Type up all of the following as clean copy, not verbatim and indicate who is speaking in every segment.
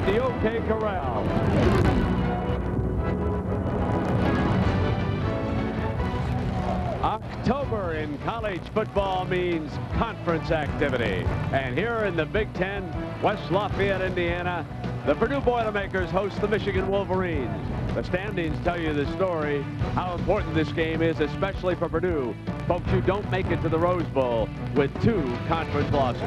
Speaker 1: The OK Corral. October in college football means conference activity. And here in the Big Ten, West Lafayette, Indiana, the Purdue Boilermakers host the Michigan Wolverines. The standings tell you the story, how important this game is, especially for Purdue. Folks who don't make it to the Rose Bowl with 2 conference losses.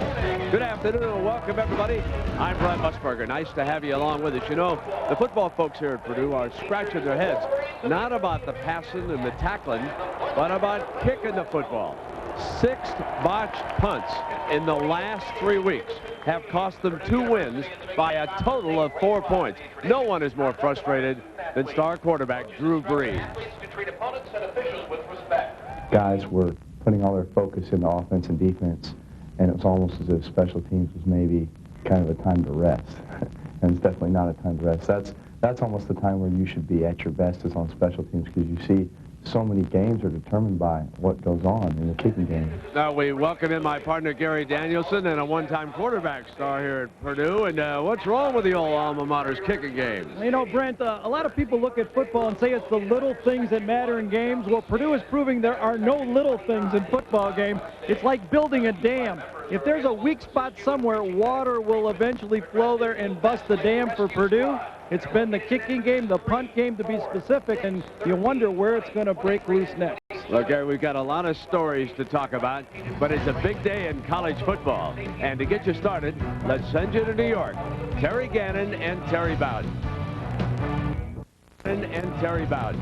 Speaker 1: Good afternoon and welcome everybody. I'm Brent Musburger. Nice to have you along with us. You know, the football folks here at Purdue are scratching their heads, not about the passing and the tackling, but about kicking the football. 6 botched punts in the last 3 weeks have cost them 2 wins by a total of 4 points. No one is more frustrated than star quarterback Drew Brees.
Speaker 2: Guys were putting all their focus into offense and defense, and it was almost as if special teams was maybe kind of a time to rest. And it's definitely not a time to rest. That's almost the time where you should be at your best, is on special teams, because you see so many games are determined by what goes on in the kicking game.
Speaker 1: Now we welcome in my partner Gary Danielson, and a one-time quarterback star here at Purdue. And what's wrong with the old alma mater's kicking games?
Speaker 3: You know, Brent, a lot of people look at football and say it's the little things that matter in games. Well, Purdue is proving there are no little things in football game. It's like building a dam. If there's a weak spot somewhere, water will eventually flow there and bust the dam for Purdue. It's been the kicking game, the punt game to be specific, and you wonder where it's going to break loose next.
Speaker 1: Look, Gary, we've got a lot of stories to talk about, but it's a big day in college football. And to get you started, let's send you to New York. Terry Gannon and Terry Bowden. And Terry Bowden.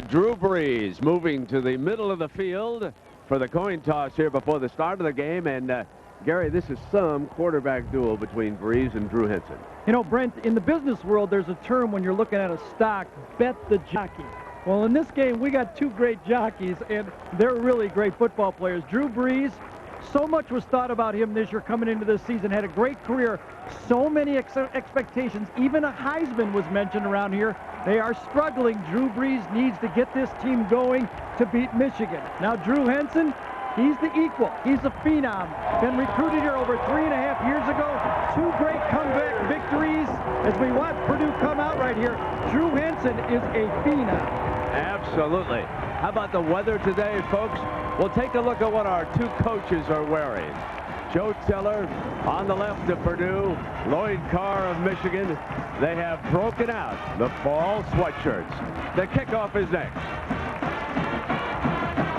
Speaker 1: Drew Brees moving to the middle of the field for the coin toss here before the start of the game. And Gary, this is some quarterback duel between Brees and Drew Henson.
Speaker 3: You know, Brent, in the business world, there's a term when you're looking at a stock, bet the jockey. Well, in this game, we got 2 great jockeys, and they're really great football players. Drew Brees, so much was thought about him this year coming into this season, had a great career, so many expectations. Even a Heisman was mentioned around here. They are struggling. Drew Brees needs to get this team going to beat Michigan. Now, Drew Henson, he's the equal. He's a phenom. Been recruited here over 3.5 years ago. 2 great comeback victories. As we watch Purdue come out right here, Drew Henson is a phenom.
Speaker 1: Absolutely. How about the weather today, folks? We'll take a look at what our 2 coaches are wearing. Joe Tiller on the left of Purdue, Lloyd Carr of Michigan. They have broken out the fall sweatshirts. The kickoff is next.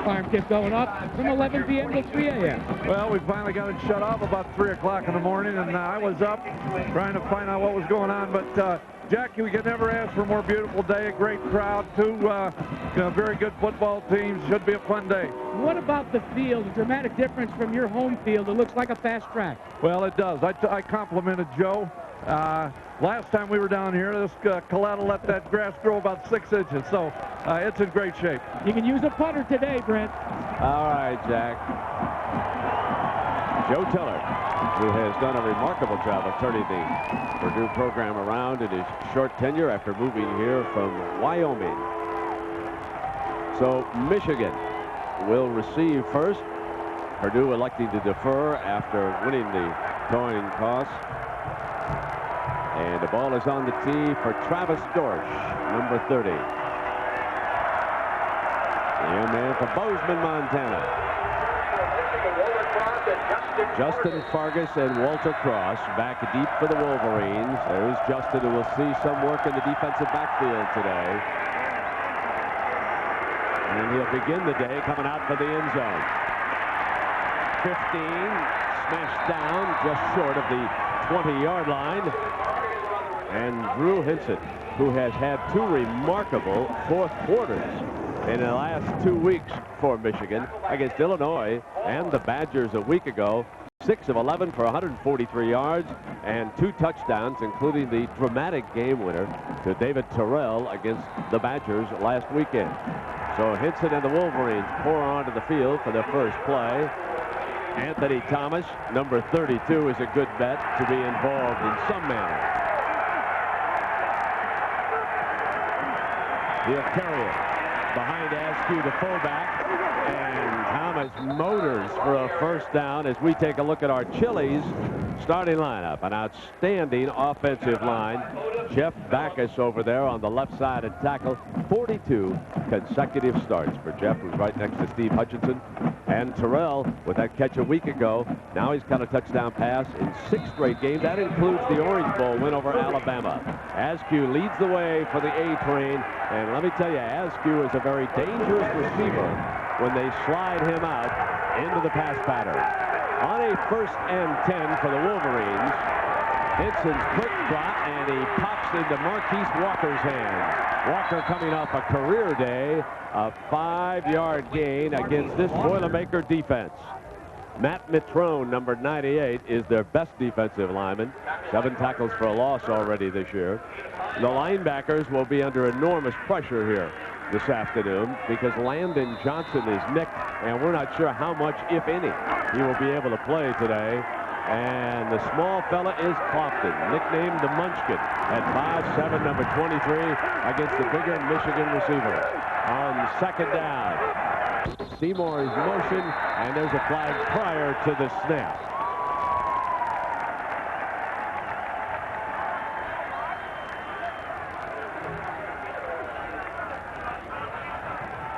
Speaker 4: Farm kick going off from 11 p.m. to 3 a.m.
Speaker 5: Well, we finally got it shut off about 3 o'clock in the morning, and I was up trying to find out what was going on. But, Jackie, we could never ask for a more beautiful day, a great crowd, 2 very good football teams. Should be a fun day.
Speaker 4: What about the field? A dramatic difference from your home field. It looks like a fast track.
Speaker 5: Well, it does. I complimented Joe. Last time we were down here, this Coletta let that grass grow about 6 inches, so it's in great shape.
Speaker 4: You can use a putter today, Brent.
Speaker 1: All right, Jack. Joe Tiller, who has done a remarkable job of turning the Purdue program around in his short tenure after moving here from Wyoming. So Michigan will receive first. Purdue electing to defer after winning the coin toss. And the ball is on the tee for Travis Dorsch, number 30. The young man from Bozeman, Montana. Justin Fargas and Walter Cross back deep for the Wolverines. There's Justin, who will see some work in the defensive backfield today. And he'll begin the day coming out for the end zone. 15, smashed down just short of the 20-yard line. And Drew Henson, who has had 2 remarkable 4th quarters in the last 2 weeks for Michigan against Illinois and the Badgers a week ago. 6 of 11 for 143 yards and 2 touchdowns, including the dramatic game winner to David Terrell against the Badgers last weekend. So Henson and the Wolverines pour onto the field for their first play. Anthony Thomas, number 32, is a good bet to be involved in some manner. He'll carry it behind Askew, the fullback, and Thomas motors for a first down as we take a look at our Chili's Starting lineup, an outstanding offensive line. Jeff Backus over there on the left side and tackle. 42 consecutive starts for Jeff, who's right next to Steve Hutchinson. And Terrell, with that catch a week ago, now he's got a touchdown pass in 6 straight games. That includes the Orange Bowl win over Alabama. Askew leads the way for the A train. And let me tell you, Askew is a very dangerous receiver when they slide him out into the pass pattern. On a 1st and 10 for the Wolverines, Hinson's quick drop, and he pops into Marquise Walker's hand. Walker coming off a career day, a 5-yard gain against this Boilermaker defense. Matt Mitrone, number 98, is their best defensive lineman. 7 tackles for a loss already this year. The linebackers will be under enormous pressure here this afternoon because Landon Johnson is nicked, and we're not sure how much, if any, he will be able to play today. And the small fella is Clopton, nicknamed the Munchkin, at 5'7", number 23, against the bigger Michigan receiver. On 2nd down, Seymour is motion, and there's a flag prior to the snap.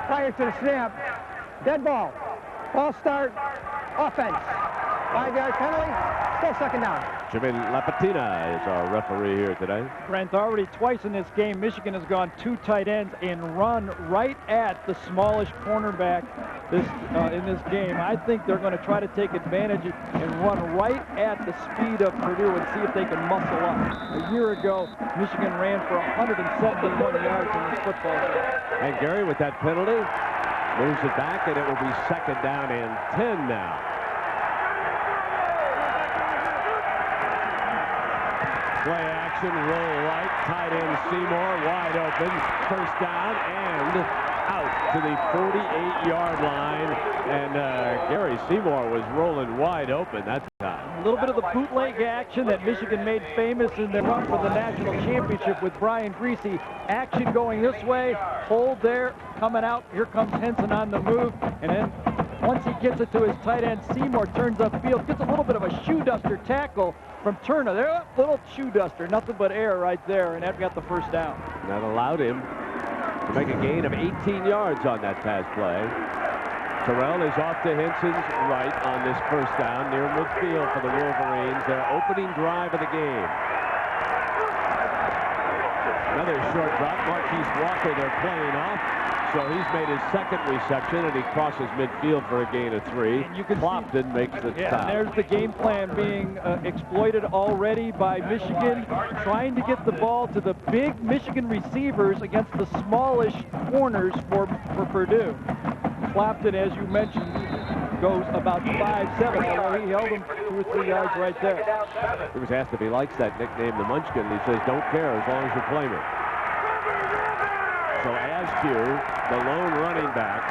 Speaker 6: Prior to the snap, dead ball. Ball start, offense. 5-yard penalty, still 2nd down.
Speaker 1: Jimmy Lapatina is our referee here today.
Speaker 3: Brent, already twice in this game, Michigan has gone 2 tight ends and run right at the smallest cornerback in this game. I think they're going to try to take advantage and run right at the speed of Purdue and see if they can muscle up. A year ago, Michigan ran for 171 yards in this football game.
Speaker 1: And Gary, with that penalty, moves it back, and it will be 2nd down and 10 now. Play action, roll right, tight end Seymour wide open, 1st down and out to the 48-yard line. And Gary Seymour was rolling wide open that time.
Speaker 3: A little bit of the bootleg action that Michigan made famous in their run for the national championship with Brian Greasy. Action going this way, hold there, coming out. Here comes Henson on the move, and then once he gets it to his tight end, Seymour turns upfield, gets a little bit of a shoe duster tackle from Turner. There, a little shoe duster, nothing but air right there, and that got the 1st down.
Speaker 1: That allowed him to make a gain of 18 yards on that pass play. Terrell is off to Henson's right on this 1st down near midfield for the Wolverines, their opening drive of the game. Another short drop. Marquise Walker, they're playing off. So he's made his 2nd reception, and he crosses midfield for a gain of 3. Clopton makes the stop.
Speaker 3: There's the game plan being exploited already by Michigan, trying to get the ball to the big Michigan receivers against the smallish corners for Purdue. Clopton, as you mentioned, goes about 5'7", although he held him 2 or 3 yards right there.
Speaker 1: He was asked if he likes that nickname, the Munchkin, and he says, don't care as long as you play me. So Askew, the lone running back.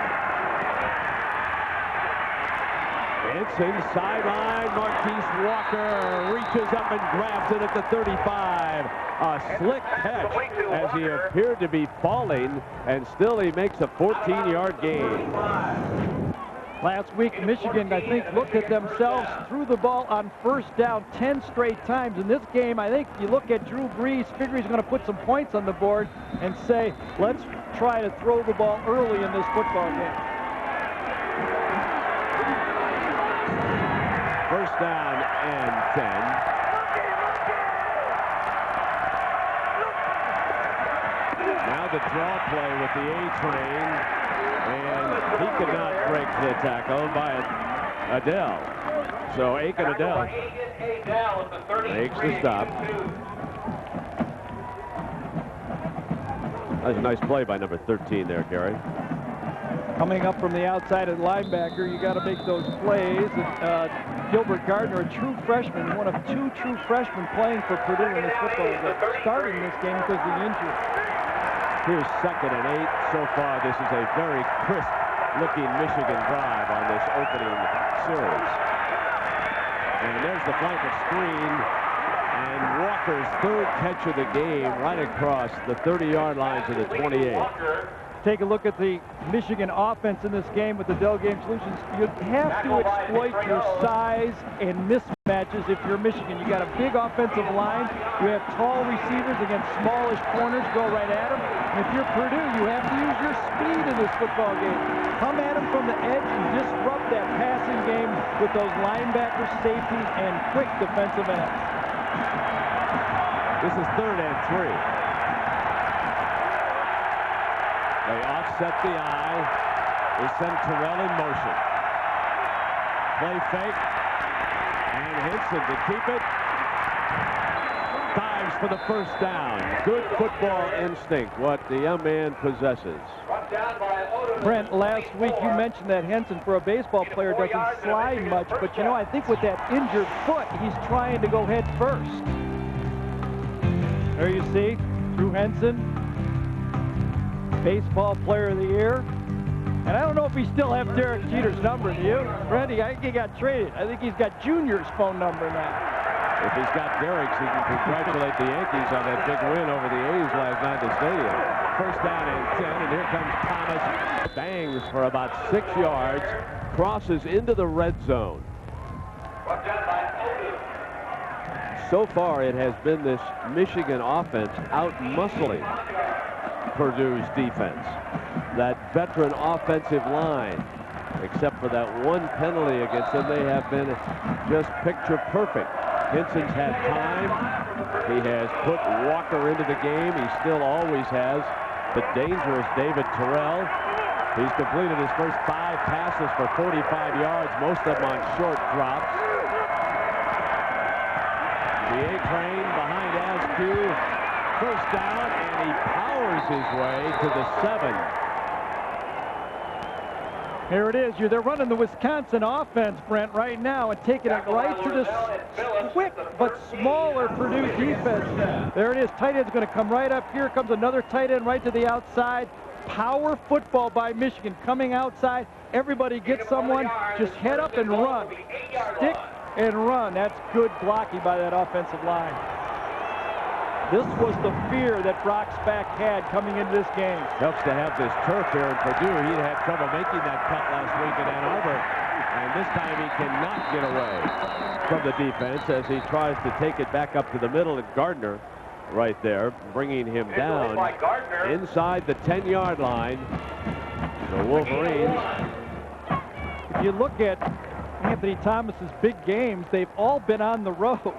Speaker 1: Henson, sideline. Marquise Walker reaches up and grabs it at the 35. A slick catch as he appeared to be falling, and still he makes a 14-yard gain.
Speaker 3: Last week, Michigan, I think, looked at themselves, threw the ball on 1st down 10 straight times. In this game, I think you look at Drew Brees, figure he's going to put some points on the board and say, let's try to throw the ball early in this football game.
Speaker 1: 1st down and 10. Now the draw play with the A-train. And he could not break the tackle by Adele. So Aiken Adele makes the stop. That was a nice play by number 13 there, Gary.
Speaker 3: Coming up from the outside at linebacker, you got to make those plays. Gilbert Gardner, a true freshman, one of 2 true freshmen playing for Purdue in this football game, starting this game because of the injury.
Speaker 1: Here's 2nd and 8. So far, this is a very crisp-looking Michigan drive on this opening series. And there's the flanker screen, and Walker's 3rd catch of the game right across the 30-yard line to the 28.
Speaker 3: Take a look at the Michigan offense in this game with the Dell Game Solutions. You have to exploit your size and mismatch mismatches if you're Michigan. You got a big offensive line. You have tall receivers against smallish corners. Go right at them. And if you're Purdue, you have to use your speed in this football game. Come at them from the edge and disrupt that passing game with those linebackers, safeties, and quick defensive ends.
Speaker 1: This is 3rd and 3. They offset the eye. They send Terrell in motion. Play fake. And Henson to keep it. Dives for the first down. Good football instinct, what the young man possesses.
Speaker 3: Brent, last week you mentioned that Henson, for a baseball player, doesn't slide much, but you know, I think with that injured foot, he's trying to go head first. There you see, Drew Henson, baseball player of the year. And I don't know if he still has Derek Jeter's number, do you? Brent, I think he got traded. I think he's got Junior's phone number now.
Speaker 1: If he's got Derek's, he can congratulate the Yankees on that big win over the A's last night at the stadium. First down and 10, and here comes Thomas. Bangs for about 6 yards, crosses into the red zone. So far, it has been this Michigan offense out-muscling Purdue's defense. That veteran offensive line, except for that one penalty against them, they have been just picture perfect. Henson's had time. He has put Walker into the game. He still always has the dangerous David Terrell. He's completed his first 5 passes for 45 yards, most of them on short drops. The A-Train behind Askew. First down, and he powers his way to the 7.
Speaker 3: Here it is. They're running the Wisconsin offense, Brent, right now, and taking it right to this quick but smaller Purdue defense. There it is. Tight end's going to come right up. Here comes another tight end right to the outside. Power football by Michigan coming outside. Everybody get someone. Just head up and run. Stick and run. That's good blocking by that offensive line. This was the fear that Brock Spack had coming into this game.
Speaker 1: Helps to have this turf here in Purdue. He had trouble making that cut last week in Ann Arbor. And this time he cannot get away from the defense as he tries to take it back up to the middle. And Gardner right there, bringing him down inside the 10-yard line. The Wolverines.
Speaker 3: If you look at Anthony Thomas's big games, they've all been on the road.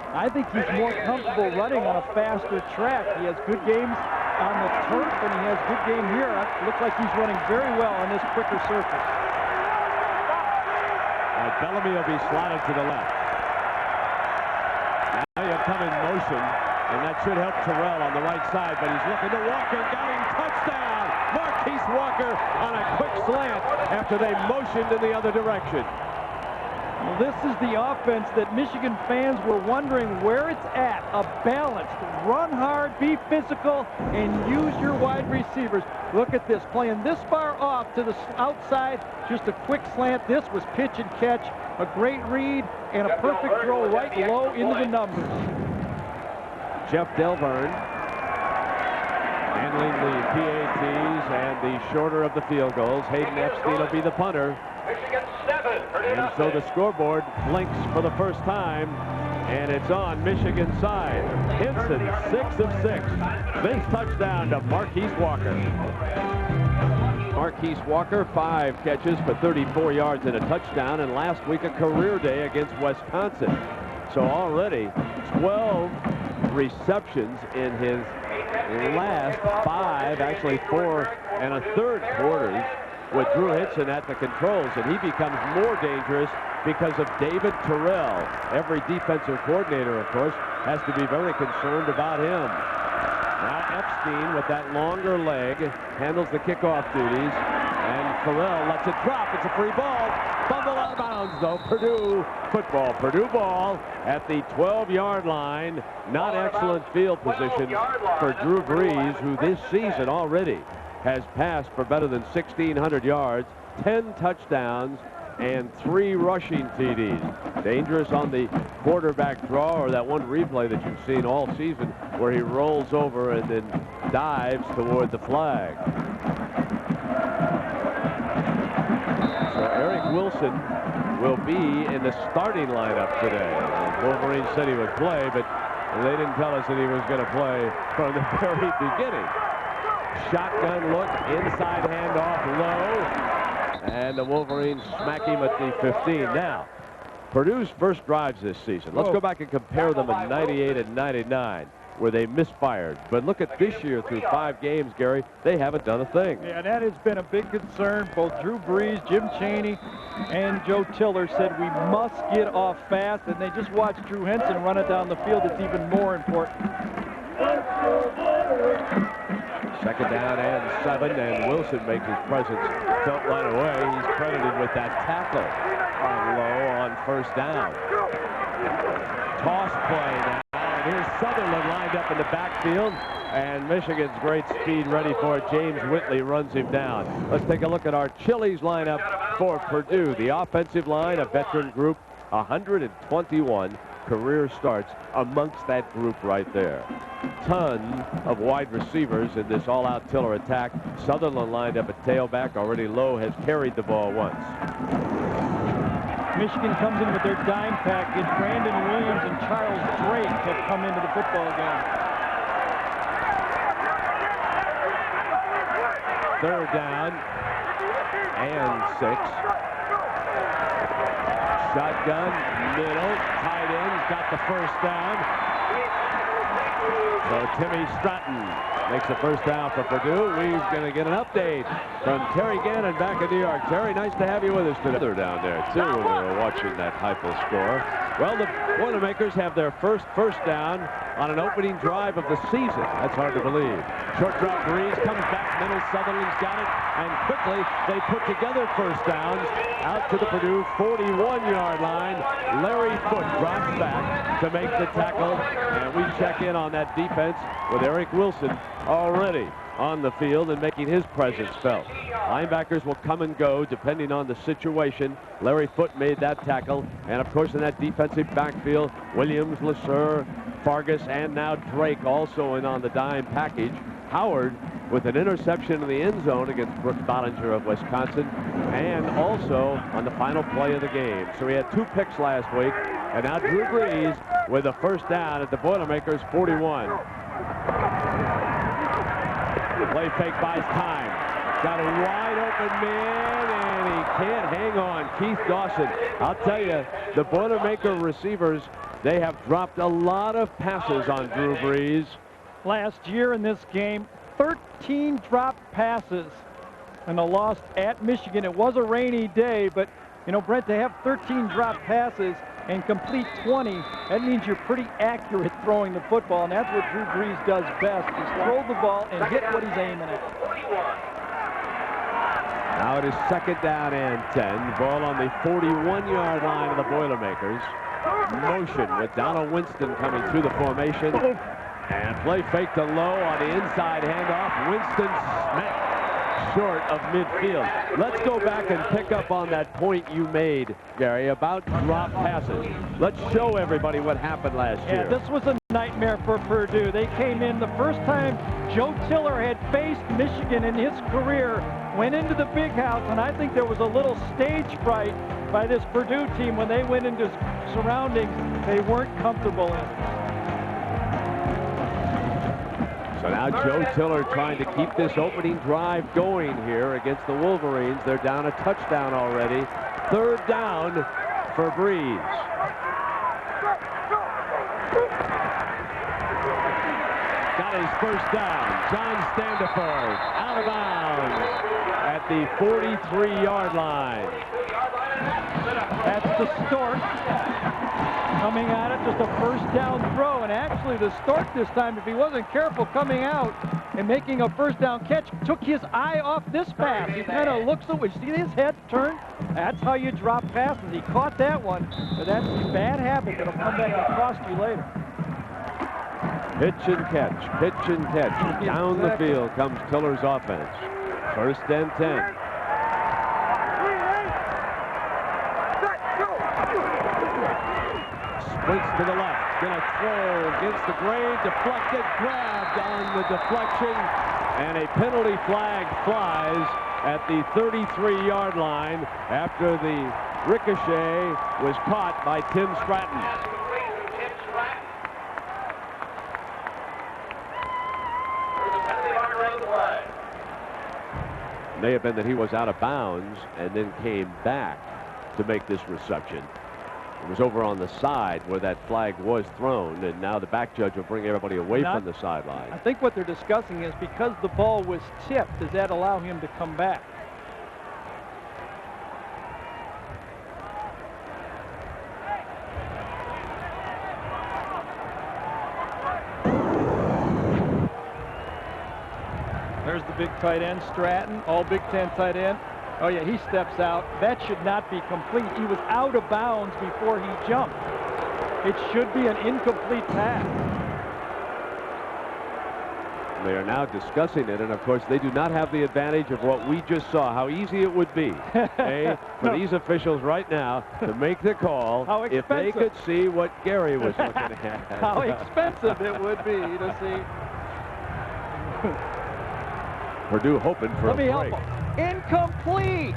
Speaker 3: I think he's more comfortable running on a faster track. He has good games on the turf, and he has good game here. It looks like he's running very well on this quicker surface.
Speaker 1: Bellamy will be slotted to the left. Now you come in motion, and that should help Terrell on the right side, but he's looking to Walker. Got him, touchdown! Marquise Walker on a quick slant after they motioned in the other direction.
Speaker 3: Well, this is the offense that Michigan fans were wondering where it's at. A balanced, run hard, be physical, and use your wide receivers. Look at this, playing this far off to the outside, just a quick slant. This was pitch and catch, a great read, and a perfect throw right low into the numbers.
Speaker 1: Jeff Delverne handling the PATs and the shorter of the field goals. Hayden Epstein will be the punter. And so the scoreboard blinks for the first time, and it's on Michigan's side. Henson, 6 of 6. Big touchdown to Marquise Walker. Marquise Walker, 5 catches for 34 yards and a touchdown, and last week a career day against Wisconsin. So already 12 receptions in his last 5, actually 4 1/3 quarters, with Drew Henson at the controls, and he becomes more dangerous because of David Terrell. Every defensive coordinator, of course, has to be very concerned about him. Now Epstein, with that longer leg, handles the kickoff duties, and Terrell lets it drop. It's a free ball. Fumble out of bounds, though. Purdue football. Purdue ball at the 12-yard line. Not excellent field position for Drew Brees, who this season already has passed for better than 1,600 yards, 10 touchdowns, and 3 rushing TDs. Dangerous on the quarterback draw, or that one replay that you've seen all season where he rolls over and then dives toward the flag. So Eric Wilson will be in the starting lineup today. Wolverine said he would play, but they didn't tell us that he was going to play from the very beginning. Shotgun look, inside handoff, low, and the Wolverines smack him at the 15. Now, Purdue's first drives this season. Let's go back and compare them in 98 and 99, where they misfired. But look at this year through 5 games, Gary. They haven't done a thing.
Speaker 3: Yeah, that has been a big concern. Both Drew Brees, Jim Chaney, and Joe Tiller said we must get off fast, and they just watched Drew Henson run it down the field. It's even more important.
Speaker 1: Second down and 7, and Wilson makes his presence felt right away. He's credited with that tackle on low on first down. Toss play now. Here's Sutherland lined up in the backfield, and Michigan's great speed ready for it. James Whitley runs him down. Let's take a look at our Chili's lineup for Purdue. The offensive line, a veteran group, 121 career starts amongst that group right there. Ton of wide receivers in this all-out Tiller attack. Sutherland lined up at tailback. Already Lowe has carried the ball once.
Speaker 3: Michigan comes in with their dime package. Brandon Williams and Charles Drake have come into the football game.
Speaker 1: Third down and 6. Shotgun, middle, tight end, got the first down. So Timmy Stratton makes the first down for Purdue. We're going to get an update from Terry Gannon back in New York. Terry, nice to have you with us today. They're down there, too, when we were watching that Heupel score. Well, the Boilermakers have their first down on an opening drive of the season. That's hard to believe. Short drop, Brees comes back middle. Sutherland's got it, and quickly they put together first downs out to the Purdue 41-yard line. Larry Foote drops back to make the tackle, and we check in on that defense with Eric Wilson already on the field and making his presence felt. Linebackers will come and go depending on the situation. Larry Foote made that tackle, and of course in that defensive backfield, Williams, LeSueur, Fargas, and now Drake also in on the dime package. Howard with an interception in the end zone against Brooke Bollinger of Wisconsin, and also on the final play of the game. So he had 2 picks last week, and now Drew Brees with a first down at the Boilermakers 41. Play fake buys time. Got a wide open man, and he can't hang on. Keith Dawson. I'll tell you, the Boilermaker receivers, they have dropped a lot of passes on Drew Brees.
Speaker 3: Last year in this game, 13 dropped passes and a loss at Michigan. It was a rainy day, but, you know, Brent, to have 13 dropped passes and complete 20, that means you're pretty accurate throwing the football, and that's what Drew Brees does best, is throw the ball and hit what he's aiming at.
Speaker 1: Now it is second down and 10. Ball on the 41-yard line of the Boilermakers. Motion with Donald Winston coming through the formation. And play fake to Lowe on the inside handoff. Winston smacked short of midfield. Let's go back and pick up on that point you made, Gary, about drop passes. Let's show everybody what happened last year.
Speaker 3: Yeah, this was a nightmare for Purdue. They came in the first time Joe Tiller had faced Michigan in his career, went into the big house, and I think there was a little stage fright by this Purdue team when they went into surroundings they weren't comfortable in.
Speaker 1: So now Joe Tiller trying to keep this opening drive going here against the Wolverines. They're down a touchdown already. Third down for Brees. Got his first down. John Standiford out of bounds at the 43-yard line.
Speaker 3: That's the Stork coming at it, just a first down throw. And actually the Stork this time, if he wasn't careful coming out and making a first down catch, took his eye off this pass. He kind of looks away. See his head turn? That's how you drop passes. He caught that one, but that's a bad habit that'll come back and cost you later.
Speaker 1: Pitch and catch, pitch and catch. Down the field comes Tiller's offense. First and 10. Sprints to the left, gonna throw against the grain, deflected, grabbed on the deflection, and a penalty flag flies at the 33-yard line after the ricochet was caught by Tim Stratton. May have been that he was out of bounds and then came back to make this reception. It was over on the side where that flag was thrown, and now the back judge will bring everybody away from the sideline.
Speaker 3: I think what they're discussing is because the ball was tipped, does that allow him to come back? There's the big tight end, Stratton, all Big Ten tight end. Oh, yeah, he steps out. That should not be complete. He was out of bounds before he jumped. It should be an incomplete pass.
Speaker 1: They are now discussing it, and of course they do not have the advantage of what we just saw, how easy it would be for these officials right now to make the call if they could see what Gary was looking at.
Speaker 3: How expensive it would be to see.
Speaker 1: Purdue hoping for a break.
Speaker 3: Help him. Incomplete.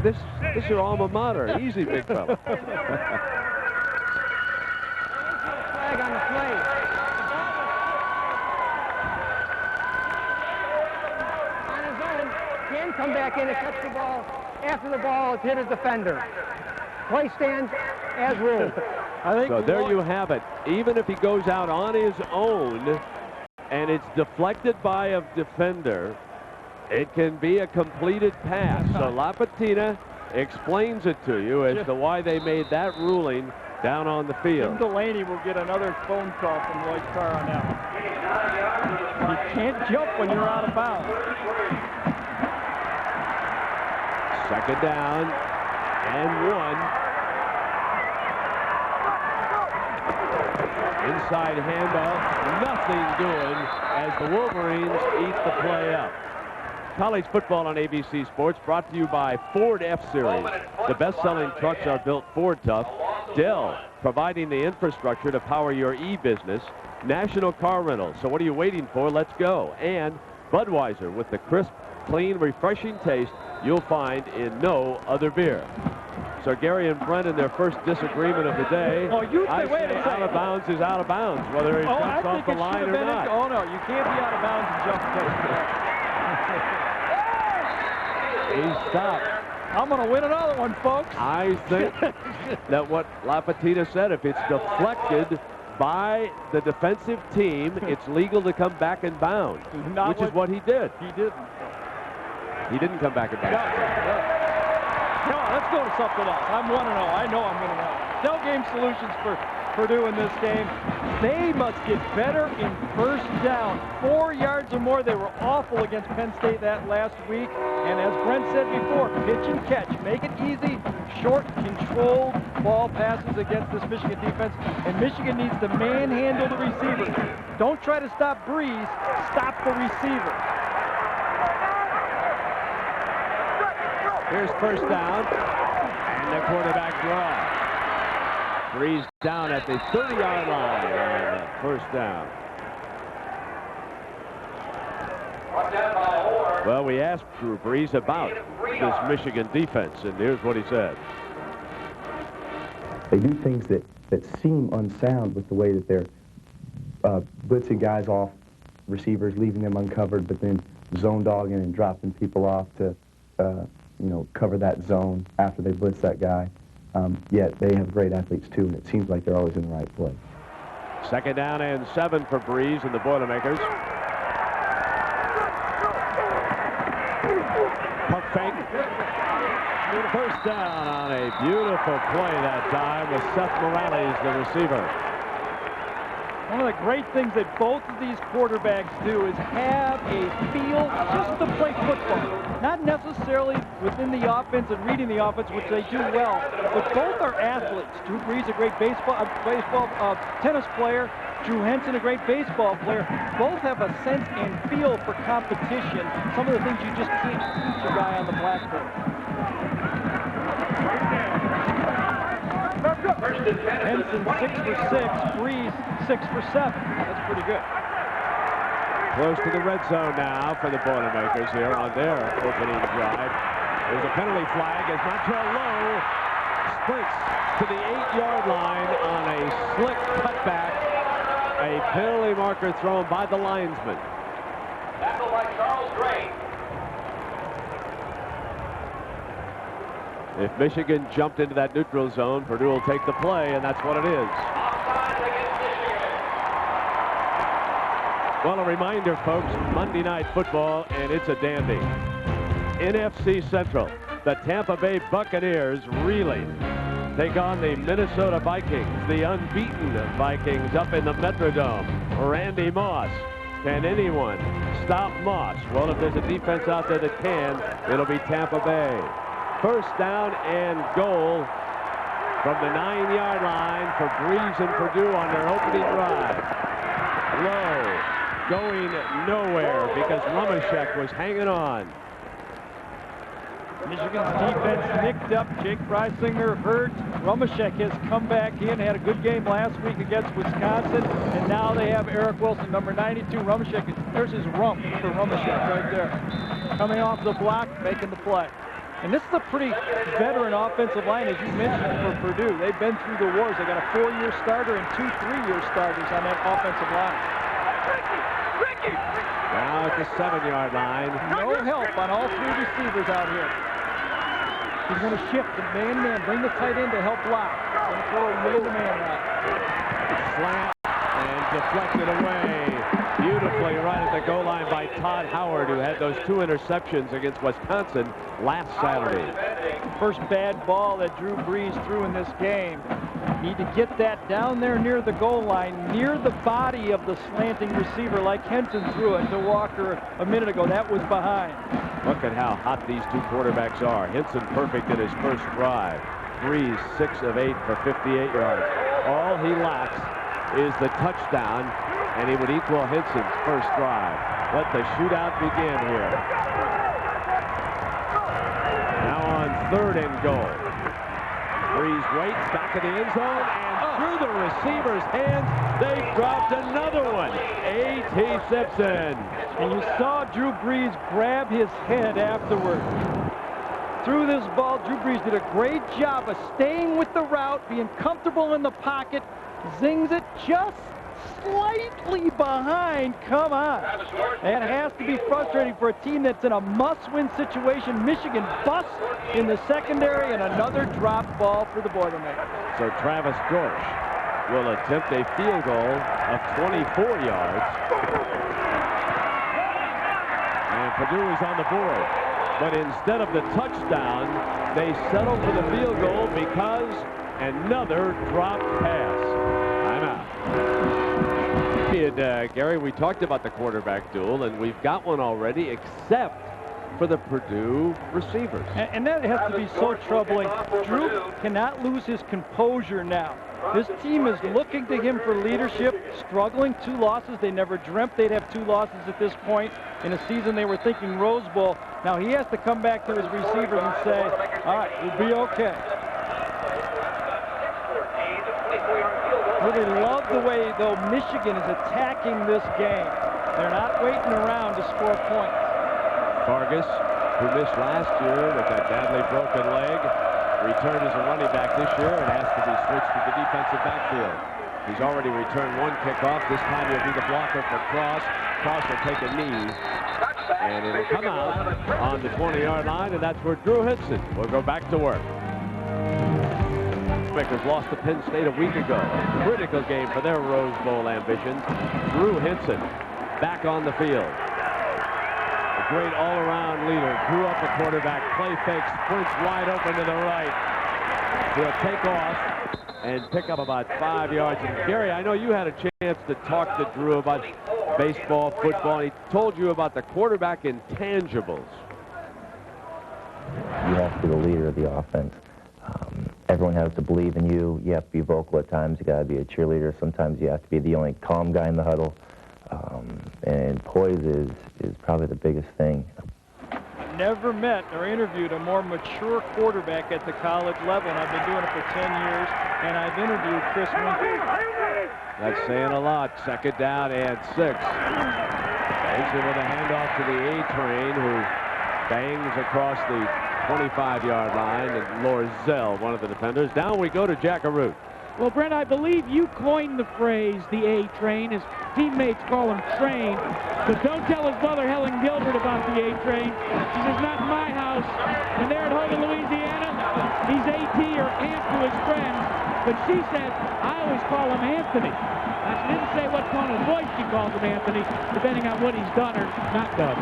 Speaker 1: This is your alma mater. Easy, big fella.
Speaker 6: Flag on the play. On his own, can come back in and catch the ball after the ball has hit a defender. Play stands as ruled.
Speaker 1: So there you have it. Even if he goes out on his own and it's deflected by a defender, it can be a completed pass. So Lapatina explains it to you as to why they made that ruling down on the field.
Speaker 3: Jim Delaney will get another phone call from Lloyd Carr on that one. You can't jump when you're out of bounds.
Speaker 1: Second down and 1. Inside handoff, nothing doing as the Wolverines eat the play up. College football on ABC Sports brought to you by Ford F-Series. The best-selling trucks are built Ford tough. Dell, providing the infrastructure to power your e-business. National Car Rental. So what are you waiting for? Let's go. And Budweiser, with the crisp, clean, refreshing taste you'll find in no other beer. So Gary and Brent in their first disagreement of the day.
Speaker 3: Oh, you say, wait a second.
Speaker 1: Out of bounds is out of bounds, whether he jumps off the line or not.
Speaker 3: Oh, no, you can't be out of bounds and jump the
Speaker 1: He stopped.
Speaker 3: I'm going to win another one, folks.
Speaker 1: I think that what Lapatina said, if it's deflected by the defensive team, it's legal to come back in bounds, which is what he did.
Speaker 3: He didn't.
Speaker 1: He didn't come back in bounds.
Speaker 3: No, let's go to something else. I'm 1-0. I know I'm going to know. No game solutions for Purdue in this game. They must get better in first down. 4 yards or more. They were awful against Penn State that last week. And as Brent said before, pitch and catch. Make it easy. Short, controlled ball passes against this Michigan defense. And Michigan needs to manhandle the receiver. Don't try to stop Brees. Stop the receiver.
Speaker 1: Here's first down. And the quarterback draw. Brees down at the 30-yard line and first down. Well, we asked Drew Brees about this Michigan defense, and here's what he said.
Speaker 2: They do things that seem unsound with the way that they're blitzing guys off receivers, leaving them uncovered, but then zone dogging and dropping people off to, cover that zone after they blitz that guy. Yet they have great athletes too, and it seems like they're always in the right place.
Speaker 1: Second down and 7 for Brees and the Boilermakers. Pump fake. First down on a beautiful play that time with Seth Morales, the receiver.
Speaker 3: One of the great things that both of these quarterbacks do is have a feel just to play football. Not necessarily within the offense and reading the offense, which they do well, but both are athletes. Drew Brees, a great tennis player. Drew Henson, a great baseball player. Both have a sense and feel for competition. Some of the things you just can't teach a guy on the blackboard. Henson 6 for 6, Brees 6 for 7. That's pretty good.
Speaker 1: Close to the red zone now for the Boilermakers here on their opening drive. There's a penalty flag as Montrell Lowe place to the 8-yard line on a slick cutback. A penalty marker thrown by the linesman.
Speaker 7: Tackled by Charles Gray.
Speaker 1: If Michigan jumped into that neutral zone, Purdue will take the play, and that's what it is.
Speaker 7: Offside against Michigan.
Speaker 1: Well, a reminder, folks, Monday Night Football, and it's a dandy. NFC Central, the Tampa Bay Buccaneers really take on the Minnesota Vikings, the unbeaten Vikings up in the Metrodome. Randy Moss. Can anyone stop Moss? Well, if there's a defense out there that can, it'll be Tampa Bay. First down and goal from the 9-yard line for Brees and Purdue on their opening drive. Low, going nowhere because Rumashek was hanging on.
Speaker 3: Michigan's defense nicked up. Jake Freisinger hurt. Rumashek has come back in, had a good game last week against Wisconsin, and now they have Eric Wilson, number 92. Rumashek, there's his rump for Rumashek right there. Coming off the block, making the play. And this is a pretty veteran offensive line, as you mentioned, for Purdue. They've been through the wars. They got a 4-year starter and 2 3-year starters on that offensive line.
Speaker 1: Now at the 7-yard line.
Speaker 3: No help on all 3 receivers out here. He's going to shift the man-man, bring the tight end to help block. Going to throw a man-to-man route.
Speaker 1: Slant and deflected away beautifully right at the goal line by Todd Howard, who had those 2 interceptions against Wisconsin last Saturday.
Speaker 3: First bad ball that Drew Brees threw in this game. Need to get that down there near the goal line, near the body of the slanting receiver like Henson threw it to Walker a minute ago. That was behind.
Speaker 1: Look at how hot these 2 quarterbacks are. Henson perfect in his first drive. Brees 6 of 8 for 58 yards. All he lacks is the touchdown, and he would equal Henson's first drive. Let the shootout begin here. Now on 3rd and goal. Brees waits back in the end zone, and through the receiver's hands, they dropped another one. A.T. Simpson.
Speaker 3: And you saw Drew Brees grab his head afterward. Through this ball, Drew Brees did a great job of staying with the route, being comfortable in the pocket, zings it just slightly behind. Come on. It has to be frustrating for a team that's in a must-win situation. Michigan busts in the secondary, and another drop ball for the Boilermakers.
Speaker 1: So Travis Dorsch will attempt a field goal of 24 yards. And Purdue is on the board. But instead of the touchdown, they settle for the field goal because another drop pass. Timeout. Gary, we talked about the quarterback duel, and we've got one already, except for the Purdue receivers.
Speaker 3: And that has to be so troubling. Drew cannot lose his composure now. This team is looking to him for leadership, struggling. 2 losses. They never dreamt they'd have 2 losses at this point in a season. They were thinking Rose Bowl. Now he has to come back to his receivers and say, all right, we'll be okay. Really love the way, though, Michigan is attacking this game. They're not waiting around to score points.
Speaker 1: Vargas, who missed last year with that badly broken leg, returned as a running back this year and has to be switched to the defensive backfield. He's already returned 1 kickoff. This time he'll be the blocker for Cross. Cross will take a knee, and it'll come out on the 20-yard line, and that's where Drew Henson will go back to work. Makers lost to Penn State a week ago. Critical game for their Rose Bowl ambitions. Drew Henson back on the field. A great all-around leader. Grew up a quarterback. Play fake. Sprints wide open to the right. He'll take off and pick up about 5 yards. And Gary, I know you had a chance to talk to Drew about baseball, football. He told you about the quarterback intangibles.
Speaker 8: You have to be the leader of the offense. Everyone has to believe in you. You have to be vocal at times. You got to be a cheerleader. Sometimes you have to be the only calm guy in the huddle. And poise is probably the biggest thing.
Speaker 3: I've never met or interviewed a more mature quarterback at the college level, and I've been doing it for 10 years, and I've interviewed Chris Winkel.
Speaker 1: That's saying a lot. 2nd down and 6. Henson with a handoff to the A-Train, who bangs across the 25-yard line, and Lorzell, one of the defenders. Down we go to Jackaroo.
Speaker 4: Well, Brent, I believe you coined the phrase, the A-Train. His teammates call him Train. But don't tell his mother, Helen Gilbert, about the A-Train. She says, not in my house. And there at home in Louisiana, he's A.T. or Aunt to his friends. But she said, I always call him Anthony. Now, she didn't say what tone of voice she calls him Anthony, depending on what he's done or not done.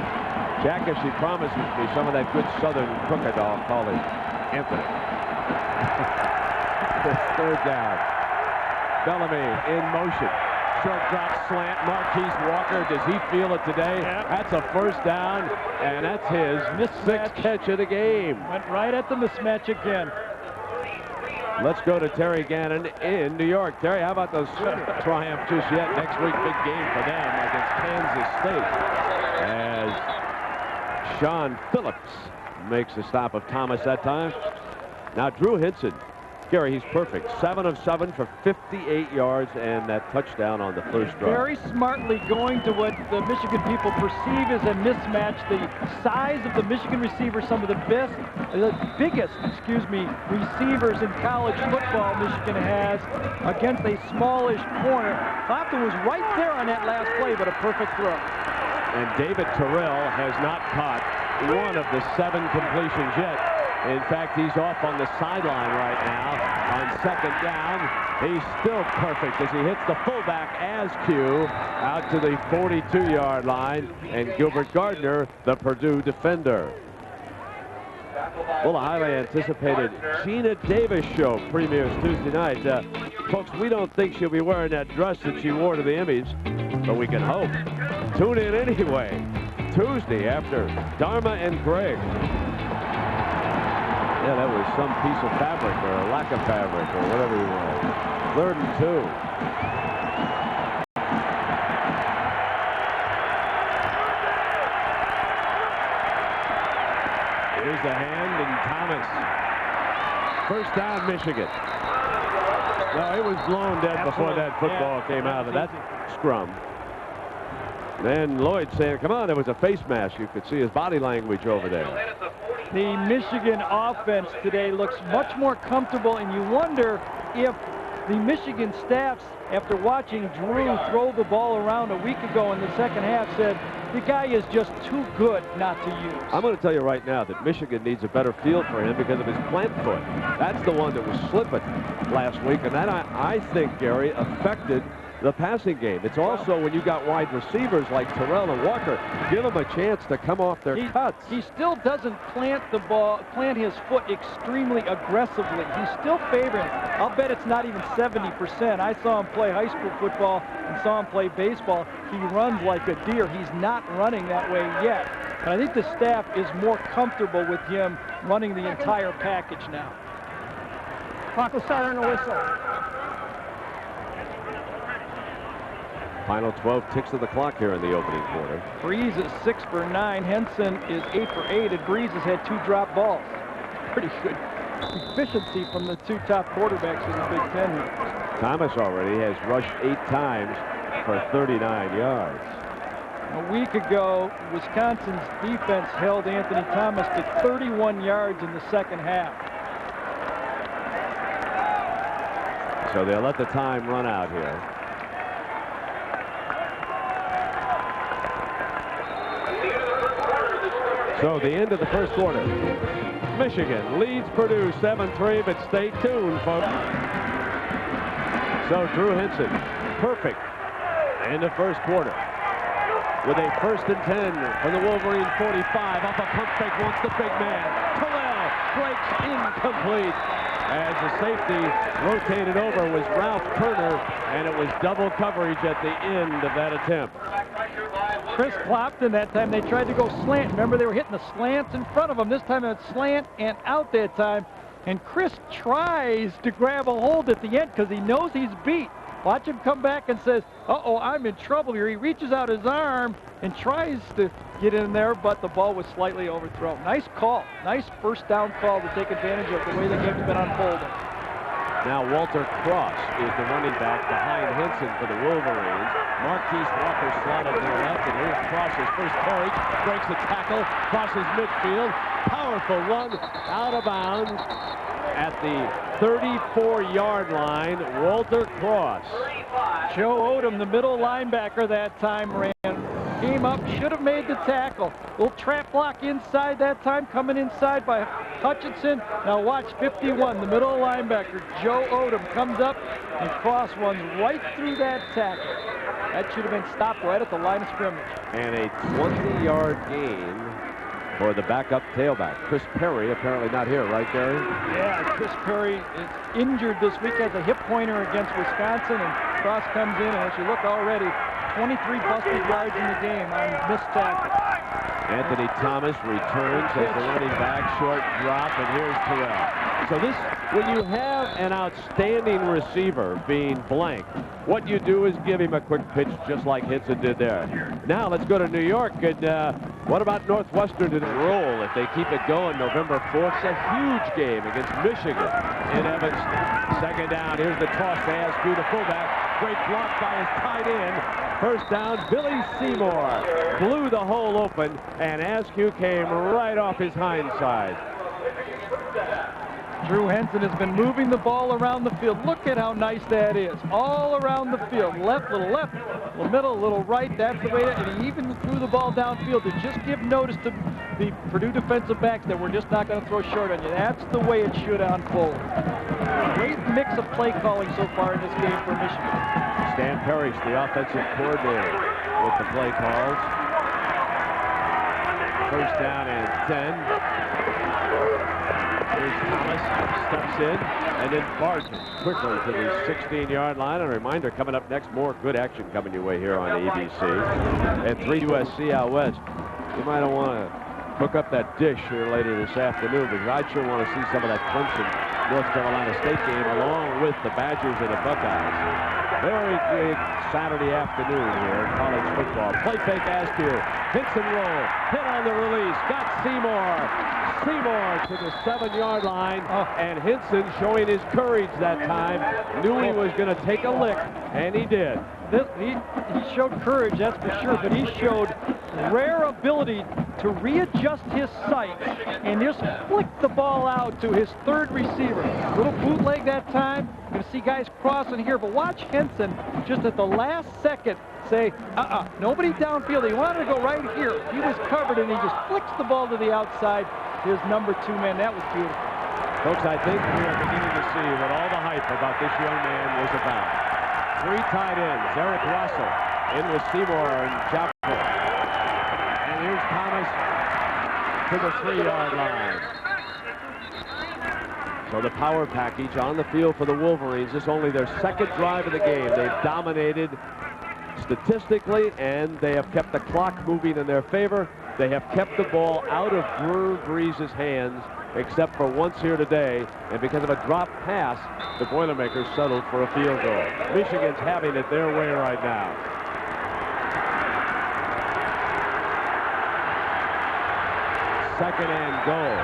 Speaker 1: Jack, if she promises me some of that good Southern crooked, I'll call him Anthony. Third down. Bellamy in motion. Short drop slant. Marquise Walker, does he feel it today?
Speaker 3: Yep.
Speaker 1: That's a first down, and that's his sixth catch of the game.
Speaker 3: Went right at the mismatch again.
Speaker 1: Let's go to Terry Gannon in New York. Terry, how about those triumph just yet? Next week, big game for them against Kansas State. As Sean Phillips makes the stop of Thomas that time. Now Drew Hinson. Gary, he's perfect. 7 of 7 for 58 yards and that touchdown on the first drive.
Speaker 3: Very smartly going to what the Michigan people perceive as a mismatch. The size of the Michigan receivers, some of the biggest receivers in college football Michigan has against a smallish corner. Clapton was right there on that last play, but a perfect throw.
Speaker 1: And David Terrell has not caught one of the 7 completions yet. In fact, he's off on the sideline right now on second down. He's still perfect as he hits the fullback Askew out to the 42-yard line. And Gilbert Gardner, the Purdue defender. Well, a highly anticipated Gina Davis show premieres Tuesday night. Folks, we don't think she'll be wearing that dress that she wore to the Emmys, but we can hope. Tune in anyway. Tuesday after Dharma and Greg. Yeah, that was some piece of fabric or a lack of fabric or whatever you want. 3rd and 2. Here's the hand and Thomas. First down, Michigan. No, it was blown dead before that football came out of that scrum. Then Lloyd saying, come on, there was a face mask. You could see his body language over there.
Speaker 3: The Michigan offense today looks much more comfortable, and you wonder if the Michigan staffs, after watching Drew throw the ball around a week ago in the second half, said the guy is just too good not to use.
Speaker 1: I'm going to tell you right now that Michigan needs a better field for him because of his plant foot. That's the one that was slipping last week, and that, I think, Gary, affected the passing game. It's also when you got wide receivers like Terrell and Walker, give them a chance to come off their cuts.
Speaker 3: He still doesn't plant his foot extremely aggressively. He's still favoring. I'll bet it's not even 70%. I saw him play high school football and saw him play baseball. He runs like a deer. He's not running that way yet. And I think the staff is more comfortable with him running the entire package now.
Speaker 6: Clock will start on the whistle.
Speaker 1: Final 12 ticks of the clock here in the opening quarter.
Speaker 3: Brees is 6 for 9. Henson is 8 for 8, and Brees has had 2 drop balls. Pretty good efficiency from the 2 top quarterbacks in the Big Ten here.
Speaker 1: Thomas already has rushed 8 times for 39 yards.
Speaker 3: A week ago, Wisconsin's defense held Anthony Thomas to 31 yards in the second half.
Speaker 1: So they'll let the time run out here. So the end of the first quarter. Michigan leads Purdue 7-3, but stay tuned, folks. So Drew Hinson, perfect in the first quarter. With a 1st and 10 from the Wolverine 45. Off a pump fake, wants the big man. Terrell breaks incomplete. As the safety rotated over was Ralph Turner, and it was double coverage at the end of that attempt.
Speaker 3: Chris Clapton, that time they tried to go slant. Remember, they were hitting the slants in front of him. This time it's slant and out that time. And Chris tries to grab a hold at the end because he knows he's beat. Watch him come back and says, uh-oh, I'm in trouble here. He reaches out his arm and tries to get in there, but the ball was slightly overthrown. Nice call. Nice first down call to take advantage of the way the game's been unfolding.
Speaker 1: Now Walter Cross is the running back behind Henson for the Wolverines. Marquise Walker slotted to the left, and here's Cross's first carry. Breaks the tackle, crosses midfield. Powerful run out of bounds at the 34-yard line. Walter Cross.
Speaker 3: Joe Odom, the middle linebacker that time, ran. Came up, should have made the tackle. Little trap block inside that time, coming inside by Hutchinson. Now watch 51, the middle linebacker, Joe Odom, comes up and Cross runs right through that tackle. That should have been stopped right at the line of scrimmage.
Speaker 1: And a 20-yard gain for the backup tailback. Chris Perry apparently not here, right, Gary?
Speaker 3: Yeah, Chris Perry is injured this week as a hip pointer against Wisconsin, and Cross comes in, and as you look already, 23 busted yards in the game on missed tackle.
Speaker 1: Anthony Thomas returns as the running back, short drop, and here's Terrell. So this, when you have an outstanding receiver being blank, what you do is give him a quick pitch just like Henson did there. Now let's go to New York, and what about Northwestern to roll if they keep it going November 4th? It's a huge game against Michigan in Evanston. Second down, here's the toss to Askew, the fullback. Great block by his tight end. First down, Billy Seymour blew the hole open, and Askew came right off his hind side.
Speaker 3: Drew Henson has been moving the ball around the field. Look at how nice that is. All around the field. Left, little middle, little right. That's the way to, and he even threw the ball downfield to just give notice to the Purdue defensive backs that we're just not going to throw short on you. That's the way it should unfold. Great mix of play calling so far in this game for Michigan.
Speaker 1: Stan Parrish, the offensive coordinator, with the play calls. First down and 10. Here's Thomas, steps in, and then Barton quickly to the 16-yard line. A reminder, coming up next, more good action coming your way here on ABC. At 3 USC out west. You might want to hook up that dish here later this afternoon, because I sure want to see some of that Clemson North Carolina State game along with the Badgers and the Buckeyes. Very big Saturday afternoon here in college football. Play fake Askew. Henson roll. Hit on the release. Got Seymour. Seymour to the 7-yard line. And Henson, showing his courage that time, knew he was going to take a lick, and he did.
Speaker 3: He showed courage, that's for sure, but he showed rare ability to readjust his sight and just flick the ball out to his third receiver. Little bootleg that time. You're going to see guys crossing here, but watch Henson just at the last second say, nobody downfield. He wanted to go right here. He was covered, and he just flicks the ball to the outside. His number 2 man. That was beautiful.
Speaker 1: Folks, I think we are beginning to see what all the hype about this young man was about. 3 tight ends. Eric Russell in with Seymour and Chapel. And here's Thomas to the 3-yard line. So the power package on the field for the Wolverines. This is only their second drive of the game. They've dominated statistically, and they have kept the clock moving in their favor. They have kept the ball out of Drew Brees' hands, except for once here today, and because of a drop pass, the Boilermakers settled for a field goal. Michigan's having it their way right now. Second and goal.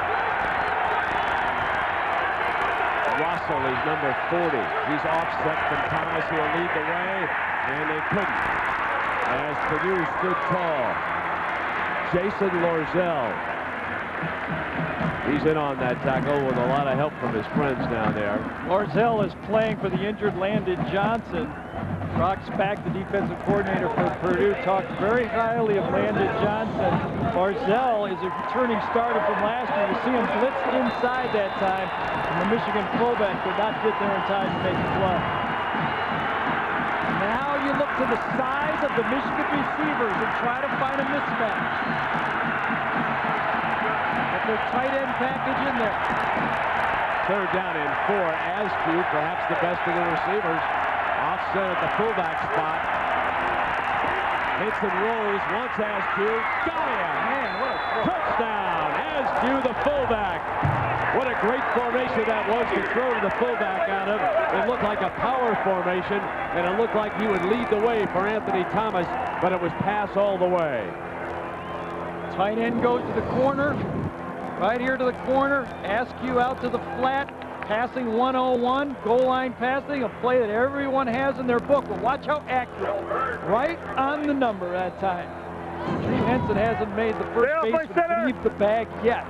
Speaker 1: Russell is number 40. He's offset from Thomas. He'll lead the way, and they couldn't, as Purdue stood tall. Jason Lorzell. He's in on that tackle with a lot of help from his friends down there.
Speaker 3: Lorzell is playing for the injured Landon Johnson. Brock Spack, the defensive coordinator for Purdue, talked very highly of Landon Johnson. Lorzell is a returning starter from last year. You see him blitz inside that time, and the Michigan fullback could not get there in time to make the play. Now you look to the size of the Michigan receivers and try to find a mismatch. Get their tight end package in there.
Speaker 1: Third down and 4. Askew, perhaps the best of the receivers. Offset at the fullback spot. Henson rolls, wants Askew. Got him!
Speaker 3: Man, what a throw.
Speaker 1: Touchdown! Askew, the fullback. What a great formation that was to throw to the fullback out of. It looked like a power formation, and it looked like he would lead the way for Anthony Thomas, but it was pass all the way.
Speaker 3: Tight end goes to the corner. Right here to the corner. Askew out to the flat. passing 101, goal line passing, a play that everyone has in their book. But watch how accurate. Right on the number that time. Drew Henson hasn't made the first baseman leave the bag yet.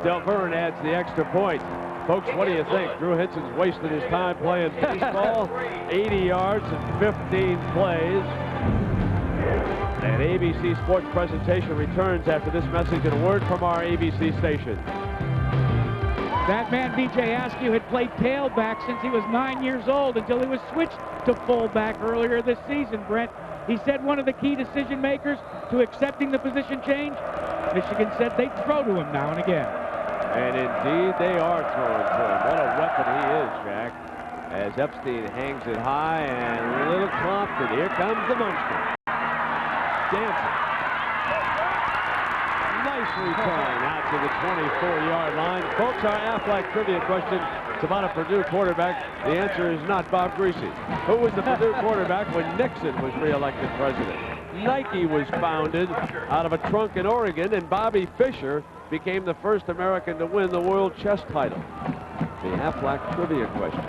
Speaker 1: Del Verne adds the extra point. Folks, what do you think? Drew Henson's wasted his time playing baseball. 80 yards and 15 plays. An ABC Sports presentation returns after this message and a word from our ABC station.
Speaker 4: That man, B.J. Askew, had played tailback since he was 9 years old until he was switched to fullback earlier this season, Brent. He said one of the key decision makers to accepting the position change, Michigan said they'd throw to him now and again.
Speaker 1: And indeed, they are throwing to him. What a weapon he is, Jack. As Epstein hangs it high and a little clomped, and here comes the Munster. Dancing. Nice return out to the 24-yard line. Folks, our Aflac trivia question is about a Purdue quarterback. The answer is not Bob Greasy. Who was the Purdue quarterback when Nixon was reelected president? Nike was founded out of a trunk in Oregon, and Bobby Fischer became the first American to win the world chess title. The Aflac trivia question.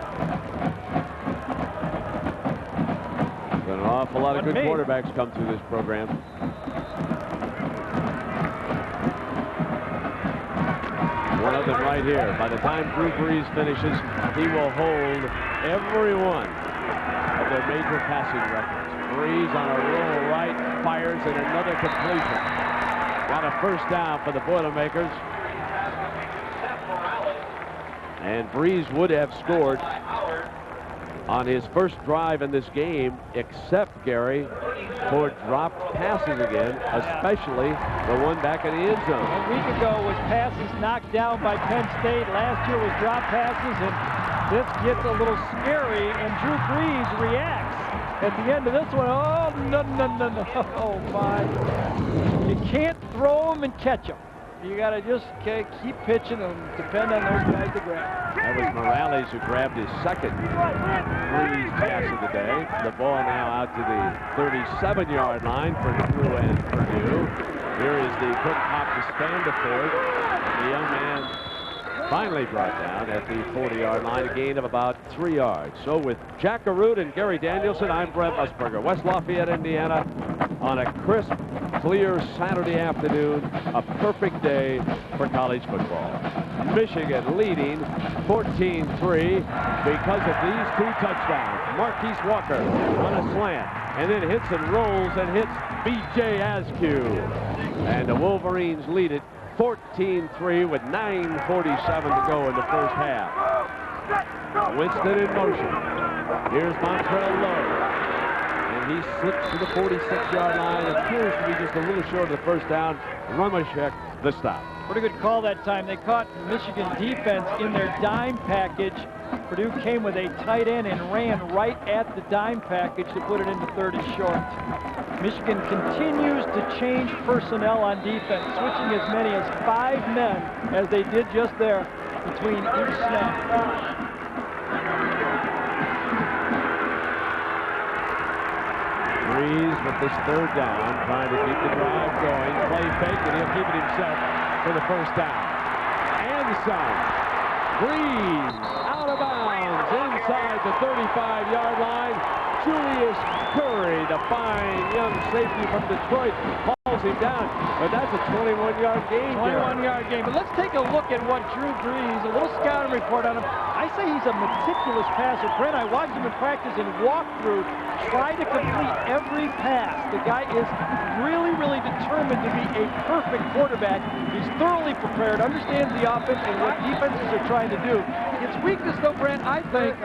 Speaker 1: An awful lot of good quarterbacks come through this program. One of them right here. By the time Drew Brees finishes, he will hold every one of their major passing records. Brees on a roll right, fires, and another completion. Got a first down for the Boilermakers. And Brees would have scored on his first drive in this game, except, Gary, for dropped passes again, especially the one back in the end zone.
Speaker 3: A week ago was passes knocked down by Penn State. Last year was drop passes, and this gets a little scary, and Drew Brees reacts. At the end of this one, oh, no. Oh, my. You can't throw them and catch them. You got to just keep pitching and depend on those guys to grab.
Speaker 1: That was Morales who grabbed his second Brees pass of the day. The ball now out to the 37-yard line for Drew and Purdue. Here is the quick hop to Standiford. And the young man finally brought down at the 40-yard line, a gain of about 3 yards. So with Jack Arute and Gary Danielson, I'm Brent Musburger. West Lafayette, Indiana, on a crisp, clear Saturday afternoon, a perfect day for college football. Michigan leading 14-3 because of these two touchdowns. Marquise Walker on a slant, and then hits and rolls and hits B.J. Askew. And the Wolverines lead it 14-3 with 9:47 to go in the first half. Winston in motion. Here's Montrell Lowe. And he slips to the 46-yard line. It appears to be just a little short of the first down. Rumashek, the stop.
Speaker 3: Pretty good call that time. They caught Michigan defense in their dime package. Purdue came with a tight end and ran right at the dime package to put it into 30 short. Michigan continues to change personnel on defense, switching as many as 5 men as they did just there between each snap.
Speaker 1: Brees with this third down, trying to keep the drive going. Play fake, and he'll keep it himself for the first down. And some. Brees out of bounds inside the 35-yard line. Julius Curry, the fine young safety from Detroit, hauls him down. But that's a 21-yard gain.
Speaker 3: 21-yard gain. But let's take a look at what Drew Brees, a little scouting report on him. I say he's a meticulous passer. Brent, I watched him in practice and walk through, try to complete every pass. The guy is really, really determined to be a perfect quarterback. He's thoroughly prepared, understands the offense and what defenses are trying to do. His weakness, though, Brent, I think,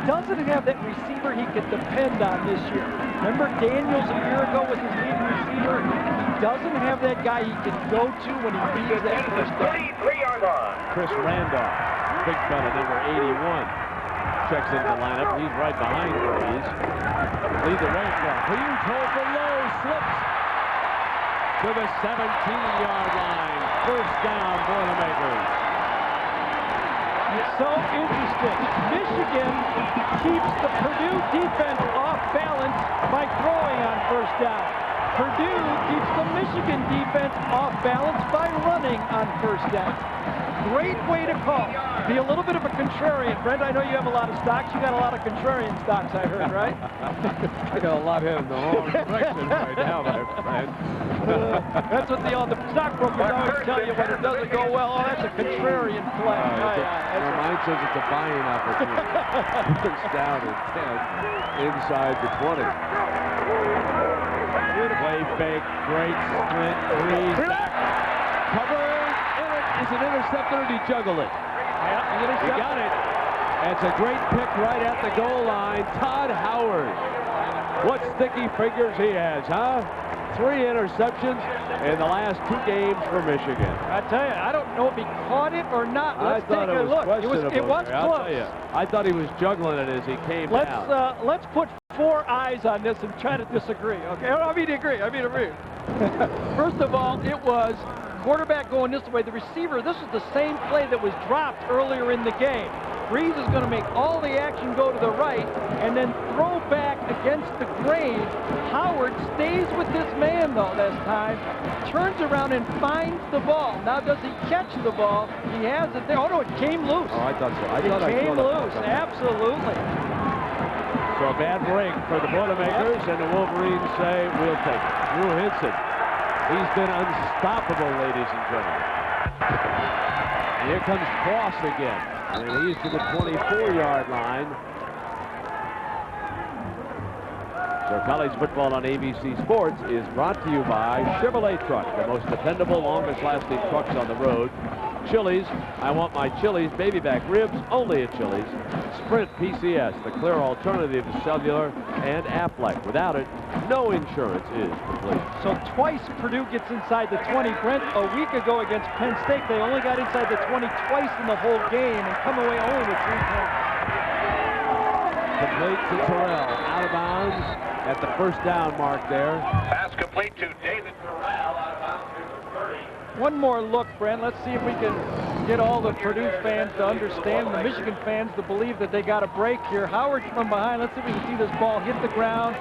Speaker 3: doesn't have that receiver he can depend on this year. Remember Daniels a year ago was his lead receiver? He doesn't have that guy he can go to when he needs that first down.
Speaker 7: 33-yard line.
Speaker 1: Chris Randolph, big fella, number 81, checks into the lineup. He's right behind Brees. Lead the way from. Huge hole for Lowe, slips to the 17-yard line. First down, Boilermakers.
Speaker 3: It's so interesting. Michigan keeps the Purdue defense off balance by throwing on first down. Purdue keeps the Michigan defense off balance by running on first down. Great way to call. Be a little bit of a contrarian. Brent, I know you have a lot of stocks. You got a lot of contrarian stocks, I heard, right?
Speaker 1: I got a lot headed in the wrong direction right now, my friend.
Speaker 3: That's what the stockbrokers always tell you when it doesn't go well. Oh, that's a contrarian play.
Speaker 1: Mine says it's a buying opportunity. First down at 10 inside the 20. Play fake, great sprint, Brees back, covered, is it intercepted or did he juggle it? Yeah, he got it. It's a great pick right at the goal line. Todd Howard. What sticky fingers he has, huh? 3 interceptions in the last 2 games for Michigan.
Speaker 3: I tell you, I don't know if he caught it or not. Let's take a look. It was close.
Speaker 1: I thought he was juggling it as he came down.
Speaker 3: Let's put 4 eyes on this and try to disagree. Okay, I mean agree. First of all, it was quarterback going this way. The receiver, this is the same play that was dropped earlier in the game. Brees is going to make all the action go to the right and then throw back against the grain. Howard stays with this man, though, this time. Turns around and finds the ball. Now, does he catch the ball? He has it there. Oh, no, it came loose.
Speaker 1: Oh, I thought so.
Speaker 3: It came loose, absolutely.
Speaker 1: So a bad break for the Boilermakers, and the Wolverines say, we'll take it. Drew Henson. He's been unstoppable, ladies and gentlemen. And here comes Cross again. And he's to the 24-yard line. So college football on ABC Sports is brought to you by Chevrolet Truck, the most dependable, longest-lasting trucks on the road. Chili's, I want my Chili's baby back ribs only at Chili's. Sprint PCS, the clear alternative to cellular and Aflac. Without it, no insurance is complete.
Speaker 3: So twice Purdue gets inside the 20. Brent, a week ago against Penn State, they only got inside the 20 twice in the whole game and come away only with 3 points.
Speaker 1: Complete to Terrell, out of bounds at the first down mark there.
Speaker 7: Pass complete to David Terrell, out of bounds to the 30.
Speaker 3: One more look, Brent. Let's see if we can get all the Purdue fans to understand, the Michigan fans to believe that they got a break here. Howard from behind. Let's see if we can see this ball hit the ground.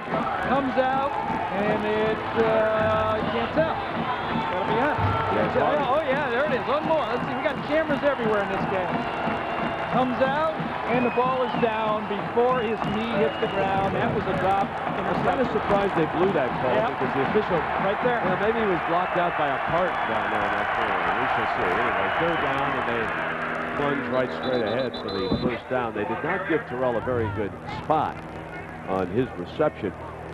Speaker 3: Comes out, and it, you can't tell. Gotta be honest. Oh, yeah, there it is. One more. Let's see. We got cameras everywhere in this game. Comes out, and the ball is down before his knee hits the ground. That was a drop.
Speaker 1: I'm kind of surprised they blew that call because the official
Speaker 3: right there.
Speaker 1: Well, maybe he was blocked out by a cart down there in that corner. We shall see. Anyway, 3rd down, and they plunge right straight ahead for the first down. They did not give Terrell a very good spot on his reception.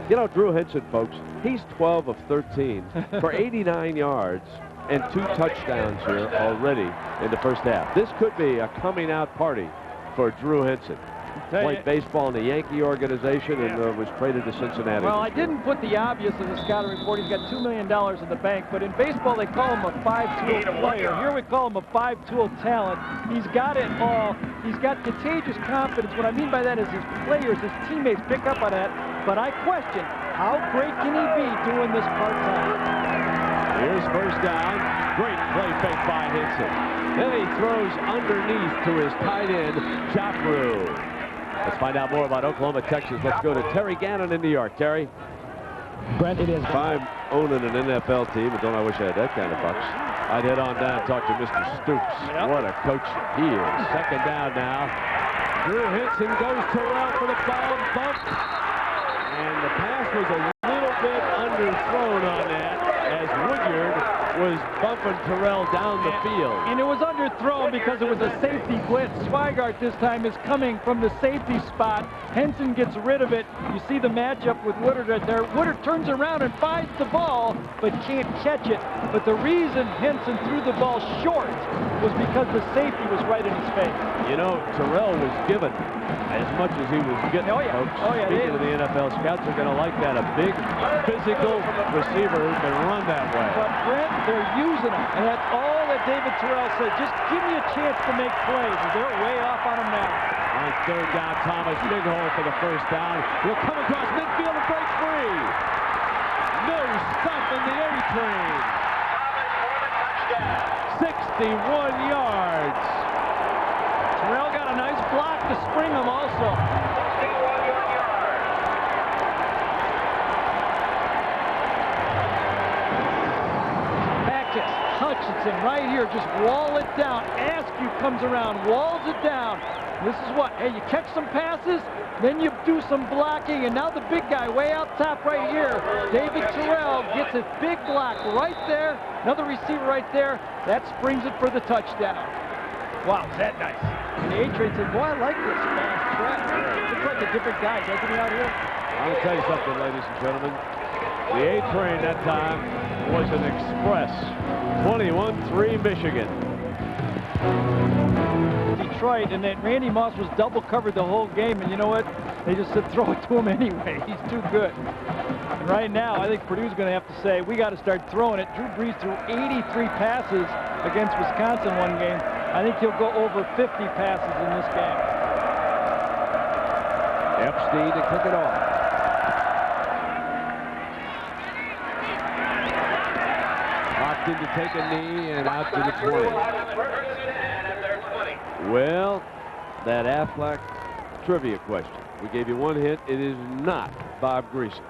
Speaker 1: You know, Drew Henson, folks, he's 12 of 13 for 89 yards and 2 touchdowns here already in the first half. This could be a coming out party for Drew Henson. Played baseball in the Yankee organization and was traded to Cincinnati.
Speaker 3: Well, I didn't put the obvious in the scouting report. He's got $2 million in the bank, but in baseball they call him a 5-tool player. Here we call him a 5-tool talent. He's got it all. He's got contagious confidence. What I mean by that is his players, his teammates pick up on that. But I question, how great can he be doing this part-time?
Speaker 1: Here's first down. Great play fake by Henson. Then he throws underneath to his tight end, Joffrey. Let's find out more about Oklahoma, Texas. Let's go to Terry Gannon in New York. Terry?
Speaker 9: Brent, it is.
Speaker 1: If I'm owning an NFL team, and don't I wish I had that kind of bucks, I'd head on down and talk to Mr. Stoops. Yep. What a coach he is. 2nd down now. Drew Henson goes Terrell for the foul bump. And the pass was a little bit underthrown on that as Woodyard was bumping Terrell down the field.
Speaker 3: And it was underthrown because it was a safety blitz. Swigart this time is coming from the safety spot. Henson gets rid of it. You see the matchup with Woodard right there. Woodard turns around and finds the ball, but can't catch it. But the reason Henson threw the ball short was because the safety was right in his face.
Speaker 1: You know, Terrell was given as much as he was getting, folks. Speaking of the NFL, scouts are going to like that. A big, physical receiver who can run that way.
Speaker 3: But, Brent, they're using him, and that's all that David Terrell said. Just give me a chance to make plays, and they're way off on him now.
Speaker 1: On 3rd down, Thomas, big hole for the first down. He'll come across midfield and break free. No stopping the A-train. 61 yards.
Speaker 3: Terrell got a nice block to spring him also. Wisconsin right here, just wall it down. Askew comes around, walls it down. This is what, hey, you catch some passes, then you do some blocking, and now the big guy way out top right here, David Terrell, gets a big block right there. Another receiver right there. That springs it for the touchdown. Wow, is that nice. And the A-Train said, boy, I like this fast track. Looks like a different guy, doesn't he, out here?
Speaker 1: I'll tell you something, ladies and gentlemen. The A-Train that time was an express. 21-3 Michigan.
Speaker 3: Detroit, and then Randy Moss was double covered the whole game, and you know what? They just said throw it to him anyway. He's too good. And right now, I think Purdue's going to have to say, we got to start throwing it. Drew Brees threw 83 passes against Wisconsin one game. I think he'll go over 50 passes in this game.
Speaker 1: Epstein to kick it off. Opted to take a knee and out to the 20. Well, that Aflac trivia question. We gave you one hint. It is not Bob Greasy.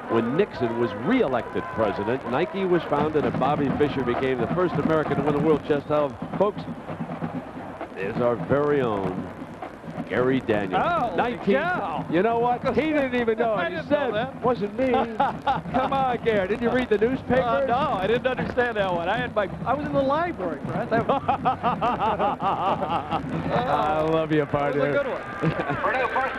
Speaker 1: When Nixon was re-elected president, Nike was founded and Bobby Fischer became the first American to win the World Chess Title. Folks, there's our very own Gary Daniels.
Speaker 3: Oh,
Speaker 1: 19.
Speaker 3: cow.
Speaker 1: You know what? He didn't even know it. He said, wasn't me. Come on, Gary. Didn't you read the newspaper?
Speaker 3: No, I didn't understand that one. I was in the library, Brent. That was,
Speaker 1: I love you, partner.
Speaker 3: that was a good one.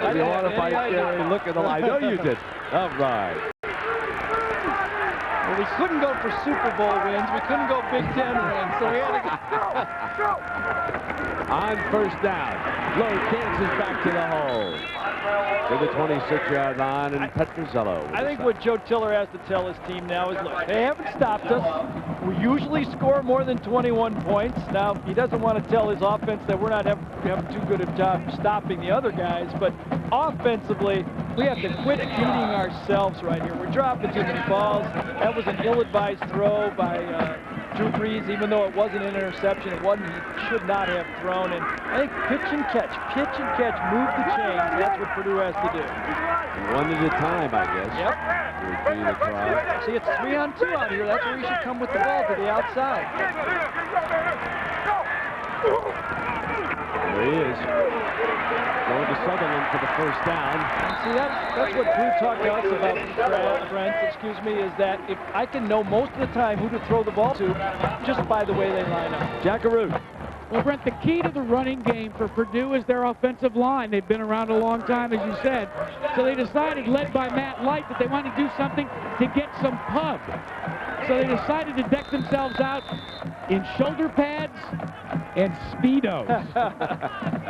Speaker 1: If you want to fight Gary, look at the line. I know you did. All right.
Speaker 3: Well, we couldn't go for Super Bowl wins. We couldn't go Big Ten wins, so we had to go.
Speaker 1: On first down, Lowe dances back to the hole. To the 26-yard line, and Petrozello.
Speaker 3: I think what Joe Tiller has to tell his team now is, look, they haven't stopped us. We usually score more than 21 points. Now, he doesn't want to tell his offense that we're not having too good a job stopping the other guys, but offensively, we have to quit beating ourselves right here. We're dropping too many balls. That was an ill-advised throw by Drew Brees, even though it wasn't an interception. It wasn't. He should not have thrown. And I think pitch and catch, move the chains. That's what Purdue has to do.
Speaker 1: One at a time, I guess.
Speaker 3: Yep.
Speaker 1: Would be the try.
Speaker 3: See, it's 3-on-2 out here. That's where you should come with the ball to the outside.
Speaker 1: There he is. Going to Sutherland for the first down.
Speaker 3: See, that's what Drew talked to us about, Brent, is that if I can know most of the time who to throw the ball to just by the way they line up.
Speaker 1: Jackaroo.
Speaker 4: Well, Brent, the key to the running game for Purdue is their offensive line. They've been around a long time, as you said. So they decided, led by Matt Light, that they wanted to do something to get some pub. So they decided to deck themselves out in shoulder pads and Speedos.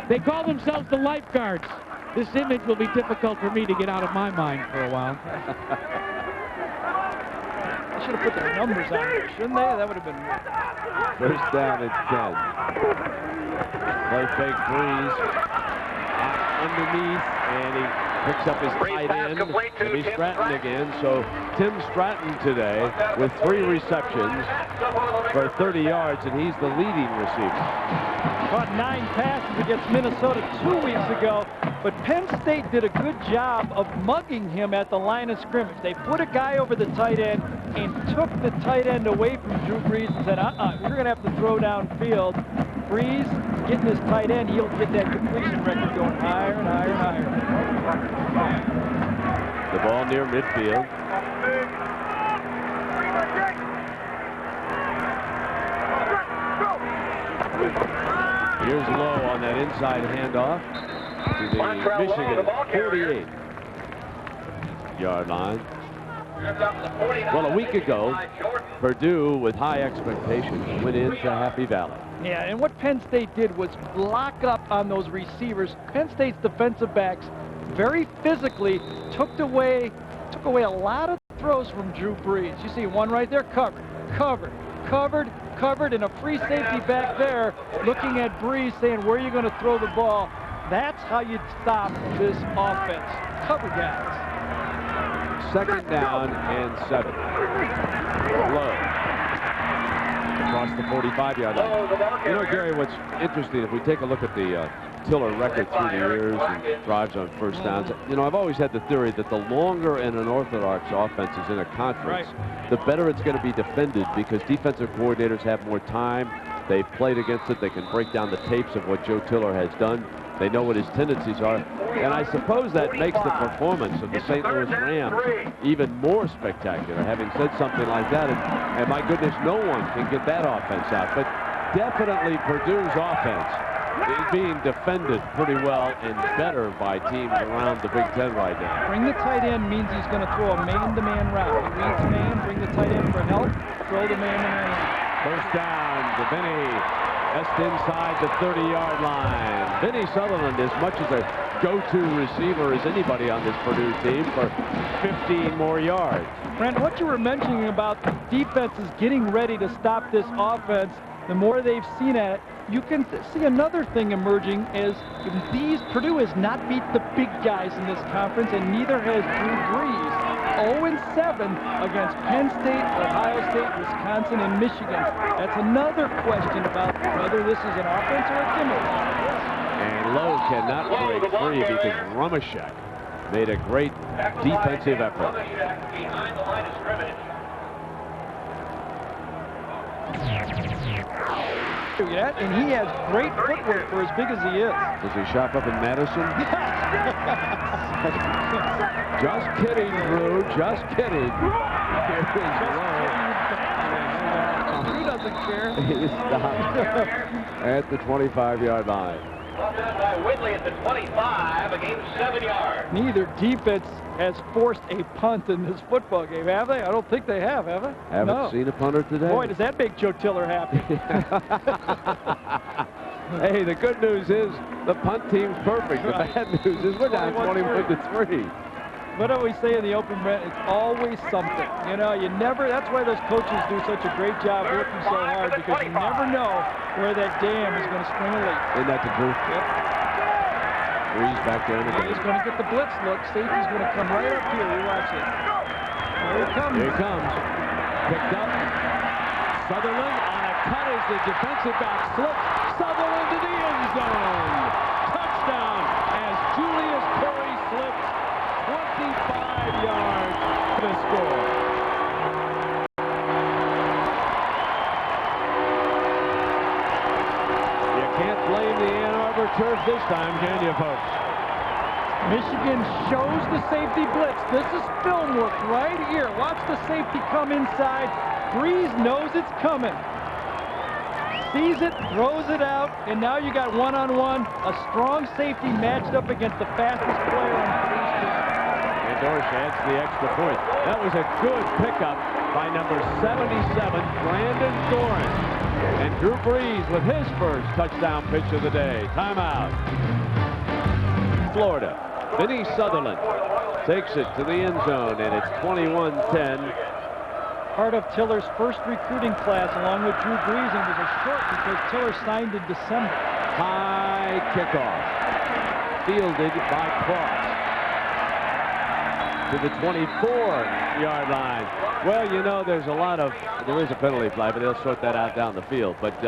Speaker 4: They call themselves the lifeguards. This image will be difficult for me to get out of my mind for a while.
Speaker 3: They should have put their numbers on there, shouldn't they? That would have been...
Speaker 1: First down at 10. Play fake Brees. Underneath, and he picks up his tight end, Timmy Stratton again. So Tim Stratton today with 3 receptions for 30 yards, and he's the leading receiver.
Speaker 3: Caught 9 passes against Minnesota 2 weeks ago, but Penn State did a good job of mugging him at the line of scrimmage. They put a guy over the tight end and took the tight end away from Drew Brees and said, we're going to have to throw downfield. Brees getting his tight end, he'll get that completion record going higher and higher and higher.
Speaker 1: The ball near midfield. Here's Lowe on that inside handoff to the Michigan 48-yard line. Well, a week ago, Purdue, with high expectations, went into Happy Valley.
Speaker 3: Yeah, and what Penn State did was lock up on those receivers. Penn State's defensive backs very physically took away a lot of throws from Drew Brees. You see one right there, covered, and a free safety back there looking at Brees saying, where are you going to throw the ball? That's how you stop this offense. Cover guys.
Speaker 1: Second down and 7. Lowe. Across the 45-yard line. You know, Gary, what's interesting, if we take a look at the Tiller record through the years and drives on first downs. You know, I've always had the theory that the longer an unorthodox offense is in a conference, the better it's going to be defended, because defensive coordinators have more time. They've played against it. They can break down the tapes of what Joe Tiller has done. They know what his tendencies are. And I suppose that makes the performance of the St. Louis Rams even more spectacular, having said something like that. And my goodness, no one can get that offense out. But definitely Purdue's offense is being defended pretty well and better by teams around the Big Ten right now.
Speaker 3: Bring the tight end means he's going to throw a man-to-man route. He reads man, bring the tight end for help, throw the man-to-man.
Speaker 1: First down to Vinny. Just inside the 30-yard line. Vinny Sutherland, as much as a go-to receiver as anybody on this Purdue team, for 15 more yards.
Speaker 3: Brent, what you were mentioning about the defense is getting ready to stop this offense, the more they've seen at it, you can see another thing emerging as Purdue has not beat the big guys in this conference, and neither has Drew Brees. 0-7 against Penn State, Ohio State, Wisconsin, and Michigan. That's another question about whether this is an offense or a gimmick.
Speaker 1: And Lowe cannot break free because Rumashek made a great defensive effort.
Speaker 7: Behind the line of scrimmage.
Speaker 3: And he has great footwork for as big as he is.
Speaker 1: Does he shop up in Madison? Just kidding, Drew. Just kidding.
Speaker 3: Drew doesn't care.
Speaker 1: He stopped at the 25-yard line.
Speaker 7: Brought down by Whitley at the 25, a game of 7 yards.
Speaker 3: Neither defense has forced a punt in this football game, have they? I don't think they have they?
Speaker 1: Haven't seen a punter today.
Speaker 3: Boy, does that make Joe Tiller happy.
Speaker 1: Hey, the good news is the punt team's perfect. The bad news is we're down 21-3.
Speaker 3: What do we say in the open, Brent? It's always something. You know, you never, that's why those coaches do such a great job working so hard, because you never know where that dam is going to spring a leak.
Speaker 1: Isn't that the truth?
Speaker 3: Yep.
Speaker 1: Brees back there in the game.
Speaker 3: He's going to get the blitz look. Safety's going to come right up here. You watch it. Here he comes.
Speaker 1: Here he comes. Picked up. Sutherland on a cut as the defensive back slips. Sutherland to the end zone. Touchdown as Julius Curry slips 25 yards to the score. You can't blame the Ann Arbor turf this time, can you, folks?
Speaker 3: Michigan shows the safety blitz. This is film work right here. Watch the safety come inside. Brees knows it's coming. Sees it, throws it out, and now you got one-on-one, a strong safety matched up against the fastest player on the Brees team.
Speaker 1: And Dorsch adds the extra point. That was a good pickup by number 77, Brandon Doran. And Drew Brees with his first touchdown pitch of the day. Timeout. Florida. Vinny Sutherland takes it to the end zone, and it's 21-10.
Speaker 3: Part of Tiller's first recruiting class, along with Drew Brees, and was a short because Tiller signed in December.
Speaker 1: High kickoff. Fielded by Cross. To the 24-yard line. Well, you know, there is a penalty flag, but they'll sort that out down the field. But,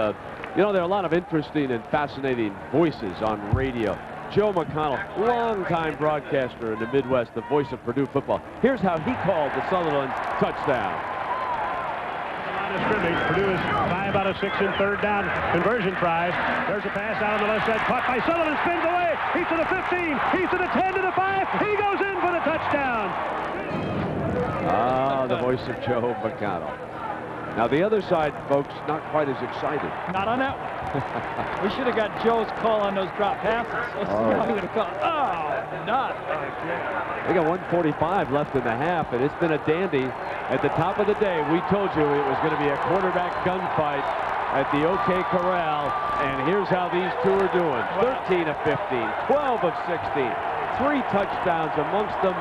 Speaker 1: you know, there are a lot of interesting and fascinating voices on radio. Joe McConnell, longtime broadcaster in the Midwest, the voice of Purdue football. Here's how he called the Sutherland touchdown.
Speaker 10: Scrimmage. Purdue is by about a 6 and third down conversion try. There's a pass out on the left side, caught by Sutherland, spins away. He's to the 15, he's to the 10, to the 5. He goes in for the touchdown.
Speaker 1: Ah, the voice of Joe McConnell. Now the other side, folks, not quite as excited.
Speaker 3: Not on that one. We should have got Joe's call on those drop passes. Not again.
Speaker 1: They got 1:45 left in the half, and it's been a dandy. At the top of the day, we told you it was going to be a quarterback gunfight at the OK Corral, and here's how these two are doing. 13 of 15, 12 of 16, 3 touchdowns amongst them,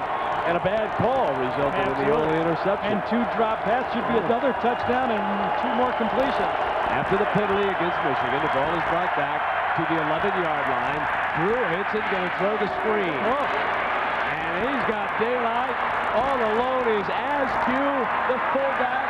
Speaker 1: and a bad call resulted in the only interception.
Speaker 3: And 2 drop passes should be another touchdown and 2 more completions.
Speaker 1: After the penalty against Michigan, the ball is brought back to the 11-yard line. Drew hits it, going to throw the screen. And he's got daylight. All alone is Askew, the fullback,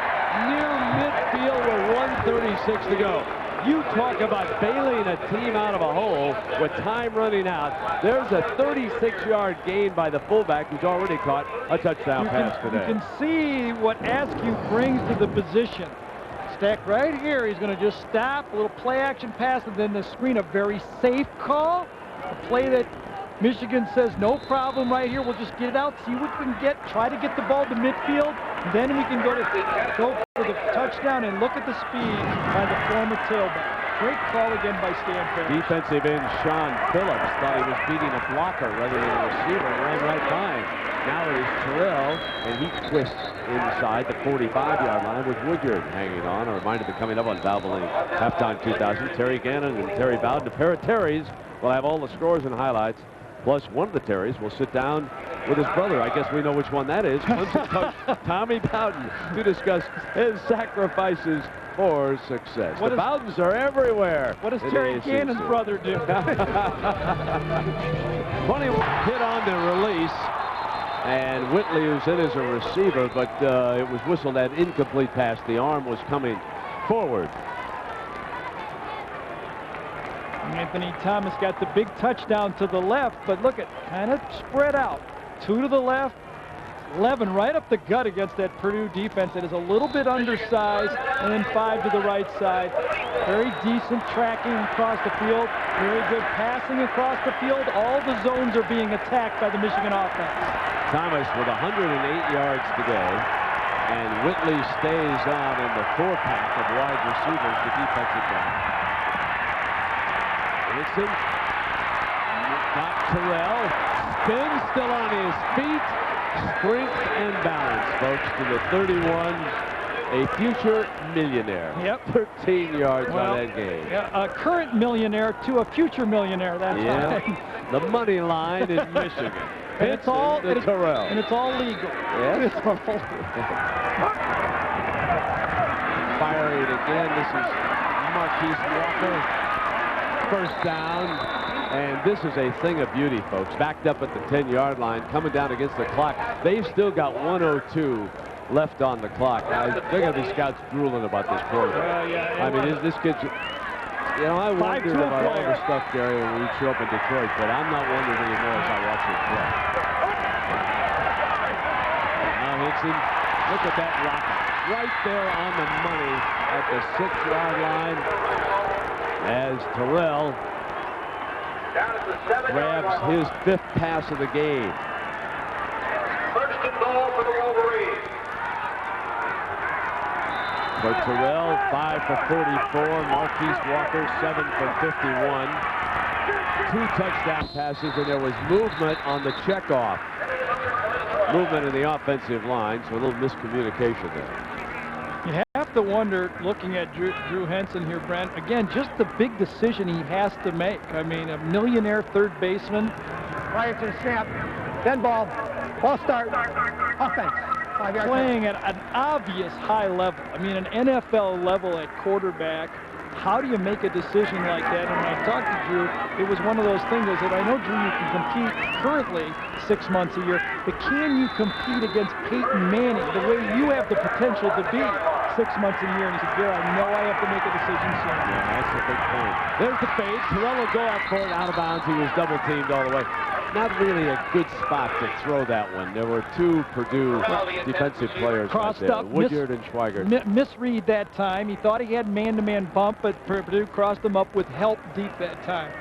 Speaker 1: near midfield with 1:36 to go. You talk about bailing a team out of a hole with time running out. There's a 36-yard gain by the fullback who's already caught a touchdown pass today.
Speaker 3: You can see what Askew brings to the position. Stack right here. He's going to just stop, a little play action pass, and then the screen, a very safe call. A play that Michigan says, no problem right here. We'll just get it out, see what we can get, try to get the ball to midfield. Then we can go for the touchdown, and look at the speed by the former tailback. Great call again by Stan Parrish.
Speaker 1: Defensive end Sean Phillips thought he was beating a blocker rather than a receiver and ran right by him. Now it is Terrell, and he twists inside the 45-yard line with Woodyard hanging on. A reminder that coming up on Valvoline Halftime 2000, Terry Gannon and Terry Bowden. A pair of Terrys will have all the scores and highlights. Plus, one of the Terrys will sit down with his brother. I guess we know which one that is. Clemson coach Tommy Bowden to discuss his sacrifices for success. The Bowdens are everywhere.
Speaker 3: What does Terry Gannon's brother do?
Speaker 1: Funny hit on the release. And Whitley, who's in as a receiver, but it was whistled that incomplete pass. The arm was coming forward.
Speaker 3: Anthony Thomas got the big touchdown to the left, but look at kind of spread out. 2 to the left, 11 right up the gut against that Purdue defense that is a little bit undersized, and then 5 to the right side. Very decent tracking across the field, very good passing across the field. All the zones are being attacked by the Michigan offense.
Speaker 1: Thomas with 108 yards today, and Whitley stays on in the 4-pack of wide receivers, the defensive back. Nixon got Terrell, spins, still on his feet. Strength and balance, folks, to the 31. A future millionaire.
Speaker 3: Yep.
Speaker 1: 13 yards on that game.
Speaker 3: Yeah, a current millionaire to a future millionaire. That's right.
Speaker 1: The money line in Michigan.
Speaker 3: And it's all
Speaker 1: Terrell.
Speaker 3: And it's all legal.
Speaker 1: Yes. Firing again. This is Marquise Walker. First down, and this is a thing of beauty, folks. Backed up at the 10-yard line, coming down against the clock. They've still got 1:02 left on the clock. They're going to be scouts drooling about this quarterback. I mean, this kid's, you know, I wondered about all the stuff, Gary, when we show up in Detroit, but I'm not wondering anymore as I watch him play. Now Hickson, look at that rocket. Right there on the money at the 6-yard line. As Terrell grabs his 5th pass of the game.
Speaker 7: First and goal for the Wolverines.
Speaker 1: For Terrell, 5 for 44. Marquise Walker, 7 for 51. 2 touchdown passes, and there was movement on the checkoff. Movement in the offensive line, so a little miscommunication there.
Speaker 3: You have to wonder, looking at Drew Henson here, Brent, again, just the big decision he has to make. I mean, a millionaire third baseman.
Speaker 6: Prior to the snap, then ball start, offense.
Speaker 3: Playing at an obvious high level. I mean, an NFL level at quarterback. How do you make a decision like that? And when I talked to Drew, it was one of those things. I said, I know, Drew, you can compete currently 6 months a year, but can you compete against Peyton Manning the way you have the potential to be 6 months a year? And he said, Gary, I know I have to make a decision soon.
Speaker 1: Yeah, that's the big point. There's the fade. Terrell will go out for it, out of bounds. He was double-teamed all the way. Not really a good spot to throw that one. There were 2 Purdue defensive players
Speaker 3: crossed
Speaker 1: right there,
Speaker 3: up,
Speaker 1: Woodyard and Schweigert.
Speaker 3: Misread that time. He thought he had man-to-man bump, but Purdue crossed him up with help deep that time.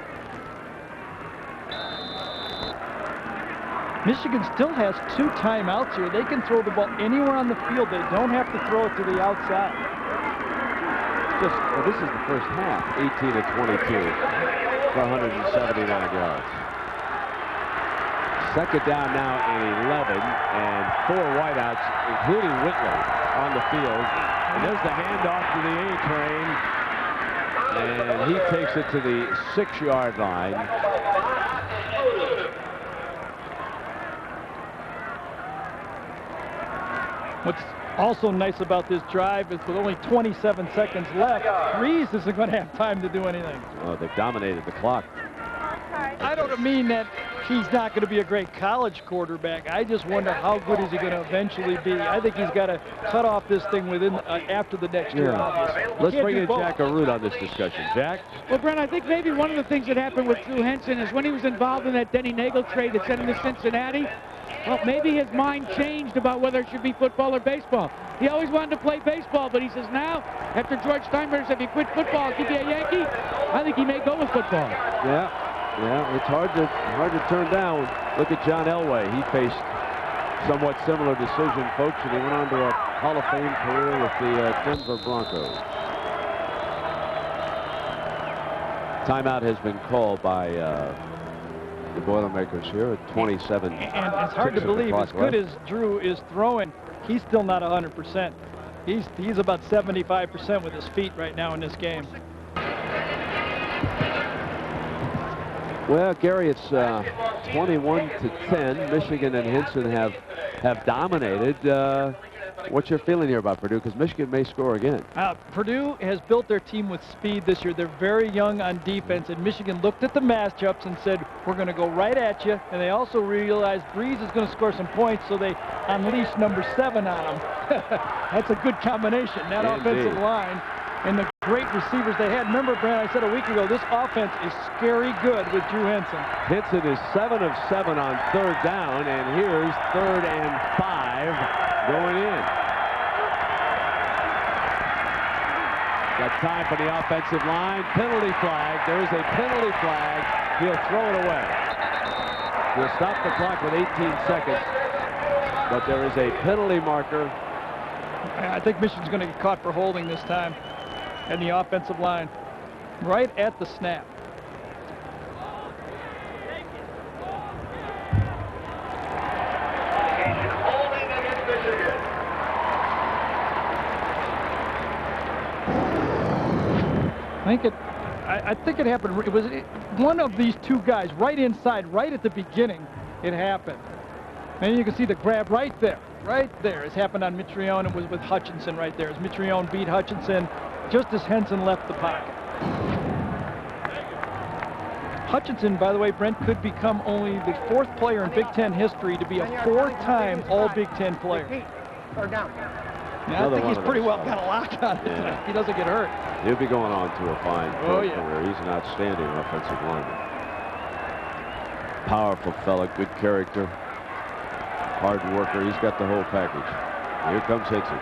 Speaker 3: Michigan still has 2 timeouts here. They can throw the ball anywhere on the field. They don't have to throw it to the outside.
Speaker 1: Well, this is the first half, 18 to 22 for 179 yards. Second down now and 11, and 4 wideouts, including Whitley, on the field. And there's the handoff to the A-train, and he takes it to the 6-yard line.
Speaker 3: What's also nice about this drive is with only 27 seconds left, Brees isn't going to have time to do anything.
Speaker 1: Oh, they've dominated the clock.
Speaker 3: I don't mean that he's not going to be a great college quarterback. I just wonder how good is he going to eventually be. I think he's got to cut off this thing within after the next year, obviously.
Speaker 1: Let's bring in Jack Arute on this discussion. Jack?
Speaker 4: Well, Brent, I think maybe one of the things that happened with Drew Henson is when he was involved in that Denny Nagel trade that sent him to Cincinnati, well, maybe his mind changed about whether it should be football or baseball. He always wanted to play baseball, but he says now, after George Steinbrenner said, if you quit football, I'll give you a Yankee, I think he may go with football.
Speaker 1: Yeah, it's hard to turn down. Look at John Elway. He faced somewhat similar decision, folks, and he went on to a Hall of Fame career with the Denver Broncos. Timeout has been called by the Boilermakers here at 27.
Speaker 3: And it's hard to believe, as good as Drew is throwing, he's still not 100%. He's about 75% with his feet right now in this game.
Speaker 1: Well, Gary, it's 21-10. Michigan and Henson have dominated. What's your feeling here about Purdue? Because Michigan may score again.
Speaker 3: Purdue has built their team with speed this year. They're very young on defense, and Michigan looked at the matchups and said, we're going to go right at you. And they also realized Brees is going to score some points, so they unleashed number 7 on him. That's a good combination, that offensive line. And the great receivers they had. Remember, Brent, I said a week ago, this offense is scary good with Drew Henson.
Speaker 1: Henson is 7 of 7 on 3rd down, and here's 3rd and 5 going in. Got time for the offensive line. Penalty flag. There is a penalty flag. He'll throw it away. He'll stop the clock with 18 seconds, but there is a penalty marker.
Speaker 3: I think Michigan's going to get caught for holding this time. And the offensive line right at the snap. I think it happened. It was one of these two guys right inside, right at the beginning. It happened. And you can see the grab right there. Right there. It's happened on Mitrione. It was with Hutchinson right there. As Mitrione beat Hutchinson just as Henson left the pocket. Hutchinson, by the way, Brent, could become only the 4th player in Big Ten history to be a 4-time All-Big Ten player. Yeah, I think he's pretty well got a lock on it. Yeah. He doesn't get hurt.
Speaker 1: He'll be going on to a fine career. He's an outstanding offensive lineman. Powerful fella, good character, hard worker. He's got the whole package. Here comes Henson.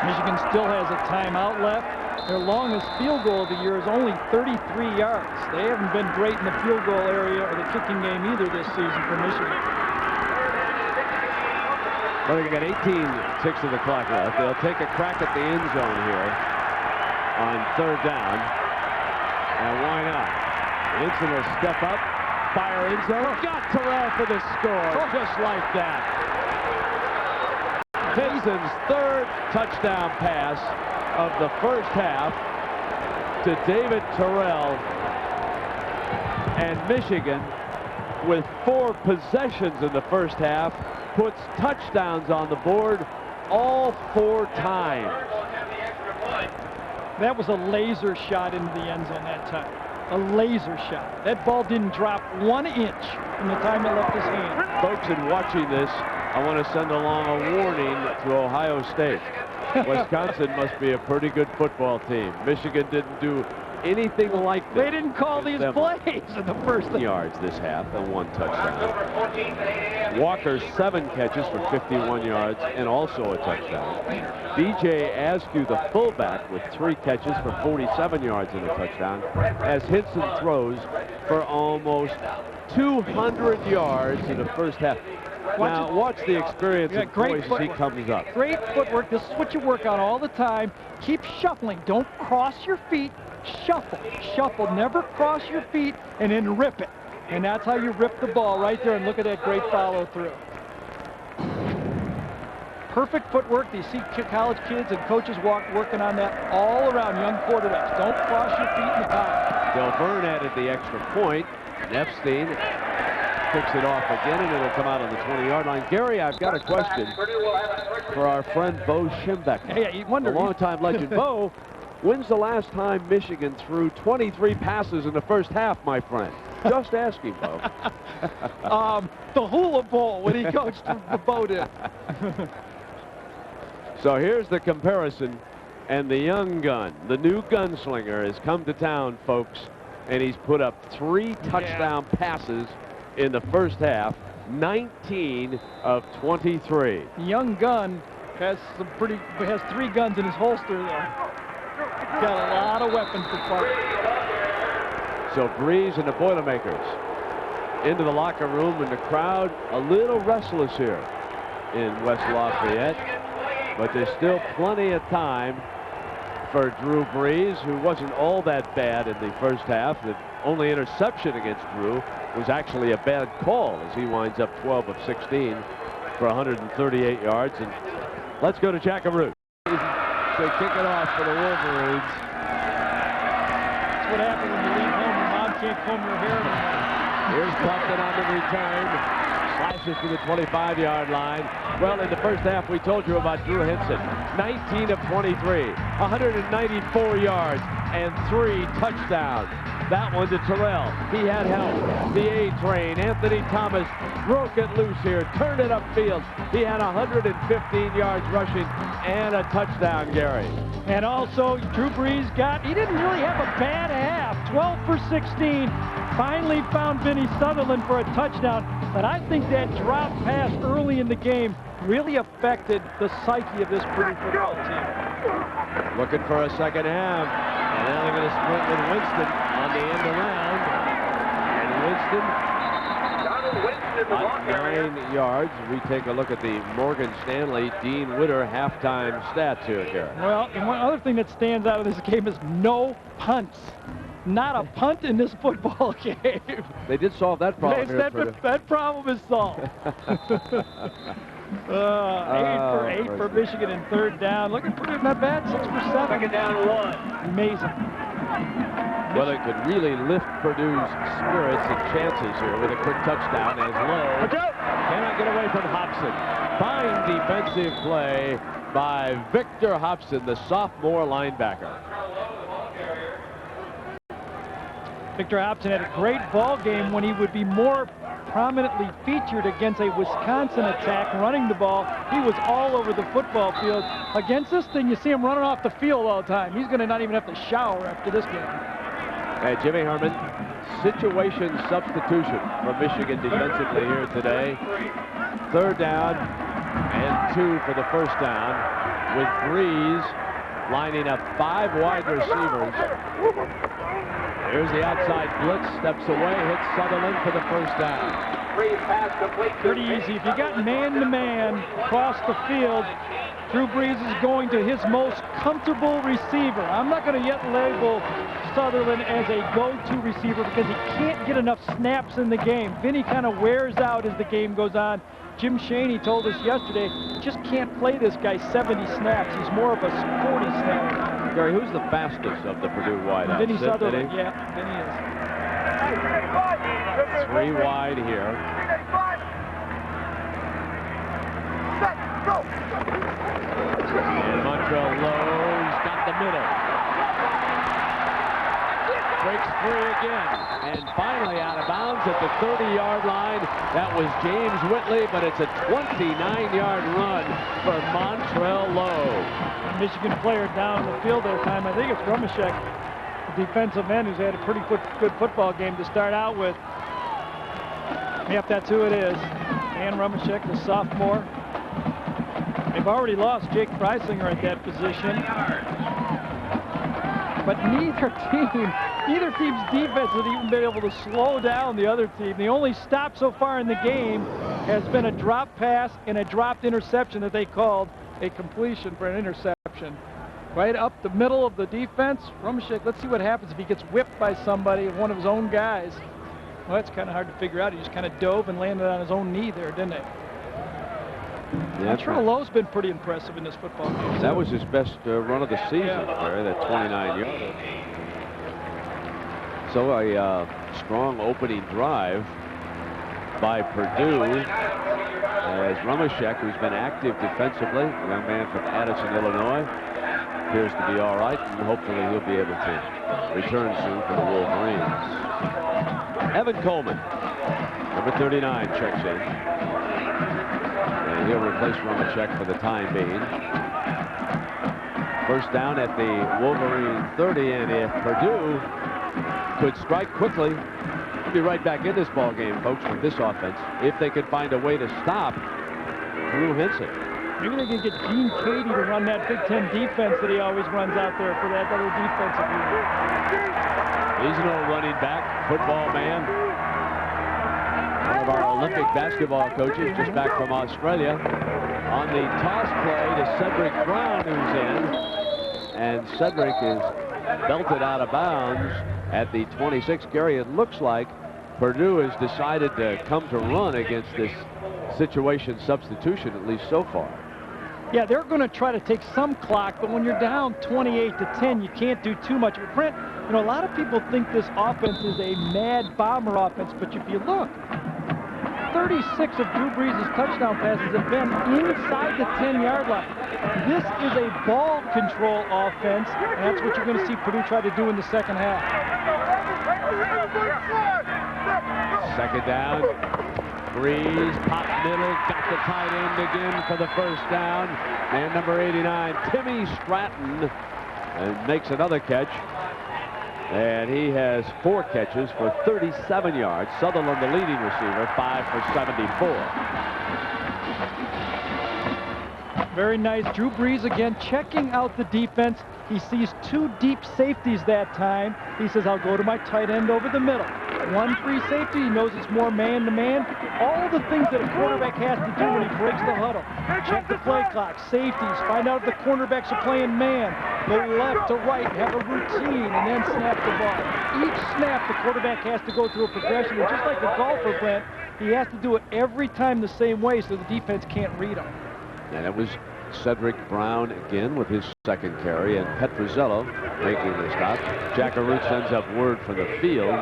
Speaker 3: Michigan still has a timeout left. Their longest field goal of the year is only 33 yards. They haven't been great in the field goal area or the kicking game either this season for Michigan.
Speaker 1: Well, they got 18 ticks of the clock left. They'll take a crack at the end zone here on 3rd down. And why not? Henson will step up, fire end zone. Got Terrell for the score, just like that. Henson's 3rd touchdown pass of the first half to David Terrell, and Michigan, with 4 possessions in the first half, puts touchdowns on the board all 4 times.
Speaker 3: That was a laser shot into the end zone that time. A laser shot. That ball didn't drop 1 inch from the time it left his hand.
Speaker 1: Folks, in watching this, I want to send along a warning to Ohio State. Wisconsin must be a pretty good football team. Michigan didn't do anything like this.
Speaker 3: They didn't call these plays in the first
Speaker 1: yards this half and 1 touchdown. Walker 7 catches for 51 yards and also a touchdown. DJ Askew, the fullback, with 3 catches for 47 yards and a touchdown, as Henson throws for almost 200 yards in the first half. Watch the experience of Boyce as he comes up.
Speaker 3: Great footwork. This is what you work on all the time. Keep shuffling. Don't cross your feet. Shuffle. Shuffle. Never cross your feet and then rip it. And that's how you rip the ball right there. And look at that great follow through. Perfect footwork. You see college kids and coaches working on that all around young quarterbacks. Don't cross your feet in the pocket.
Speaker 1: Del Verne added the extra point. Epstein picks it off again, and it'll come out on the 20-yard line. Gary, I've got a question for our friend Bo Schimbeck.
Speaker 3: Hey,
Speaker 1: a longtime legend. Bo, when's the last time Michigan threw 23 passes in the first half, my friend? Just asking, folks.
Speaker 3: The Hula Bowl when he coached the Bowden.
Speaker 1: So here's the comparison. And the young gun, the new gunslinger, has come to town, folks, and he's put up 3 touchdown passes in the first half, 19 of 23.
Speaker 3: Young gun has 3 guns in his holster, though. Got a lot of weapons to fight.
Speaker 1: So Brees and the Boilermakers into the locker room, and the crowd a little restless here in West Lafayette, but there's still plenty of time for Drew Brees, who wasn't all that bad in the first half. The only interception against Drew was actually a bad call, as he winds up 12 of 16 for 138 yards. And let's go to Jackaroo to kick it off for the Wolverines.
Speaker 3: That's what happens when you leave home. Your mom can't comb your hair anymore.
Speaker 1: Here's Compton on the return. Slashes to the 25-yard line. Well, in the first half, we told you about Drew Henson. 19 of 23, 194 yards, and 3 touchdowns. That one to Terrell. He had help. The A-Train, Anthony Thomas, broke it loose here, turned it upfield. He had 115 yards rushing and a touchdown, Gary.
Speaker 3: And also, Drew Brees he didn't really have a bad half. 12 for 16. Finally found Vinny Sutherland for a touchdown. But I think that drop pass early in the game really affected the psyche of this Purdue football team.
Speaker 1: Looking for a second half. And now they're going to sprint with Winston on the end around. And Winston on 9 yards. We take a look at the Morgan Stanley Dean Witter halftime stats here, Gary.
Speaker 3: Well, and one other thing that stands out of this game is no punts. Not a punt in this football game.
Speaker 1: They did solve that problem.
Speaker 3: That problem is solved. 8 for Michigan in 3rd down. Looking pretty not bad. 6 for 7.
Speaker 7: 2nd down and 1.
Speaker 3: Amazing.
Speaker 1: Well, it could really lift Purdue's spirits and chances here with a quick touchdown as Lowe cannot get away from Hobson. Fine defensive play by Victor Hobson, the sophomore linebacker.
Speaker 3: Victor Hobson had a great ball game when he would be more prominently featured against a Wisconsin attack running the ball. He was all over the football field. Against this thing, you see him running off the field all the time. He's going to not even have to shower after this game.
Speaker 1: Hey, Jimmy Herman, situation substitution for Michigan defensively here today. 3rd down and 2 for the 1st down, with Brees lining up 5 wide receivers. Here's the outside blitz, steps away, hits Sutherland for the 1st down.
Speaker 3: Pretty easy. If you got man-to-man across the field, Drew Brees is going to his most comfortable receiver. I'm not going to yet label Sutherland as a go-to receiver because he can't get enough snaps in the game. Vinny kind of wears out as the game goes on. Jim Shaney told us yesterday, just can't play this guy 70 snaps. He's more of a 40 snap.
Speaker 1: Gary, who's the fastest of the Purdue wideouts?
Speaker 3: Vinny Sutherland, yeah, Vinny is.
Speaker 1: 3 wide here. And Montreal Lowe's got the middle. Breaks free again. And finally out of bounds at the 30-yard line. That was James Whitley, but it's a 29-yard run for Montreal Lowe.
Speaker 3: Michigan player down the field that time. I think it's Rumashek, the defensive end, who's had a pretty good football game to start out with. Yep, that's who it is. Dan Rumashek, the sophomore. They've already lost Jake Freisinger at that position. But neither team's defense has even been able to slow down the other team. The only stop so far in the game has been a drop pass and a dropped interception that they called a completion for an interception. Right up the middle of the defense. Rumashek, let's see what happens if he gets whipped by somebody, one of his own guys. Well, that's kind of hard to figure out. He just kind of dove and landed on his own knee there, didn't he? Montreal Lowe's been pretty impressive in this football game.
Speaker 1: That was his best run of the season, Barry, that 29-yarder. So a strong opening drive by Purdue as Rumashek, who's been active defensively, a young man from Addison, Illinois, appears to be all right, and hopefully he'll be able to return soon for the Wolverines. Evan Coleman, number 39, checks in. And he'll replace Rumachek for the time being. First down at the Wolverine 30, and if Purdue could strike quickly, we'll be right back in this ball game, folks, with this offense, if they could find a way to stop Drew Henson.
Speaker 3: Maybe they can get Gene Cady to run that Big Ten defense that he always runs out there for that other defensive unit.
Speaker 1: He's no running back, football man. One of our Olympic basketball coaches just back from Australia. On the toss play to Cedric Brown, who's in. And Cedric is belted out of bounds at the 26 carry. It looks like Purdue has decided to come to run against this situation substitution, at least so far.
Speaker 3: Yeah, they're going to try to take some clock, but when you're down 28-10, you can't do too much. But Brent, you know, a lot of people think this offense is a mad bomber offense, but if you look, 36 of Drew Brees' touchdown passes have been inside the 10-yard line. This is a ball control offense, and that's what you're going to see Purdue try to do in the second half.
Speaker 1: Second down. Brees, pop middle, got the tight end again for the first down. And number 89, Timmy Stratton, and makes another catch. And he has 4 catches for 37 yards. Sutherland, the leading receiver, 5 for 74.
Speaker 3: Very nice. Drew Brees again checking out the defense. He sees 2 deep safeties that time. He says, I'll go to my tight end over the middle. 1 free safety. He knows it's more man-to-man. All the things that a quarterback has to do when he breaks the huddle. Check the play clock, safeties, find out if the cornerbacks are playing man. Go left to right, have a routine, and then snap the ball. Each snap, the quarterback has to go through a progression. And just like a golfer, Brent, he has to do it every time the same way so the defense can't read him.
Speaker 1: And it was Cedric Brown again with his second carry, and Petrozello making the stop. Jack Arute sends up word from the field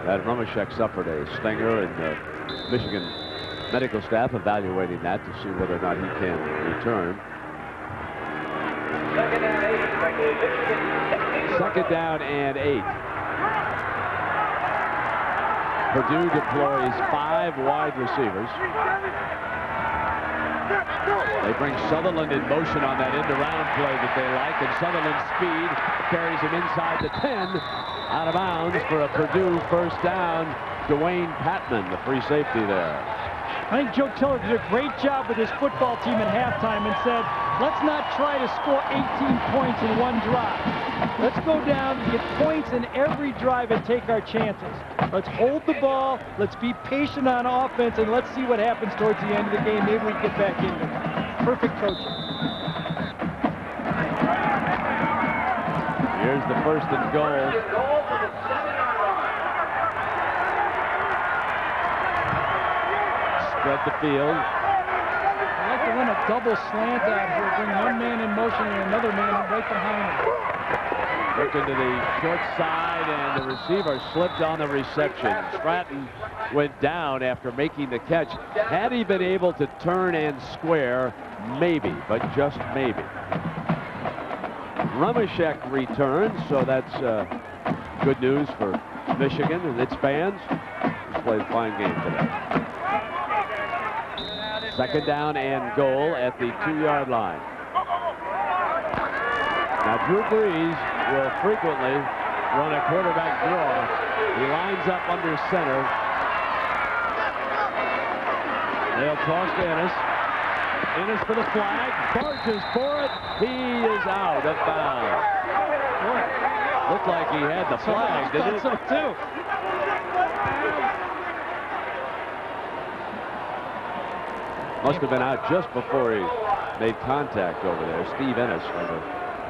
Speaker 1: that Rumachek suffered a stinger, and the Michigan medical staff evaluating that to see whether or not he can return. Second down and 8. Purdue deploys 5 wide receivers. They bring Sutherland in motion on that end-around play that they like, and Sutherland's speed carries him inside the 10, out of bounds for a Purdue first down. Dwayne Patman, the free safety there.
Speaker 3: I think Joe Tiller did a great job with his football team at halftime and said, let's not try to score 18 points in one drive. Let's go down and get points in every drive and take our chances. Let's hold the ball, let's be patient on offense, and let's see what happens towards the end of the game. Maybe we can get back into it. Perfect coaching.
Speaker 1: Here's the first and goal. Spread the field.
Speaker 3: I like to run a double slant out here, bring one man in motion and another man right behind him.
Speaker 1: Look into the short side, and the receiver slipped on the reception. Stratton went down after making the catch. Had he been able to turn and square, maybe, but just maybe. Rumachek returns, so that's good news for Michigan and its fans. He's played a fine game today. Second down and goal at the 2-yard line. Now, Drew Brees will frequently run a quarterback draw. He lines up under center. They'll toss to Ennis. Ennis for the flag. Barges for it. He is out of bounds. Looked like he had the flag, didn't it?
Speaker 3: So too.
Speaker 1: Must have been out just before he made contact over there. Steve Ennis, number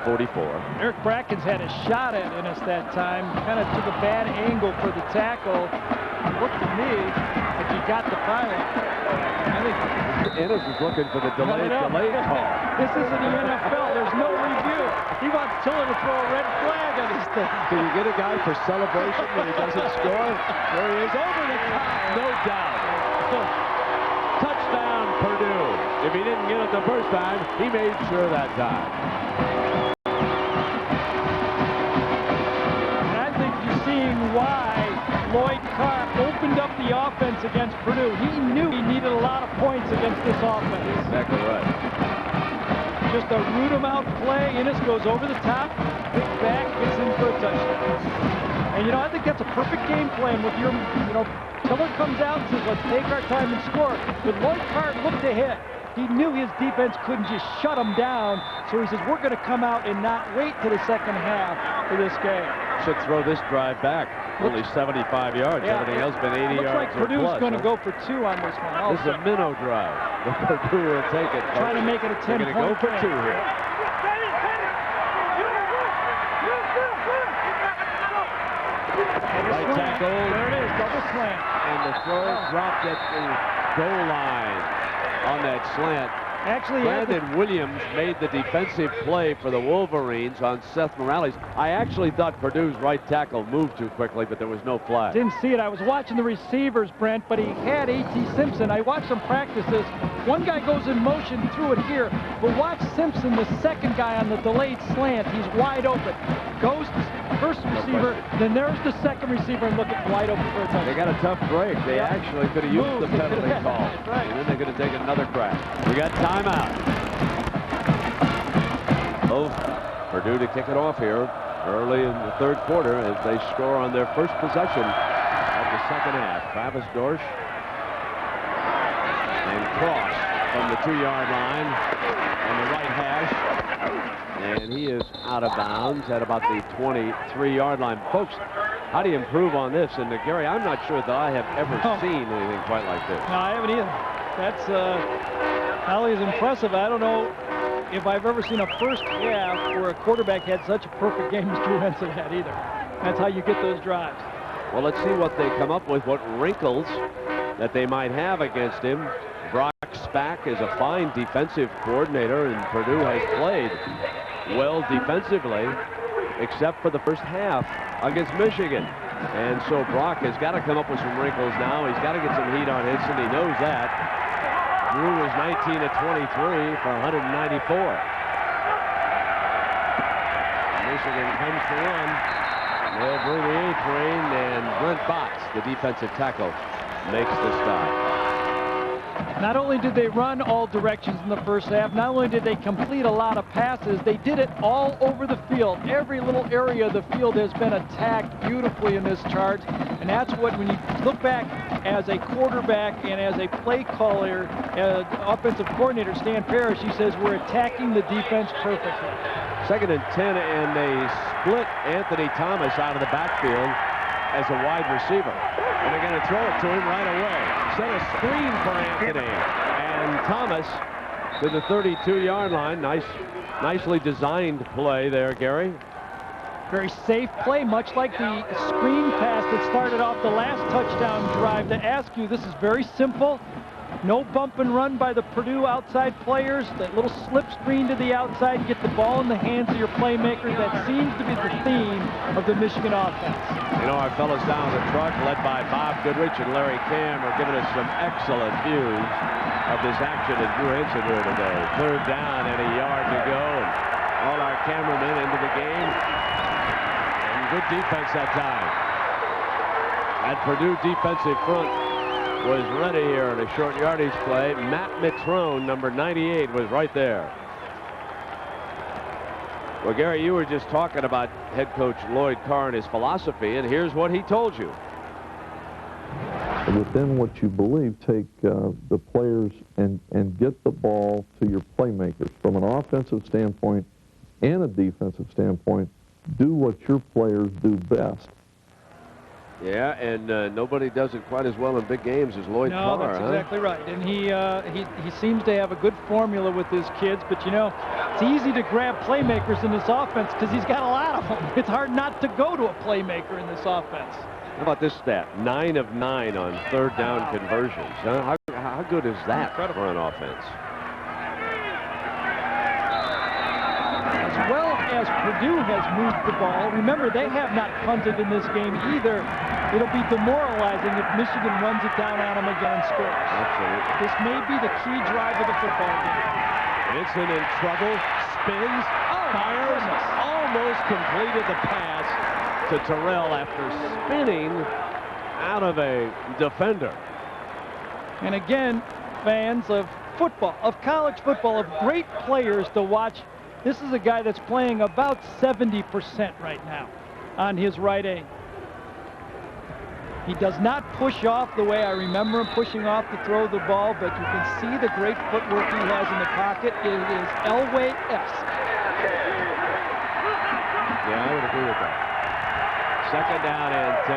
Speaker 1: 44.
Speaker 3: Eric Brackens had a shot at Ennis that time. Kind of took a bad angle for the tackle. It looked to me like he got the pile. I think
Speaker 1: Ennis is looking for the delayed call.
Speaker 3: This isn't the NFL. There's no review. He wants Tiller to throw a red flag on this thing.
Speaker 1: Can you get a guy for celebration when he doesn't score? There he is, over the top, no doubt. Touchdown, Purdue. If he didn't get it the first time, he made sure that time.
Speaker 3: And I think you're seeing why Lloyd Carr defense against Purdue. He knew he needed a lot of points against this offense.
Speaker 1: Exactly right.
Speaker 3: Just a root him out play. Innes goes over the top, big back, gets in for a touchdown. And, you know, I think that's a perfect game plan with your, you know, Tiller comes out and says, let's take our time and score. But Lloyd Carr looked ahead. He knew his defense couldn't just shut him down. So he says, we're going to come out and not wait till the second half for this game.
Speaker 1: Should throw this drive back. Only 75 yards.
Speaker 3: Yeah,
Speaker 1: Everything else been 80 yards.
Speaker 3: Looks like Purdue's going to go for 2 on this one. Also.
Speaker 1: This is a minnow drive. Purdue will take it.
Speaker 3: Trying to make it a 10-point.
Speaker 1: They're going to go for 2 here. Right tackle.
Speaker 3: There it is, double slant.
Speaker 1: And the throw dropped at the goal line on that slant.
Speaker 3: Actually,
Speaker 1: Brandon Williams made the defensive play for the Wolverines on Seth Morales. I actually thought Purdue's right tackle moved too quickly, but there was no flag.
Speaker 3: Didn't see it. I was watching the receivers, Brent, but he had A.T. Simpson. I watched some practices. One guy goes in motion, threw it here, but watch Simpson, the second guy on the delayed slant. He's wide open. Goes to first receiver, then there's the second receiver, and look at wide open for a touchdown.
Speaker 1: They got a tough break. They actually could have used the penalty call.
Speaker 3: Right.
Speaker 1: And then they're going to take another crack. We got timeout. Oh, Purdue to kick it off here early in the third quarter as they score on their first possession of the second half. Travis Dorsch and Cross from the 2-yard line on the right hash. And he is out of bounds at about the 23-yard line. Folks, how do you improve on this? And Gary, I'm not sure that I have ever seen anything quite like this.
Speaker 3: No, I haven't either. That's not only is impressive. I don't know if I've ever seen a first half where a quarterback had such a perfect game as Drew Henson had either. That's how you get those drives.
Speaker 1: Well, let's see what they come up with, what wrinkles that they might have against him. Brock Spack is a fine defensive coordinator, and Purdue has played well defensively, except for the first half against Michigan. And so Brock has got to come up with some wrinkles now. He's got to get some heat on Henson. He knows that. Drew was 19 of 23 for 194. Michigan comes to run. They'll bring the A train, and Brent Botts, the defensive tackle, makes the stop.
Speaker 3: Not only did they run all directions in the first half, not only did they complete a lot of passes, they did it all over the field. Every little area of the field has been attacked beautifully in this charge. And that's what, when you look back as a quarterback and as a play caller, offensive coordinator, Stan Parrish, he says, we're attacking the defense perfectly.
Speaker 1: 2nd and 10, and they split Anthony Thomas out of the backfield as a wide receiver. And they're going to throw it to him right away. Set a screen for Anthony. And Thomas to the 32-yard line. Nicely designed play there, Gary.
Speaker 3: Very safe play, much like the screen pass that started off the last touchdown drive. To ask you, this is very simple. No bump and run by the Purdue outside players. That little slip screen to the outside, get the ball in the hands of your playmakers. That seems to be the theme of the Michigan offense.
Speaker 1: You know, our fellows down the truck, led by Bob Goodrich and Larry Cam, are giving us some excellent views of this action at Drew Henson here today. 3rd down and a yard to go. And all our cameramen into the game. And good defense that time. That Purdue defensive front was ready here in a short yardage play. Matt Mitrone, number 98, was right there. Well, Gary, you were just talking about head coach Lloyd Carr and his philosophy, and here's what he told you.
Speaker 11: Within what you believe, take the players and get the ball to your playmakers. From an offensive standpoint and a defensive standpoint, do what your players do best.
Speaker 1: Yeah, and nobody does it quite as well in big games as Lloyd Carr.
Speaker 3: No, that's exactly right. And he seems to have a good formula with his kids. But, you know, it's easy to grab playmakers in this offense because he's got a lot of them. It's hard not to go to a playmaker in this offense.
Speaker 1: How about this stat? 9 of 9 on 3rd down conversions. Huh? How good is that for an offense?
Speaker 3: As well as Purdue has moved the ball, remember, they have not punted in this game either. It'll be demoralizing if Michigan runs it down on them again and scores.
Speaker 1: Absolutely.
Speaker 3: This may be the key drive of the football game.
Speaker 1: Vincent in trouble, spins, fires, almost completed the pass to Terrell after spinning out of a defender.
Speaker 3: And again, fans of football, of college football, of great players to watch, this is a guy that's playing about 70% right now on his right ankle. He does not push off the way I remember him pushing off to throw the ball, but you can see the great footwork he has in the pocket. It is Elway-esque.
Speaker 1: Yeah, I would agree with that. Second down and 10.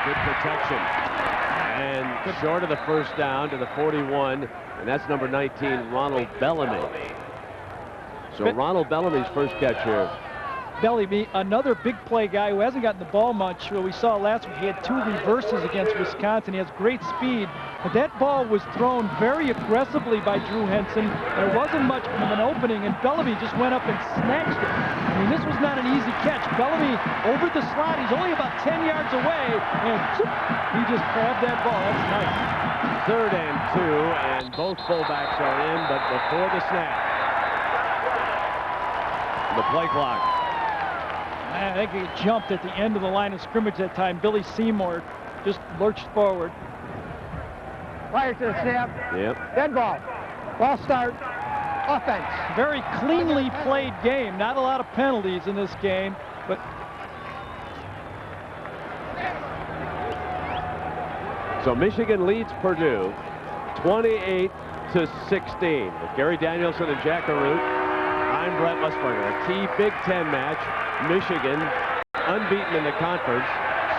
Speaker 1: Good protection. And short of the first down to the 41, and that's number 19, Ronald Bellamy. So Ronald Bellamy's first catch here.
Speaker 3: Bellamy, another big play guy who hasn't gotten the ball much. Well, we saw last week he had 2 reverses against Wisconsin. He has great speed, but that ball was thrown very aggressively by Drew Henson. There wasn't much of an opening, and Bellamy just went up and snatched it. I mean, this was not an easy catch. Bellamy over the slot. He's only about 10 yards away, and he just grabbed that ball. That's nice.
Speaker 1: Third and 2, and both fullbacks are in, but before the snap. The play clock.
Speaker 3: I think he jumped at the end of the line of scrimmage that time. Billy Seymour just lurched forward.
Speaker 6: Prior to the snap.
Speaker 1: Yep.
Speaker 6: Dead ball. Ball start. Offense.
Speaker 3: Very cleanly played game. Not a lot of penalties in this game, but
Speaker 1: so Michigan leads Purdue 28-16. With Gary Danielson and Jack Arute, I'm Brett Musburger. A key Big Ten match. Michigan, unbeaten in the conference,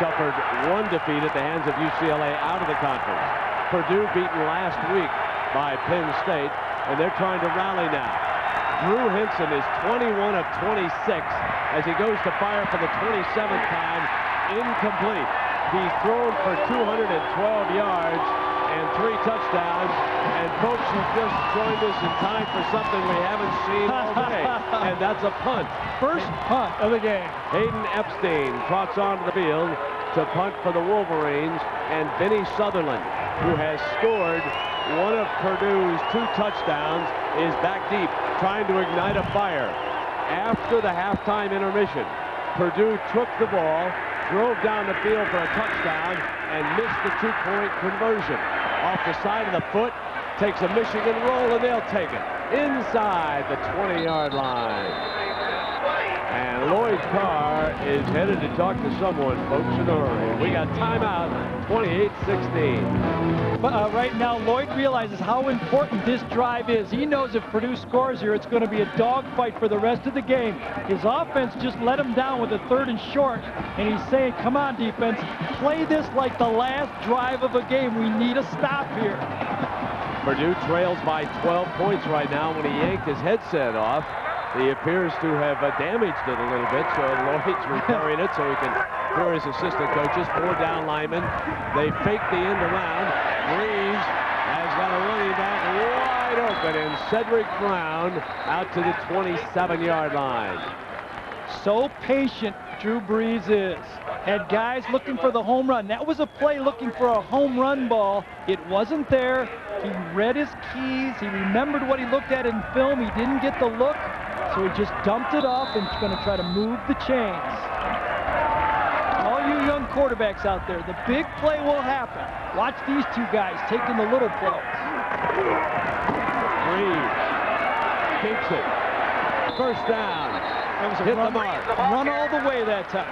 Speaker 1: suffered 1 defeat at the hands of UCLA out of the conference. Purdue beaten last week by Penn State, and they're trying to rally now. Drew Henson is 21 of 26 as he goes to fire for the 27th time. Incomplete. He's thrown for 212 yards and 3 touchdowns. And folks, you've just joined us in time for something we haven't seen all day, and that's a punt.
Speaker 3: First punt of the game.
Speaker 1: Hayden Epstein trots onto the field to punt for the Wolverines, and Vinny Sutherland, who has scored one of Purdue's 2 touchdowns, is back deep trying to ignite a fire. After the halftime intermission, Purdue took the ball, drove down the field for a touchdown, and missed the 2-point conversion. Off the side of the foot, takes a Michigan roll, and they'll take it inside the 20-yard line. And Lloyd Carr is headed to talk to someone, folks, in a hurry. We got timeout, 28-16.
Speaker 3: But right now, Lloyd realizes how important this drive is. He knows if Purdue scores here, it's going to be a dogfight for the rest of the game. His offense just let him down with a 3rd and short, and he's saying, come on, defense, play this like the last drive of a game. We need a stop here.
Speaker 1: Purdue trails by 12 points right now. When he yanked his headset off, he appears to have damaged it a little bit, so Lloyd's repairing it so he can hear his assistant coaches. 4 down linemen. They fake the end around. Brees has got a running back wide open, and Cedric Brown out to the 27-yard line.
Speaker 3: So patient Drew Brees is. Had guys looking for the home run. That was a play looking for a home run ball. It wasn't there. He read his keys. He remembered what he looked at in film. He didn't get the look, so he just dumped it off and is going to try to move the chains. All you young quarterbacks out there, the big play will happen. Watch these 2 guys taking the little plays.
Speaker 1: Brees keeps it. First down. Hit the mark.
Speaker 3: Run all the way that time.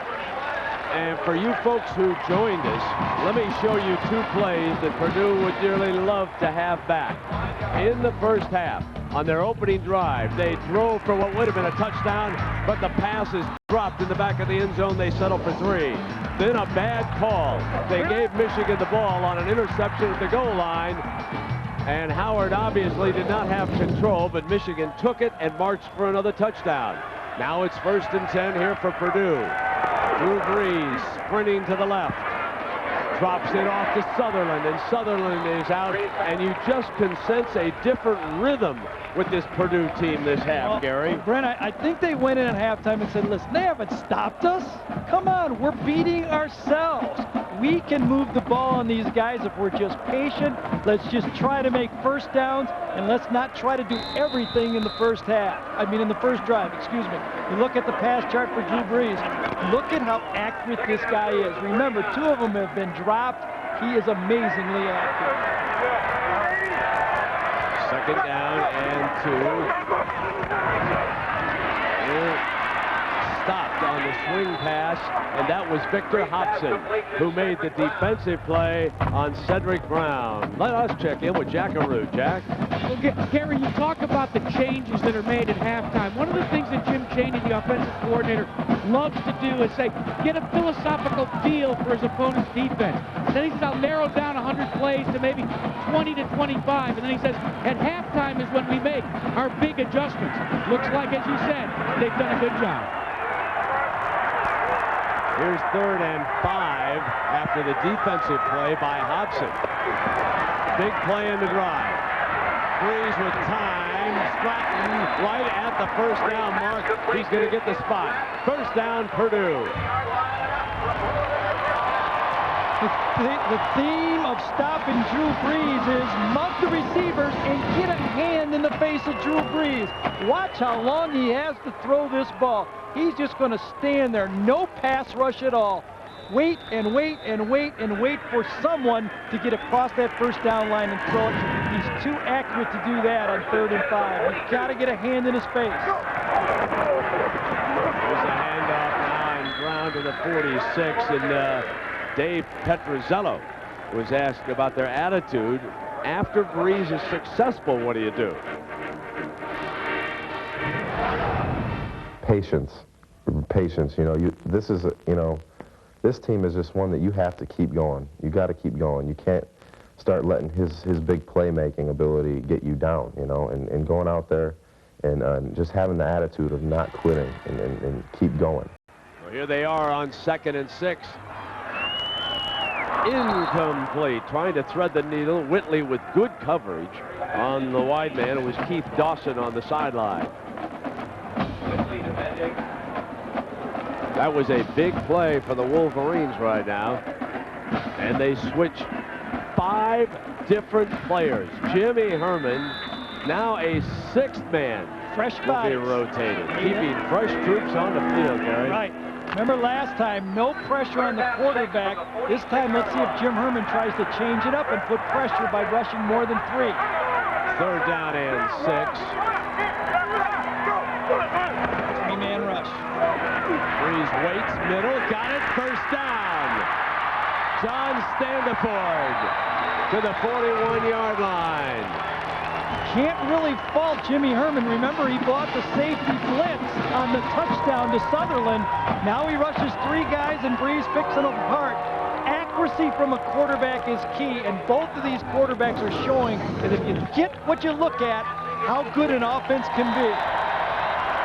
Speaker 1: And for you folks who joined us, let me show you 2 plays that Purdue would dearly love to have back. In the first half, on their opening drive, they drove for what would have been a touchdown, but the pass is dropped in the back of the end zone. They settle for 3. Then a bad call. They gave Michigan the ball on an interception at the goal line, and Howard obviously did not have control, but Michigan took it and marched for another touchdown. Now it's 1st and 10 here for Purdue. Drew Brees sprinting to the left. Drops it off to Sutherland, and Sutherland is out, and you just can sense a different rhythm with this Purdue team this half, Gary.
Speaker 3: Brent, I think they went in at halftime and said, listen, they haven't stopped us. Come on, we're beating ourselves. We can move the ball on these guys if we're just patient. Let's just try to make first downs, and let's not try to do everything in the first half. I mean, in the first drive, excuse me. You look at the pass chart for Drew Brees. Look at how accurate this guy is. Remember, 2 of them have been dropped. He is amazingly accurate.
Speaker 1: 2nd down and 2. Stopped on the swing pass, and that was Victor Hobson, who made the defensive play on Cedric Brown. Let us check in with Jackaroo. Jack?
Speaker 4: Well, Gary, you talk about the changes that are made at halftime. One of the things that Jim Chaney, the offensive coordinator, loves to do is say, get a philosophical feel for his opponent's defense. Then he says, I'll narrow down 100 plays to maybe 20 to 25. And then he says, at halftime is when we make our big adjustments. Looks like, as you said, they've done a good job.
Speaker 1: Here's 3rd and 5 after the defensive play by Hobson. Big play in the drive. Brees with time. Stratton right at the 1st down mark. He's going to get the spot. 1st down, Purdue.
Speaker 3: The theme of stopping Drew Brees is mug the receivers and get a hand in the face of Drew Brees. Watch how long he has to throw this ball. He's just going to stand there, no pass rush at all. Wait and wait and wait and wait for someone to get across that 1st down line and throw it. He's too accurate to do that on 3rd and 5. He's got to get a hand in his face.
Speaker 1: There's a handoff now and ground to the 46, and Dave Petrozello was asked about their attitude. After Brees is successful, what do you do?
Speaker 12: Patience. You know, this team is just one that you have to keep going. You got to keep going. You can't start letting his big playmaking ability get you down, you know, and going out there and just having the attitude of not quitting and keep going.
Speaker 1: Well, here they are on 2nd and 6. Incomplete. Trying to thread the needle. Whitley with good coverage on the wide man. It was Keith Dawson on the sideline. That was a big play for the Wolverines right now. And they switch 5 different players. Jimmy Herman, now a 6th man.
Speaker 3: Fresh
Speaker 1: will
Speaker 3: bodies.
Speaker 1: be rotated. Keeping fresh troops on the field, Gary.
Speaker 3: Right. Remember last time, no pressure on the quarterback. This time, let's see if Jim Herman tries to change it up and put pressure by rushing more than 3.
Speaker 1: 3rd down and 6.
Speaker 3: 3-man rush.
Speaker 1: Brees waits, middle, got it, 1st down. John Standiford to the 41-yard line.
Speaker 3: Can't really fault Jimmy Herman. Remember, he bought the safety blitz on the touchdown to Sutherland. Now he rushes 3 guys, and Brees picks them apart. Accuracy from a quarterback is key, and both of these quarterbacks are showing that if you get what you look at, how good an offense can be.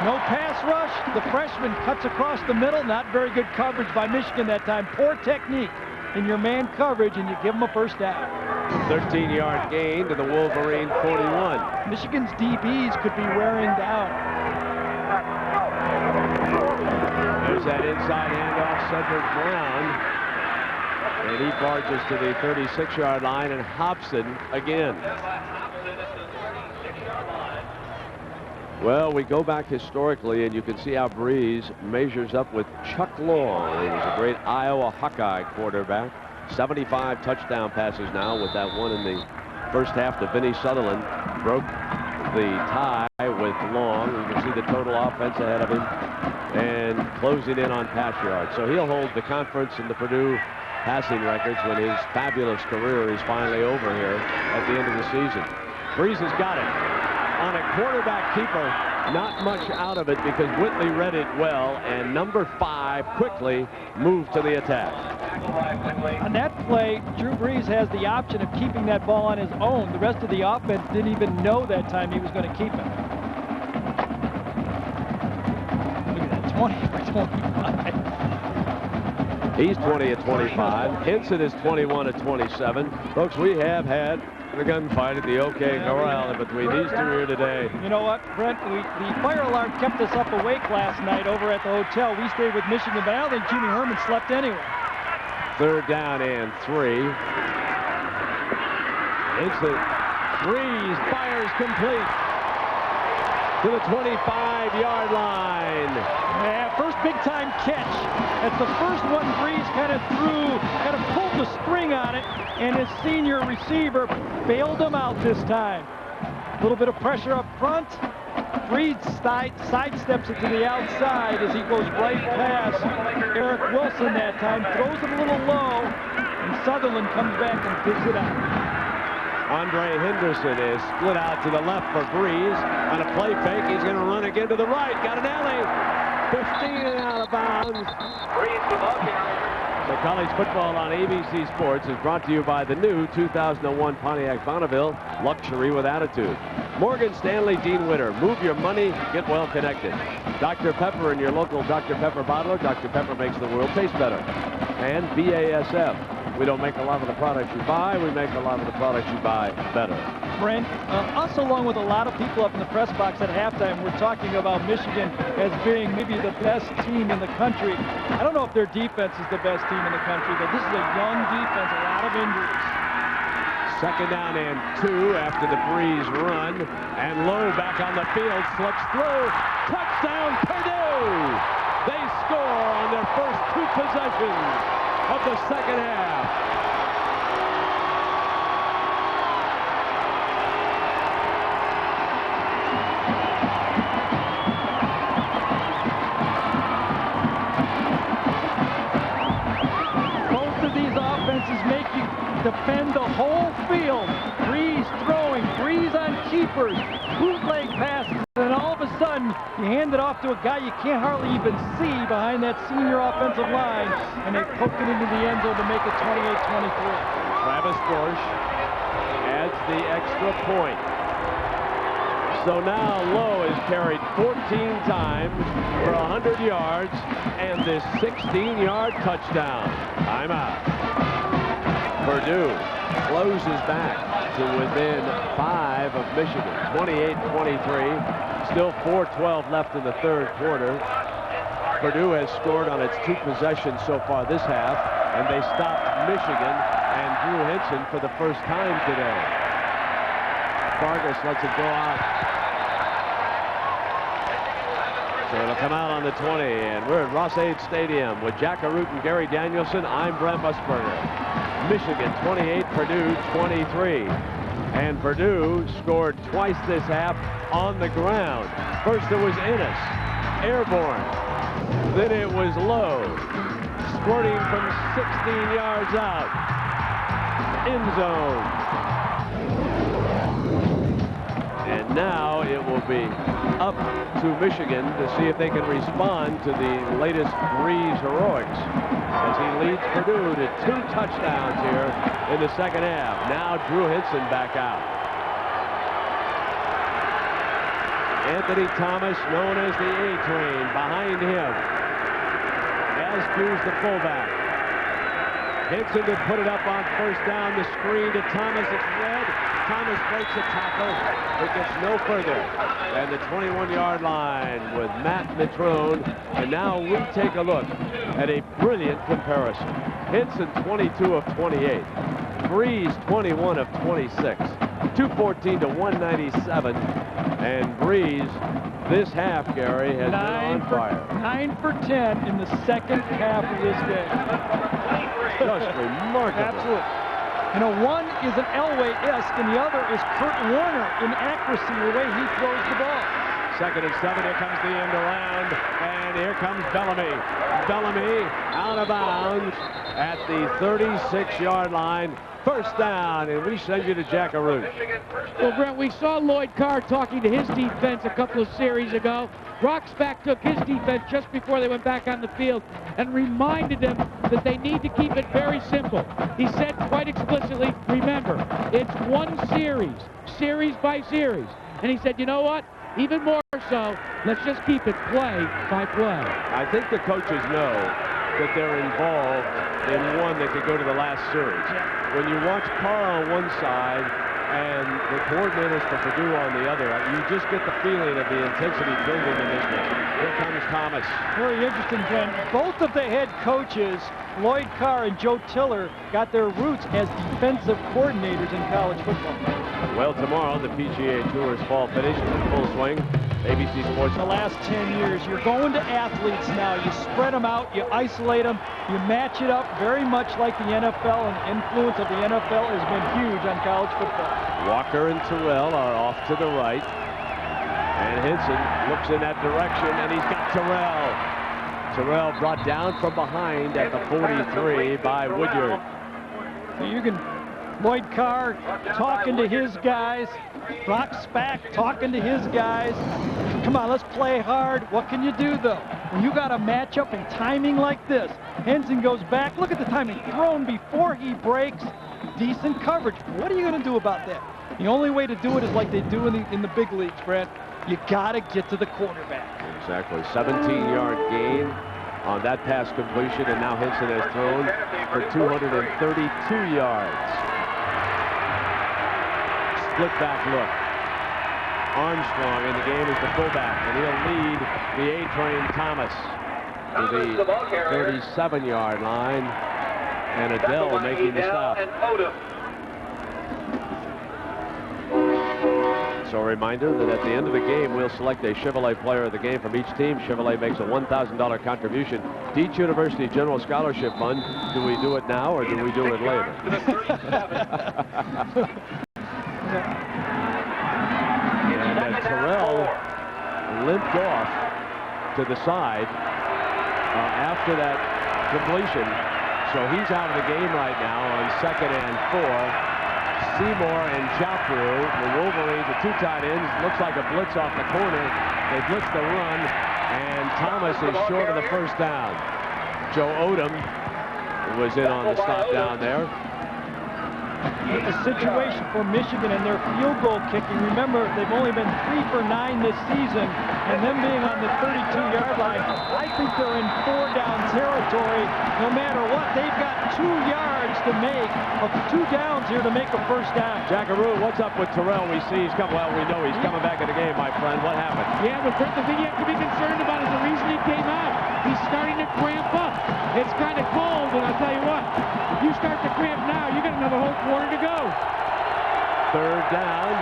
Speaker 3: No pass rush. The freshman cuts across the middle. Not very good coverage by Michigan that time. Poor technique in your man coverage, and you give them a 1st down.
Speaker 1: 13-yard gain to the Wolverine 41.
Speaker 3: Michigan's DBs could be wearing down.
Speaker 1: There's that inside handoff, Cedric Brown. And he barges to the 36-yard line, and Hobson again. Well, we go back historically, and you can see how Brees measures up with Chuck Long. He was a great Iowa Hawkeye quarterback. 75 touchdown passes now, with that one in the 1st half to Vinnie Sutherland. Broke the tie with Long. You can see the total offense ahead of him and closing in on pass yards. So he'll hold the conference and the Purdue passing records when his fabulous career is finally over here at the end of the season. Brees has got it. On a quarterback keeper, not much out of it because Whitley read it well, and number 5 quickly moved to the attack.
Speaker 3: On that play, Drew Brees has the option of keeping that ball on his own. The rest of the offense didn't even know that time he was going to keep it. Look at that, 20 for 25.
Speaker 1: He's 20 at 25. Henson is 21 at 27. Folks, we have had the gunfight at the OK Corral between these 2 here today.
Speaker 3: You know what, Brent? The fire alarm kept us up awake last night over at the hotel. We stayed with Michigan, but I don't think Jimmy Herman slept anyway.
Speaker 1: 3rd down and 3. It's the Brees fires complete. to the 25-yard line.
Speaker 3: Yeah, first big-time catch. That's the first one Brees kind of pulled the string on it, and his senior receiver bailed him out this time. A little bit of pressure up front. Brees sidesteps it to the outside as he goes right past Eric Wilson that time, throws it a little low, and Sutherland comes back and picks it out.
Speaker 1: Andre Henderson is split out to the left for Brees. On a play fake, he's going to run again to the right. Got an alley. 15 and out of bounds. So college football on ABC Sports is brought to you by the new 2001 Pontiac Bonneville, luxury with attitude. Morgan Stanley, Dean Witter. Move your money, get well connected. Dr. Pepper in your local Dr. Pepper bottler. Dr. Pepper makes the world taste better. And BASF. We don't make a lot of the products you buy. We make a lot of the products you buy better.
Speaker 3: Brent, us along with a lot of people up in the press box at halftime, we're talking about Michigan as being maybe the best team in the country. I don't know if their defense is the best team in the country, but this is a young defense, a lot of injuries.
Speaker 1: Second down and 2 after the Brees run. And Lowe back on the field, slips through. Touchdown, Purdue! They score on their first 2 possessions of the second half.
Speaker 3: Both of these offenses make you defend the whole field. Brees throwing, Brees on keepers, bootleg passes, and all of a sudden you hand it off to a guy you can't hardly even see behind that senior offensive line, and they poke it into the end zone to make it 28-23.
Speaker 1: Travis Bush adds the extra point. So now Lowe is carried 14 times for 100 yards and this 16-yard touchdown. Timeout. Purdue closes back to within 5 of Michigan, 28-23. Still 4:12 left in the third quarter. Purdue has scored on its 2 possessions so far this half, and they stopped Michigan and Drew Henson for the first time today. Vargas lets it go out. So it'll come out on the 20, and we're at Ross-Ade Stadium with Jack Arute and Gary Danielson. I'm Brent Musburger. Michigan 28, Purdue 23. And Purdue scored twice this half on the ground. First it was Ennis, airborne. Then it was Lowe, squirting from 16 yards out. End zone. And now it will be up to Michigan to see if they can respond to the latest Brees heroics as he leads Purdue to 2 touchdowns here in the second half. Now Drew Henson back out. Anthony Thomas, known as the A-Train, behind him. As Cruz, the fullback. Henson to put it up on first down. The screen to Thomas. It's red. Thomas breaks a tackle. It gets no further than the 21-yard line with Matt Mitrone. And now we take a look at a brilliant comparison. Henson 22 of 28. Brees 21 of 26. 214 to 197. And Brees this half, Gary, has been on fire.
Speaker 3: 9 for 10 in the second half of this game.
Speaker 1: Just remarkable.
Speaker 3: Absolutely. And a one is an Elway-esque, and the other is Kurt Warner in accuracy, the way he throws the ball.
Speaker 1: Second and 7, here comes the end around, and here comes Bellamy. Bellamy out of bounds at the 36-yard line. First down, and we send you to Jack Arute.
Speaker 4: Well, Brent, we saw Lloyd Carr talking to his defense a couple of series ago. Roxback took his defense just before they went back on the field and reminded them that they need to keep it very simple. He said quite explicitly, remember, it's one series by series. And he said, you know what? Even more so, let's just keep it play by play.
Speaker 1: I think the coaches know that they're involved in one that could go to the last series. When you watch Carr on one side and the coordinators for Purdue on the other, you just get the feeling of the intensity building in this game. Here comes Thomas.
Speaker 3: Very interesting, Ken. Both of the head coaches, Lloyd Carr and Joe Tiller, got their roots as defensive coordinators in college football.
Speaker 1: Well, tomorrow the PGA Tour's fall finish is in full swing. ABC Sports.
Speaker 3: The last 10 years, you're going to athletes now. You spread them out, you isolate them, you match it up very much like the NFL, and the influence of the NFL has been huge on college football.
Speaker 1: Walker and Terrell are off to the right. And Henson looks in that direction, and he's got Terrell. Terrell brought down from behind at the 43 by Woodyard.
Speaker 3: You can, Lloyd Carr talking to his guys. Brock Spack talking to his guys. Come on, let's play hard. What can you do, though? When you got a matchup and timing like this, Henson goes back. Look at the timing. Thrown before he breaks. Decent coverage. What are you going to do about that? The only way to do it is like they do in the big leagues, Brent. You got to get to the quarterback.
Speaker 1: Exactly. 17-yard gain on that pass completion, and now Henson has thrown for 232 yards. Split back look. Armstrong in the game as the fullback, and he'll lead the A-Train Thomas to the 37-yard line, and Adele making the stop. So a reminder that at the end of the game, we'll select a Chevrolet player of the game from each team. Chevrolet makes a $1,000 contribution. Deach University General Scholarship Fund. Do we do it now or do we do it later? And Terrell limped off to the side after that completion. So he's out of the game right now on 2nd and 4. Seymour and Joffre, the Wolverines, the two tight ends. Looks like a blitz off the corner. They blitz the run, and Thomas is short of the first down. Joe Odom was in on the stop down there.
Speaker 3: A situation for Michigan and their field goal kicking. Remember, they've only been 3 for 9 this season, and them being on the 32-yard line, I think they're in 4-down territory. No matter what, they've got 2 yards to make, of 2 downs here to make a first down.
Speaker 1: Jackaroo, what's up with Terrell? We see he's coming. Well, we know he's coming back in the game, my friend. What happened?
Speaker 4: Yeah, but Kurt, the thing you have to be concerned about is the reason he came out. He's starting to cramp up. It's kind of cold, and I'll tell you what, if you start to cramp now, you got another whole quarter to go.
Speaker 1: 3rd down.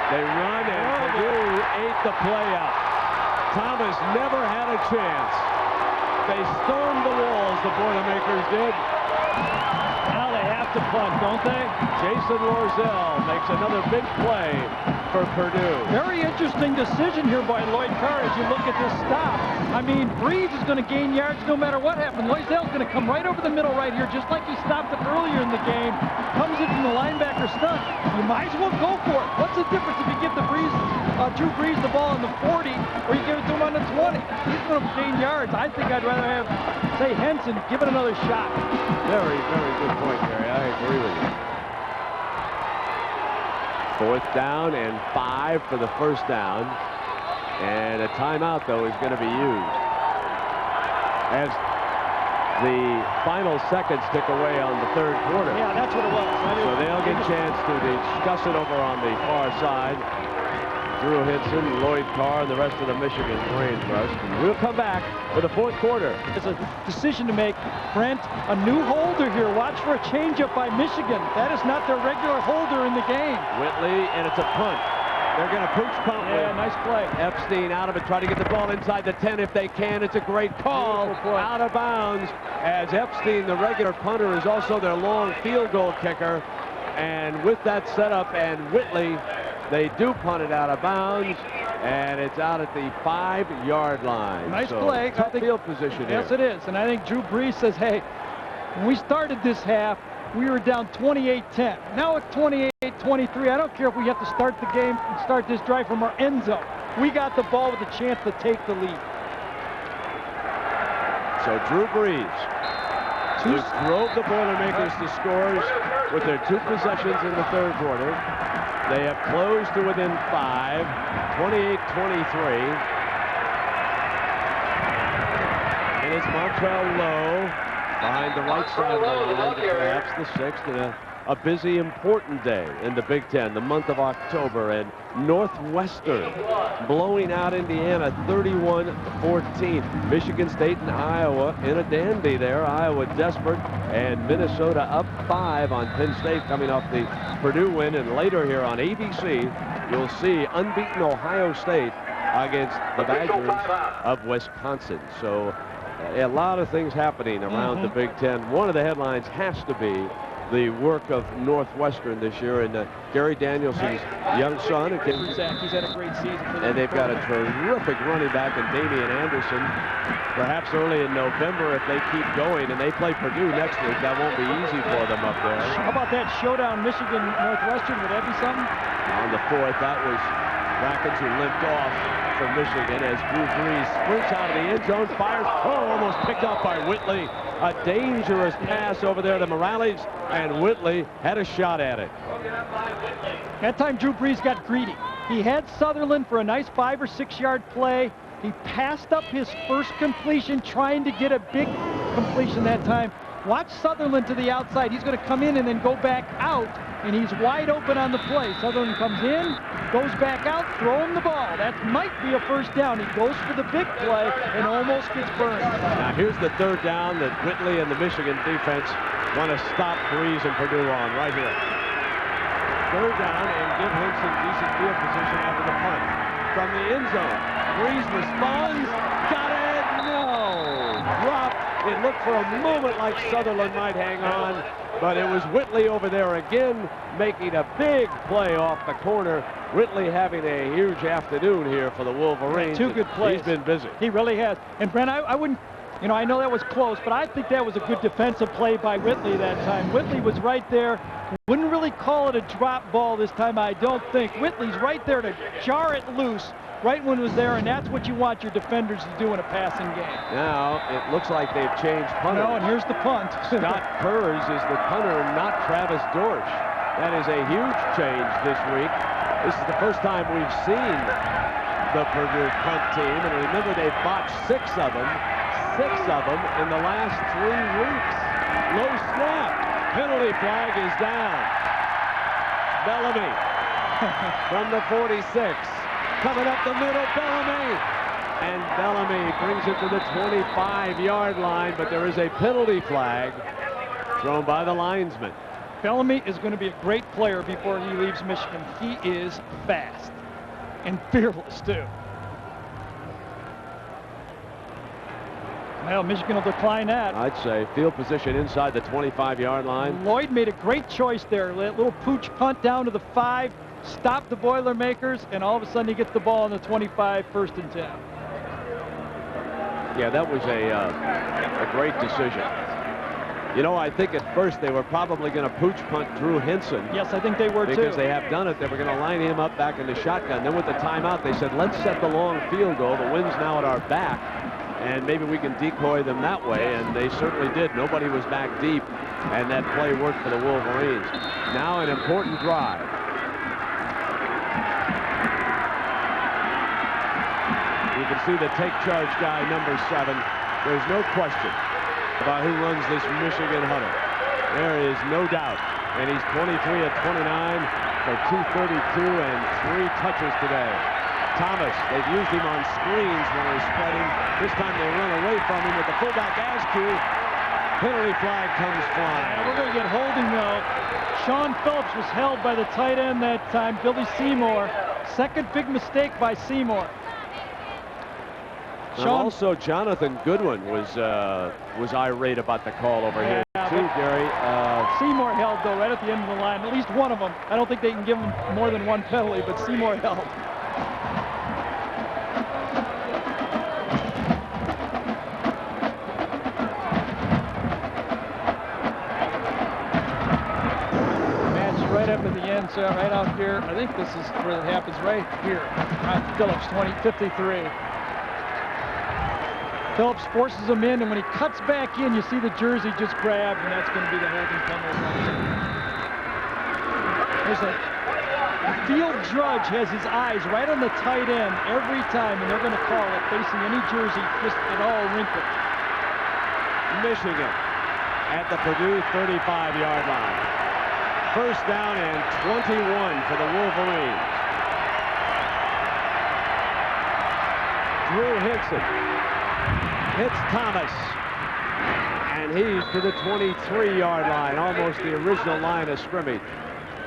Speaker 1: They run, and Purdue ate the play up. Thomas never had a chance. They stormed the walls, the Boilermakers did.
Speaker 3: Now they have to punt, don't they?
Speaker 1: Jason Lorzell makes another big play for Purdue.
Speaker 3: Very interesting decision here by Lloyd Carr as you look at this stop. I mean, Brees is going to gain yards no matter what happens. Lorzell's going to come right over the middle right here, just like he stopped it earlier in the game. Comes in from the linebacker stunt. You might as well go for it. What's the difference if you give the Drew Brees the ball on the 40 or you give it to him on the 20? He's going to gain yards. I think I'd rather have, say, Henson give it another shot.
Speaker 1: Very, very good point, Gary. I agree with you. 4th down and 5 for the first down. And a timeout, though, is going to be used as the final seconds tick away on the 3rd quarter.
Speaker 3: Yeah, that's what it was.
Speaker 1: So they'll get a chance to discuss it over on the far side. Drew Henson, Lloyd Carr, and the rest of the Michigan Brain Trust. And we'll come back for the 4th quarter.
Speaker 3: It's a decision to make. Brent, a new holder here. Watch for a changeup by Michigan. That is not their regular holder in the game.
Speaker 1: Whitley, and it's a punt. They're going to pooch punt.
Speaker 3: Yeah, nice play.
Speaker 1: Epstein out of it, try to get the ball inside the 10 if they can. It's a great call. Out of bounds, as Epstein, the regular punter, is also their long field goal kicker. And with that setup and Whitley, they do punt it out of bounds, and it's out at the 5-yard line.
Speaker 3: Nice
Speaker 1: so
Speaker 3: play.
Speaker 1: Tough field position
Speaker 3: Yes,
Speaker 1: here.
Speaker 3: it is. And I think Drew Brees says, hey, when we started this half, we were down 28-10. Now it's 28-23. I don't care if we have to start the game and start this drive from our end zone. We got the ball with a chance to take the lead.
Speaker 1: So Drew Brees, who drove the Boilermakers to scores with their 2 possessions in the 3rd quarter. They have closed to within 5, 28-23. And it's Montrell Lowe behind the right sideline, perhaps the 6th, and a busy, important day in the Big Ten, the month of October, and Northwestern blowing out Indiana 31-14. Michigan State and Iowa in a dandy there. Iowa desperate, and Minnesota up 5 on Penn State coming off the Purdue win. And later here on ABC, you'll see unbeaten Ohio State against the Badgers of Wisconsin. So a lot of things happening around the Big Ten. One of the headlines has to be the work of Northwestern this year, and Gary Danielson's young son.
Speaker 3: He's had a great season for them.
Speaker 1: And they've got a terrific running back in Damian Anderson. Perhaps early in November, if they keep going, and they play Purdue next week, that won't be easy for them up there.
Speaker 3: How about that showdown, Michigan-Northwestern? Would that be something?
Speaker 1: On the 4th, that was Rackets who limped off for Michigan as Drew Brees sprints out of the end zone, fires, almost picked up by Whitley. A dangerous pass over there to Morales, and Whitley had a shot at it.
Speaker 3: That time Drew Brees got greedy. He had Sutherland for a nice 5 or 6 yard play. He passed up his first completion, trying to get a big completion that time. Watch Sutherland to the outside. He's going to come in and then go back out, and he's wide open on the play. Sutherland comes in, goes back out, throw him the ball. That might be a first down. He goes for the big play and almost gets burned.
Speaker 1: Now here's the 3rd down that Whitley and the Michigan defense want to stop Brees and Purdue on right here. 3rd down, and give Henson decent field position after the punt. From the end zone, Brees responds, got it, no, dropped. It looked for a moment like Sutherland might hang on, but it was Whitley over there again, making a big play off the corner. Whitley having a huge afternoon here for the Wolverines.
Speaker 3: 2 good plays.
Speaker 1: He's been busy.
Speaker 3: He really has. And Brent, I wouldn't, you know, I know that was close, but I think that was a good defensive play by Whitley that time. Whitley was right there. Wouldn't really call it a drop ball this time, I don't think. Whitley's right there to jar it loose right when it was there, and that's what you want your defenders to do in a passing game.
Speaker 1: Now, it looks like they've changed punter.
Speaker 3: No, and here's the punt.
Speaker 1: Scott Kurz is the punter, not Travis Dorsch. That is a huge change this week. This is the first time we've seen the Purdue punt team, and remember they've botched 6 of them in the last 3 weeks. Low snap. Penalty flag is down. Bellamy from the 46. Coming up the middle, Bellamy. And Bellamy brings it to the 25-yard line, but there is a penalty flag thrown by the linesman.
Speaker 3: Bellamy is going to be a great player before he leaves Michigan. He is fast and fearless, too. Well, Michigan will decline that.
Speaker 1: I'd say field position inside the 25-yard line.
Speaker 3: Lloyd made a great choice there. A little pooch punt down to the 5, stopped the Boilermakers, and all of a sudden he gets the ball on the 25, 1st and 10.
Speaker 1: Yeah, that was a great decision. You know, I think at first they were probably going to pooch punt Drew Henson.
Speaker 3: Yes, I think they were too.
Speaker 1: Because they have done it. They were going to line him up back in the shotgun. Then with the timeout, they said, let's set the long field goal. The wind's now at our back, and maybe we can decoy them that way, and they certainly did. Nobody was back deep, and that play worked for the Wolverines. Now an important drive. You can see the take charge guy, number 7. There's no question about who runs this Michigan huddle. There is no doubt. And he's 23 of 29 for 232 and 3 touches today. Thomas, they've used him on screens when they're spreading. This time they run away from him with the fullback Askew. Penalty flag comes flying.
Speaker 3: We're going to get holding, though. Sean Phillips was held by the tight end that time, Billy Seymour. Second big mistake by Seymour.
Speaker 1: Also, Jonathan Goodwin was irate about the call over here, too, Gary.
Speaker 3: Seymour held, though, right at the end of the line. At least one of them. I don't think they can give him more than 1 penalty, but Seymour held. Match right up at the end, so right out here. I think this is where it happens right here. Phillips, 53. Phillips forces him in, and when he cuts back in, you see the jersey just grabbed, and that's going to be the holding penalty. There's a field judge has his eyes right on the tight end every time, and they're going to call it facing any jersey just at all wrinkled.
Speaker 1: Michigan at the Purdue 35-yard line. First down and 21 for the Wolverines. Drew Henson hits Thomas, and he's to the 23-yard line, almost the original line of scrimmage.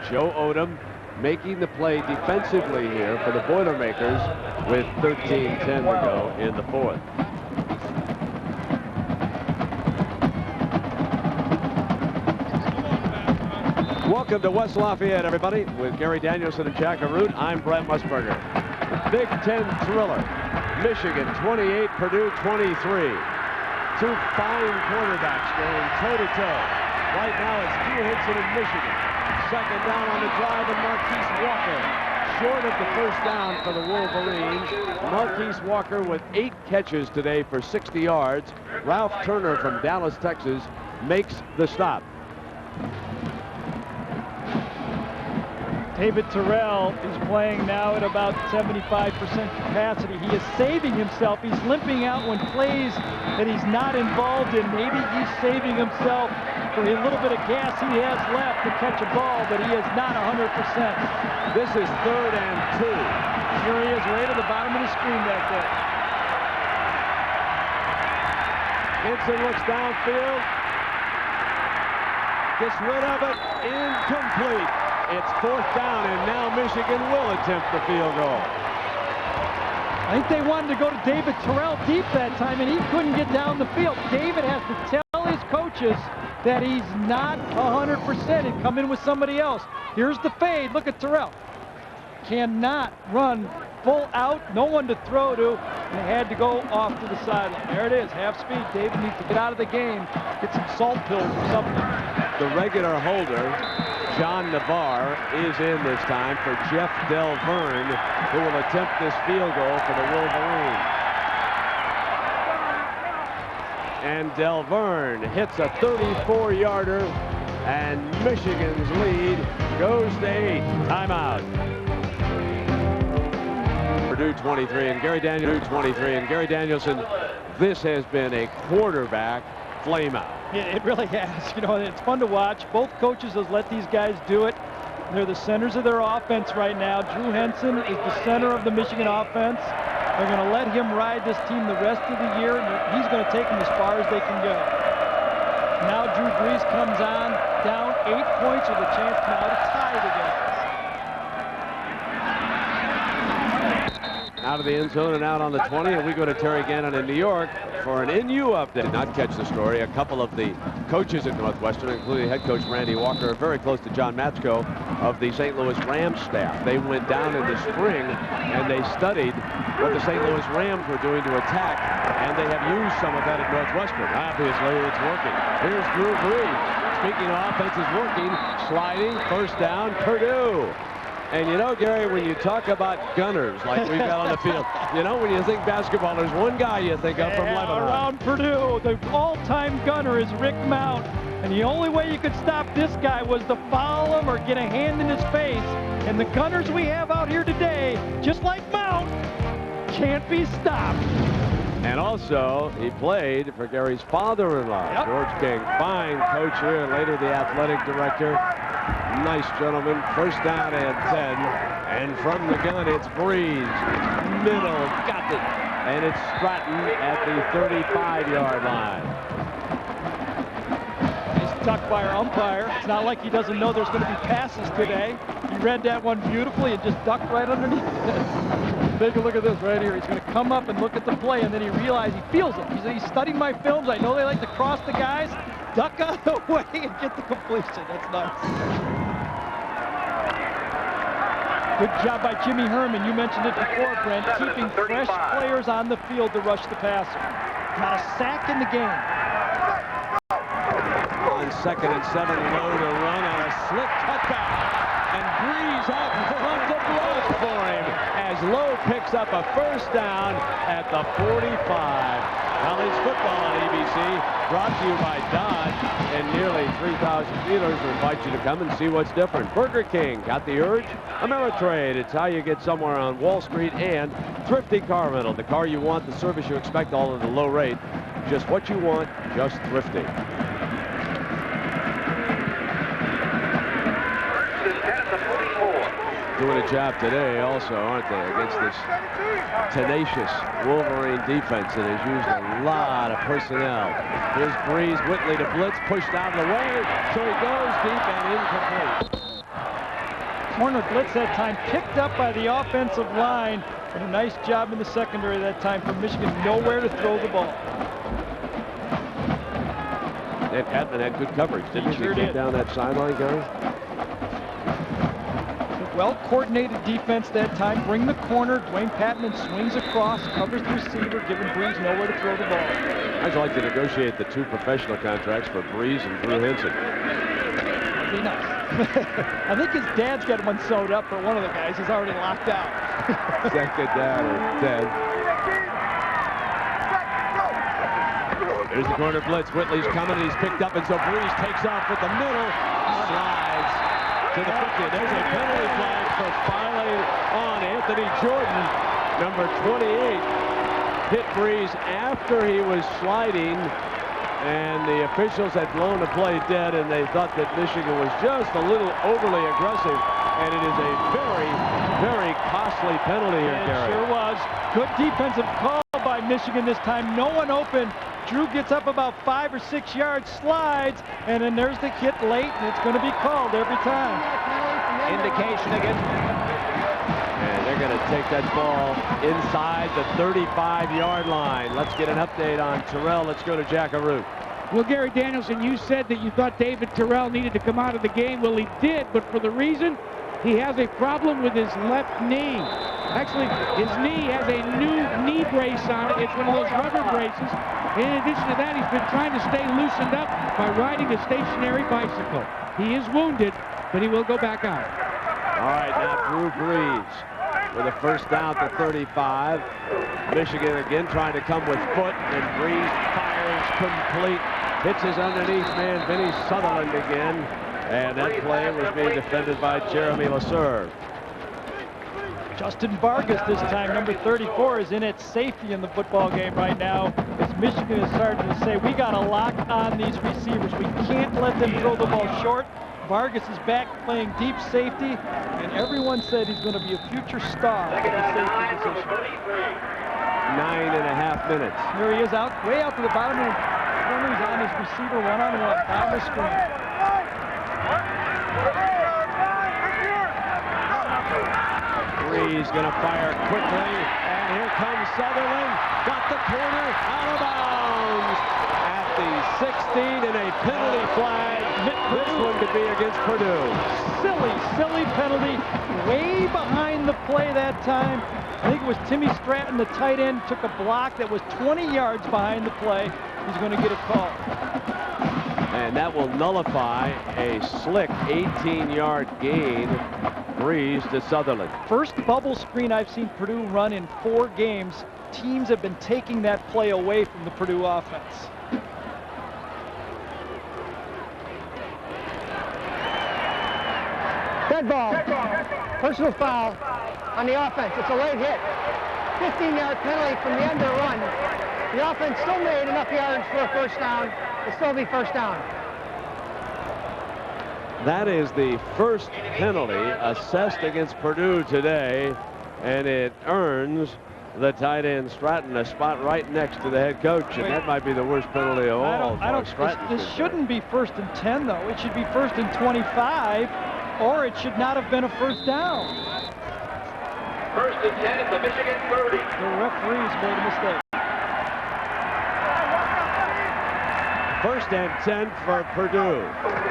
Speaker 1: Joe Odom making the play defensively here for the Boilermakers with 13:10 to go in the fourth. Welcome to West Lafayette, everybody. With Gary Danielson and Jack Arute, I'm Brent Musburger. Big Ten thriller. Michigan 28, Purdue 23. Two fine quarterbacks going toe-to-toe. Right now it's Drew Henson and Michigan. Second down on the drive, and Marquise Walker short of the first down for the Wolverines. Marquise Walker with 8 catches today for 60 yards. Ralph Turner from Dallas, Texas makes the stop.
Speaker 3: David Terrell is playing now at about 75% capacity. He is saving himself. He's limping out when plays that he's not involved in. Maybe he's saving himself for a little bit of gas he has left to catch a ball, but he is not 100%.
Speaker 1: This is 3rd and 2.
Speaker 3: Here he is right at the bottom of the screen back there.
Speaker 1: Henson looks downfield. Gets rid of it. Incomplete. It's 4th down, and now Michigan will attempt the field goal.
Speaker 3: I think they wanted to go to David Terrell deep that time, and he couldn't get down the field. David has to tell his coaches that he's not 100% and come in with somebody else. Here's the fade. Look at Terrell. Cannot run full out. No one to throw to, and they had to go off to the sideline. There it is, half speed. David needs to get out of the game, get some salt pills or something.
Speaker 1: The regular holder, John Navarre, is in this time for Jeff Delverne, who will attempt this field goal for the Wolverines. And Delverne hits a 34-yarder, and Michigan's lead goes to 8. Timeout. Purdue 23 and Gary Danielson 23 and Gary Danielson. This has been a quarterback flameout.
Speaker 3: Yeah, it really has. You know, it's fun to watch. Both coaches have let these guys do it. They're the centers of their offense right now. Drew Henson is the center of the Michigan offense. They're going to let him ride this team the rest of the year, and he's going to take them as far as they can go. Now Drew Brees comes on, down 8 points with a chance now to tie the game.
Speaker 1: Out of the end zone and out on the 20, and we go to Terry Gannon in New York for an NU update. Did not catch the story. A couple of the coaches at Northwestern, including head coach Randy Walker, are very close to John Matsko of the St. Louis Rams staff. They went down in the spring and they studied what the St. Louis Rams were doing to attack, and they have used some of that at Northwestern. Obviously, it's working. Here's Drew Brees. Speaking of offense is working, sliding, first down, Purdue. And you know, Gary, when you talk about gunners like we've got on the field, you know, when you think basketball, there's one guy you think of from Lebanon.
Speaker 3: Around Purdue, the all-time gunner is Rick Mount. And the only way you could stop this guy was to foul him or get a hand in his face. And the gunners we have out here today, just like Mount, can't be stopped.
Speaker 1: And also, he played for Gary's father-in-law, George King. Fine coach here, and later the athletic director. Nice gentleman. First down and 10. And from the gun, it's Brees. Middle, got it. And it's Stratton at the 35-yard line.
Speaker 3: Nice duck by our umpire. It's not like he doesn't know there's going to be passes today. He read that one beautifully and just ducked right underneath it. Take a look at this right here. He's going to come up and look at the play, and then he realizes he feels it. He's studied my films. I know they like to cross the guys, duck out of the way, and get the completion. That's nice. Good job by Jimmy Herman. You mentioned it before, Brent, keeping fresh players on the field to rush the passer. Not a sack in the game.
Speaker 1: On 2nd and 7, low to run on a slick cutback. And Brees out front to block for him as Lowe picks up a first down at the 45. College football on ABC, brought to you by Dodge and nearly 3,000 dealers who invite you to come and see what's different. Burger King, got the urge? Ameritrade, it's how you get somewhere on Wall Street. And Thrifty Car Rental, the car you want, the service you expect, all at a low rate. Just what you want, just Thrifty. Doing a job today also, aren't they, against this tenacious Wolverine defense that has used a lot of personnel. Here's Brees, Whitley to blitz, pushed out of the way, so he goes deep and incomplete.
Speaker 3: corner blitz that time, picked up by the offensive line, and a nice job in the secondary that time for Michigan. Nowhere to throw the ball.
Speaker 1: Ed Patman had good coverage, didn't he?
Speaker 3: Sure
Speaker 1: He came
Speaker 3: did.
Speaker 1: down that sideline, guys.
Speaker 3: Well-coordinated defense that time. Bring the corner. Dwayne Patman swings across, covers the receiver, giving Brees nowhere to throw the ball.
Speaker 1: I'd like to negotiate the 2 professional contracts for Brees and Drew Henson.
Speaker 3: That'd be nice. I think his dad's got one sewed up for one of the guys. He's already locked out.
Speaker 1: Second down and 10. There's the corner blitz. Whitley's coming, and he's picked up, and so Brees takes off with the middle, slides to the 50. There's a penalty flag for filing on Anthony Jordan, number 28. Hit Brees after he was sliding, and the officials had blown the play dead, and they thought that Michigan was just a little overly aggressive, and it is a very, very costly penalty here, Gary.
Speaker 3: It sure was. Good defensive call by Michigan this time. No one open. Drew gets up about 5 or 6 yards, slides, and then there's the hit late, and it's going to be called every time.
Speaker 6: Indication again.
Speaker 1: And they're going to take that ball inside the 35-yard line. Let's get an update on Terrell. Let's go to Jack Arute.
Speaker 4: Well, Gary Danielson, you said that you thought David Terrell needed to come out of the game. Well, he did, but for the reason he has a problem with his left knee. Actually, his knee has a new knee brace on it. It's one of those rubber braces. In addition to that, he's been trying to stay loosened up by riding a stationary bicycle. He is wounded, but he will go back out.
Speaker 1: All right, now Drew Brees with a first down to 35. Michigan again trying to come with foot, and Brees fires complete. Hits his underneath man, Vinny Sutherland again. And that play was being defended by Jeremy LeSueur.
Speaker 3: Justin Vargas this time, number 34, is in at safety in the football game right now. As Michigan is starting to say, we got to lock on these receivers. We can't let them throw the ball short. Vargas is back playing deep safety, and everyone said he's going to be a future star at the safety position.
Speaker 1: 9.5 minutes.
Speaker 3: Here he is out, way out to the bottom of the corner. He's on his receiver one-on-one, down the screen.
Speaker 1: Brees gonna fire quickly, and here comes Sutherland. Got the corner out of bounds at the 16, and a penalty flag. This one could be against Purdue.
Speaker 3: Silly penalty, way behind the play that time. I think it was Timmy Stratton, the tight end, took a block that was 20 yards behind the play. He's going to get a call.
Speaker 1: And that will nullify a slick 18-yard gain. Brees to Sutherland.
Speaker 3: First bubble screen I've seen Purdue run in 4 games. Teams have been taking that play away from the Purdue offense.
Speaker 6: Dead ball. Personal foul on the offense. It's a late hit. 15-yard penalty from the end of the run. The offense still made enough yards for a first down. It'll still be first down.
Speaker 1: That is the first penalty assessed against Purdue today, and it earns the tight end Stratton a spot right next to the head coach, and that might be the worst penalty of all.
Speaker 3: This shouldn't be 1st and 10, though. It should be 1st and 25, or it should not have been a first down.
Speaker 7: 1st and 10 at the Michigan 30.
Speaker 3: The referees made a mistake.
Speaker 1: 1st and 10 for Purdue,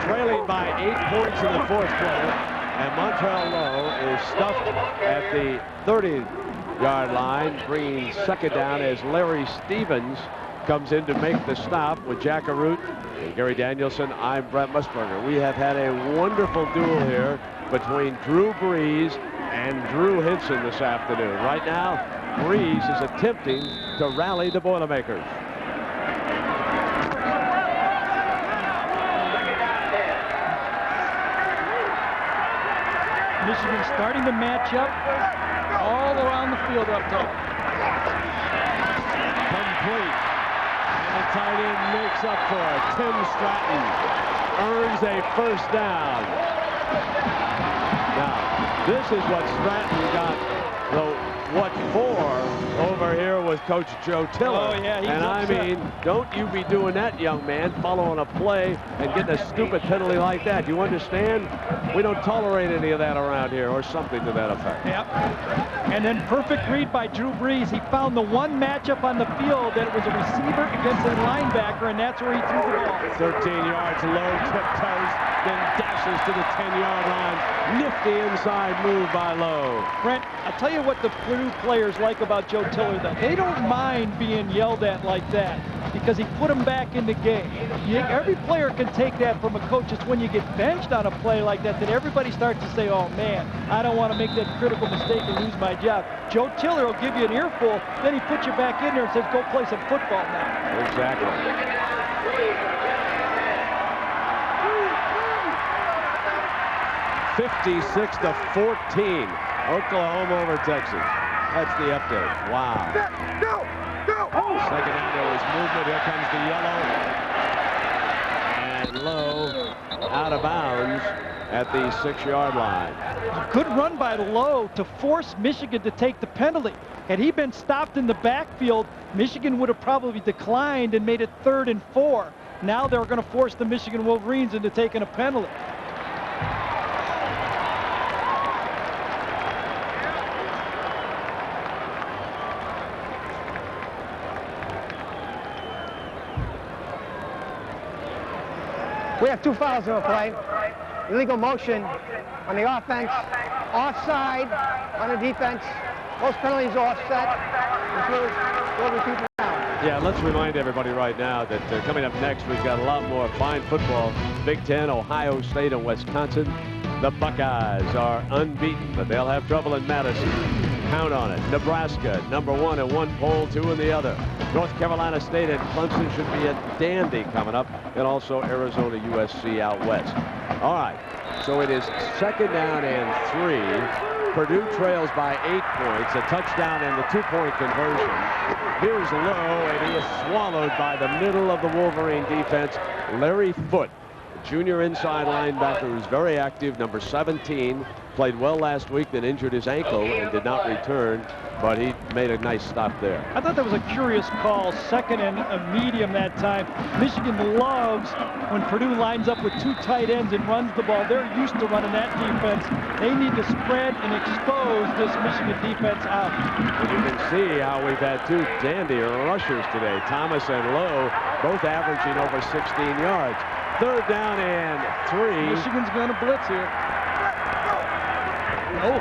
Speaker 1: trailing by 8 points in the 4th quarter, and Montrell Lowe is stuffed at the 30-yard line, bringing 2nd down as Larry Stevens comes in to make the stop with Jack Arute and Gary Danielson. I'm Brett Musburger. We have had a wonderful duel here between Drew Brees and Drew Henson this afternoon. Right now, Brees is attempting to rally the Boilermakers.
Speaker 3: Michigan starting to match up all around the field up top.
Speaker 1: Complete. And the tight end makes up for it. Tim Stratton earns a first down. Now, this is what Stratton got the what for over here with Coach Joe Tiller.
Speaker 3: Oh, yeah, he's
Speaker 1: and
Speaker 3: upset.
Speaker 1: I mean, don't you be doing that, young man, following a play and getting a stupid penalty like that. You understand? We don't tolerate any of that around here, or something to that effect.
Speaker 3: Yep. And then perfect read by Drew Brees. He found the one matchup on the field that it was a receiver against a linebacker, and that's where he threw the ball.
Speaker 1: 13 yards, low, tiptoes, then dashes to the 10-yard line. Nifty inside move by Lowe.
Speaker 3: Brent, I'll tell you what the Purdue players like about Joe Tiller, though. They don't mind being yelled at like that because he put them back in the game. Every player can take that from a coach. It's when you get benched on a play like that that everybody starts to say, oh, man, I don't want to make that critical mistake and lose my job. Joe Tiller will give you an earful, then he puts you back in there and says, go play some football now.
Speaker 1: Exactly. 56-14, Oklahoma over Texas. That's the update. Wow. Second down, there was movement. Here comes the yellow. And Lowe out of bounds at the 6-yard line.
Speaker 3: Good run by Lowe to force Michigan to take the penalty. Had he been stopped in the backfield, Michigan would have probably declined and made it 3rd and 4. Now they're going to force the Michigan Wolverines into taking a penalty.
Speaker 6: We have 2 fouls in the play. Illegal motion on the offense, offside on the defense. Most penalties are offset. We'll repeat it now.
Speaker 1: Yeah, let's remind everybody right now that coming up next, we've got a lot more fine football. Big Ten, Ohio State, and Wisconsin. The Buckeyes are unbeaten, but they'll have trouble in Madison. Count on it. Nebraska, #1 in one poll, 2 in the other. North Carolina State and Clemson should be a dandy coming up, and also Arizona, USC out west. All right, so it is 2nd down and 3. Purdue trails by 8 points, a touchdown and the 2-point conversion. Here's Lowe, and he is swallowed by the middle of the Wolverine defense, Larry Foote. Junior inside linebacker who's very active, number 17, played well last week, then injured his ankle and did not return, but he made a nice stop there.
Speaker 3: I thought that was a curious call, 2nd and a medium that time. Michigan loves when Purdue lines up with 2 tight ends and runs the ball. They're used to running that defense. They need to spread and expose this Michigan defense out.
Speaker 1: And you can see how we've had 2 dandy rushers today. Thomas and Lowe both averaging over 16 yards. 3rd down and 3.
Speaker 3: Michigan's going to blitz here. Oh,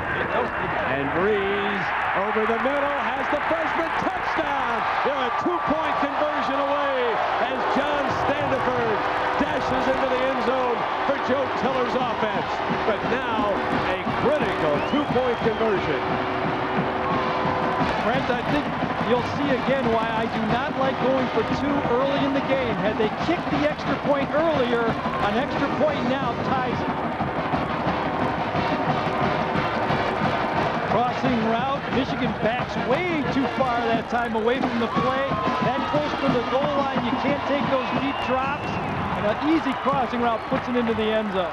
Speaker 1: and Brees over the middle has the freshman touchdown. They're a 2-point conversion away as John Standiford dashes into the end zone for Joe Tiller's offense. But now a critical 2-point conversion.
Speaker 3: Brent, I think you'll see again why I do not like going for 2 early in the game. Had they kicked the extra point earlier, an extra point now ties it. Crossing route, Michigan backs way too far that time away from the play. That close to the goal line, you can't take those deep drops. And an easy crossing route puts it into the end zone.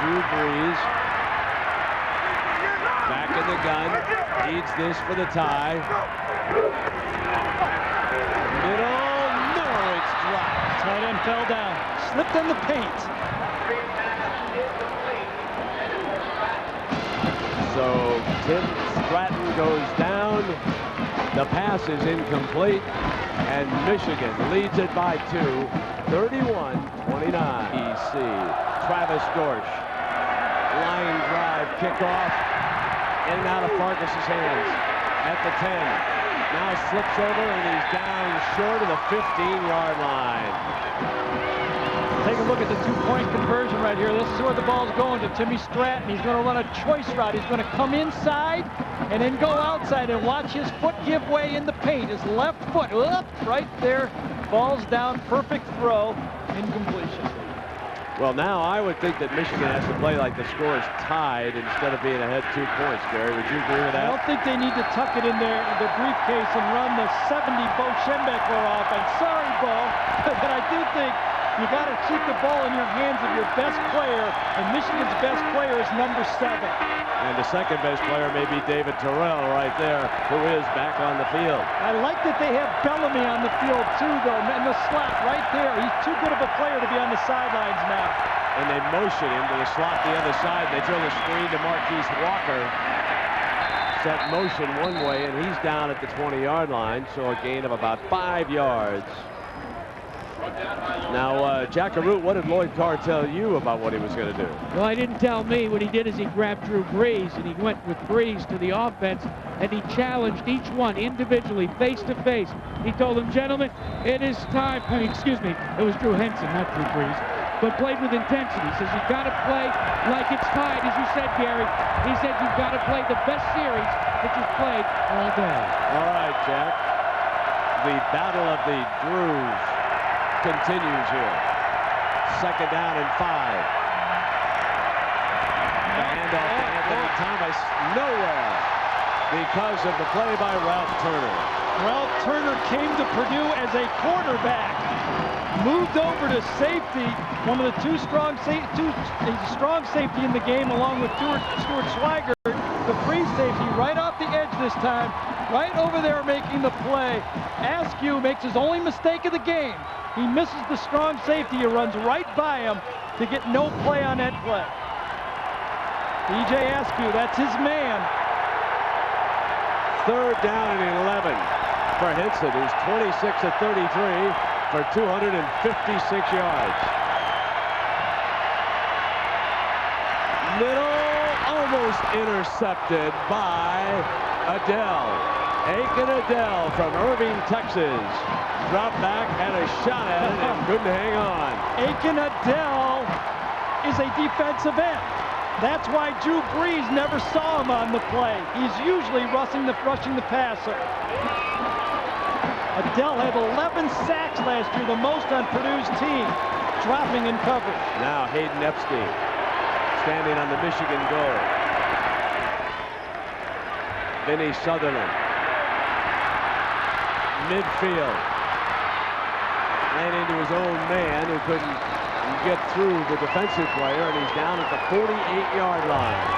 Speaker 1: Drew Brees back in the gun, needs this for the tie. Middle, no, it's dropped.
Speaker 3: Tight end fell down, slipped in the paint.
Speaker 1: So Tim Stratton goes down. The pass is incomplete, and Michigan leads it by 2, 31-29. EC, Travis Dorsch, line drive, kickoff, in and out of Fargas's hands at the 10. Now slips over, and he's down short of the 15-yard line.
Speaker 3: Take a look at the 2-point conversion right here. This is where the ball's going to Timmy Stratton. He's going to run a choice route. He's going to come inside and then go outside and watch his foot give way in the paint. His left foot, up right there, falls down, perfect throw, incompletion.
Speaker 1: Well, now I would think that Michigan has to play like the score is tied instead of being ahead 2 points, Gary. Would you agree with that?
Speaker 3: I don't think they need to tuck it in their briefcase and run the 70 Bo Schembechler offense. Sorry, Bo, but I do think you got to keep the ball in your hands of your best player, and Michigan's best player is number 7.
Speaker 1: And the second best player may be David Terrell right there, who is back on the field.
Speaker 3: I like that they have Bellamy on the field too, though, in the slot right there. He's too good of a player to be on the sidelines now.
Speaker 1: And they motion him to the slot the other side. They throw the screen to Marquise Walker. Set motion one way, and he's down at the 20-yard line, so a gain of about 5 yards. Now, Jackaroot, what did Lloyd Carr tell you about what he was going to do?
Speaker 4: Well, he didn't tell me. What he did is he grabbed Drew Brees, and he went with Brees to the offense, and he challenged each one individually, face to face. He told them, gentlemen, it is time. Excuse me, it was Drew Henson, not Drew Brees, but played with intensity. He says, you've got to play like it's tied, as you said, Gary. He said, you've got to play the best series that you've played all day.
Speaker 1: All right, Jack. The battle of the Drews continues here. 2nd down and 5. The handoff to Anthony Thomas nowhere because of the play by Ralph Turner.
Speaker 3: Ralph Turner came to Purdue as a quarterback, moved over to safety, one of the two strong safety in the game, along with Stuart Swigert, the free safety, right off the edge this time, right over there making the play. Askew makes his only mistake of the game. He misses the strong safety. He runs right by him to get no play on that play. DJ Askew, that's his man.
Speaker 1: 3rd down and 11 for Henson, who's 26 of 33 for 256 yards. Middle, almost intercepted by Adele. Aiken Adele from Irving, Texas. Dropped back, had a shot at it, and couldn't hang on.
Speaker 3: Aiken Adele is a defensive end. That's why Drew Brees never saw him on the play. He's usually rushing the passer. Adele had 11 sacks last year, the most on Purdue's team, dropping in coverage.
Speaker 1: Now Hayden Epstein standing on the Michigan goal. Vinny Sutherland. Midfield. Ran into his own man who couldn't get through the defensive player, and he's down at the 48-yard line.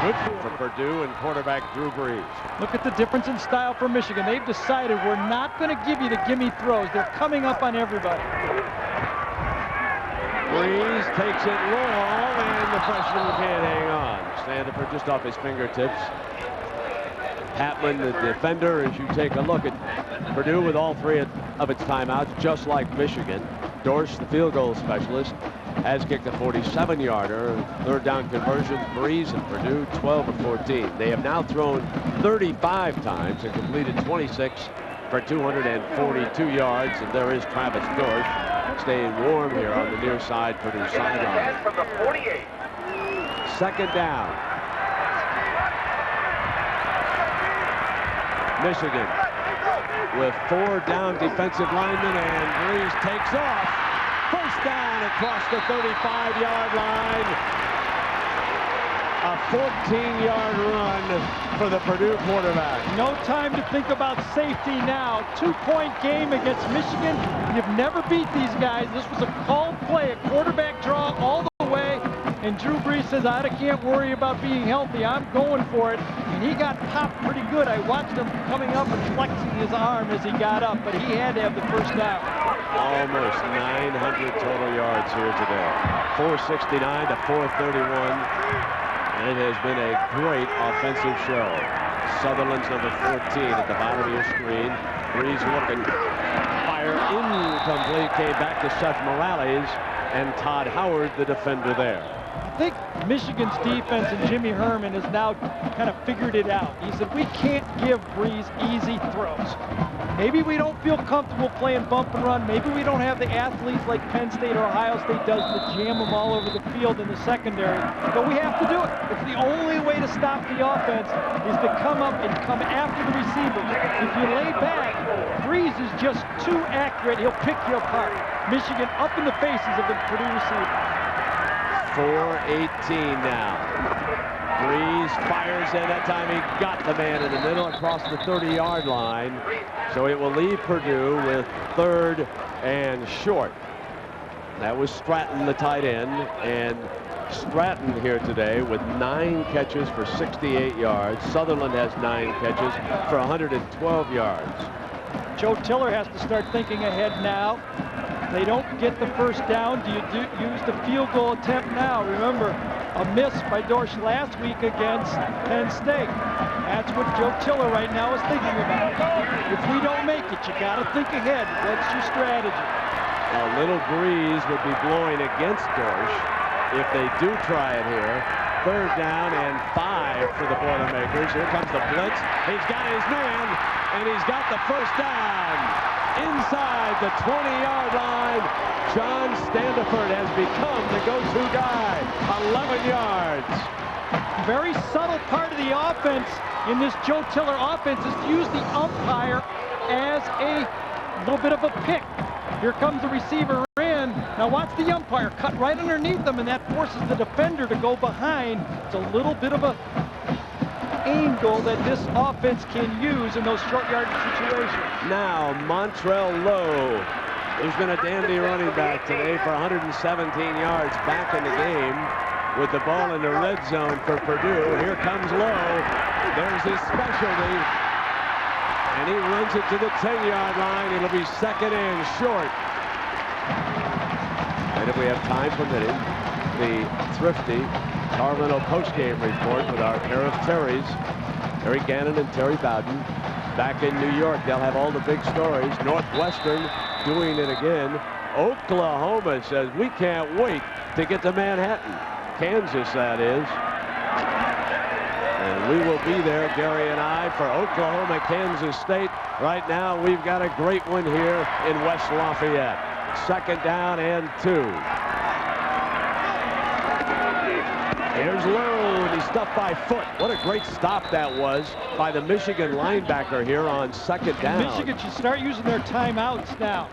Speaker 1: Good for Purdue and quarterback Drew Brees.
Speaker 3: Look at the difference in style for Michigan. They've decided we're not going to give you the gimme throws. They're coming up on everybody.
Speaker 1: Brees takes it long, and the freshman can't hang on. Standiford just off his fingertips. Hatlin, the defender, as you take a look at Purdue with all 3 of its timeouts, just like Michigan. Dorsch, the field goal specialist, has kicked a 47-yarder. 3rd down conversions, Brees and Purdue, 12 of 14. They have now thrown 35 times and completed 26 for 242 yards. And there is Travis Dorsch staying warm here on the near side Purdue sideline.
Speaker 7: From the 48.
Speaker 1: 2nd down. Michigan with 4 down defensive linemen, and Brees takes off. 1st down across the 35-yard line. A 14-yard run for the Purdue quarterback.
Speaker 3: No time to think about safety now. 2-point game against Michigan. You've never beat these guys. This was a called play, a quarterback draw all the way. And Drew Brees says, I can't worry about being healthy. I'm going for it. And he got popped pretty good. I watched him coming up and flexing his arm as he got up, but he had to have the 1st down.
Speaker 1: Almost 900 total yards here today. 469 to 431. And it has been a great offensive show. Sutherland's number 14 at the bottom of your screen. Brees looking. Fire incomplete. Came back to Seth Morales and Todd Howard, the defender there.
Speaker 3: I think Michigan's defense and Jimmy Herman has now kind of figured it out. He said, we can't give Brees easy throws. Maybe we don't feel comfortable playing bump and run. Maybe we don't have the athletes like Penn State or Ohio State does to jam them all over the field in the secondary. But we have to do it. It's the only way to stop the offense is to come up and come after the receiver. If you lay back, Brees is just too accurate. He'll pick you apart. Michigan up in the faces of the Purdue receiver.
Speaker 1: 4:18 now. Brees fires in. That time he got the man in the middle across the 30-yard line. So it will leave Purdue with 3rd and short. That was Stratton, the tight end. And Stratton here today with 9 catches for 68 yards. Sutherland has 9 catches for 112 yards.
Speaker 3: Joe Tiller has to start thinking ahead now. They don't get the first down. Do you use the field goal attempt now? Remember, a miss by Dorsch last week against Penn State. That's what Joe Tiller right now is thinking about. If we don't make it, you got to think ahead. What's your strategy?
Speaker 1: A little breeze would be blowing against Dorsch if they do try it here. 3rd down and 5 for the Boilermakers. Here comes the blitz. He's got his man, and he's got the first down. Inside the 20-yard line, John Standiford has become the go-to guy. 11 yards.
Speaker 3: Very subtle part of the offense in this Joe Tiller offense is to use the umpire as a little bit of a pick. Here comes the receiver in. Now watch the umpire cut right underneath them, and that forces the defender to go behind. It's a little bit of a angle that this offense can use in those short yardage situations.
Speaker 1: Now Montrell Lowe, who's been a dandy running back today for 117 yards, back in the game with the ball in the red zone for Purdue. Here comes Lowe. There's his specialty. And he runs it to the 10-yard line. It'll be 2nd and short. And if we have time permitting, the thrifty Carlino postgame report with our pair of Terrys, Terry Gannon and Terry Bowden, back in New York. They'll have all the big stories. Northwestern doing it again. Oklahoma says, we can't wait to get to Manhattan. Kansas, that is. And we will be there, Gary and I, for Oklahoma, Kansas State. Right now, we've got a great one here in West Lafayette. 2nd down and 2. Here's Lowe, and he's stuffed by Foot. What a great stop that was by the Michigan linebacker here on 2nd down.
Speaker 3: Michigan should start using their timeouts now.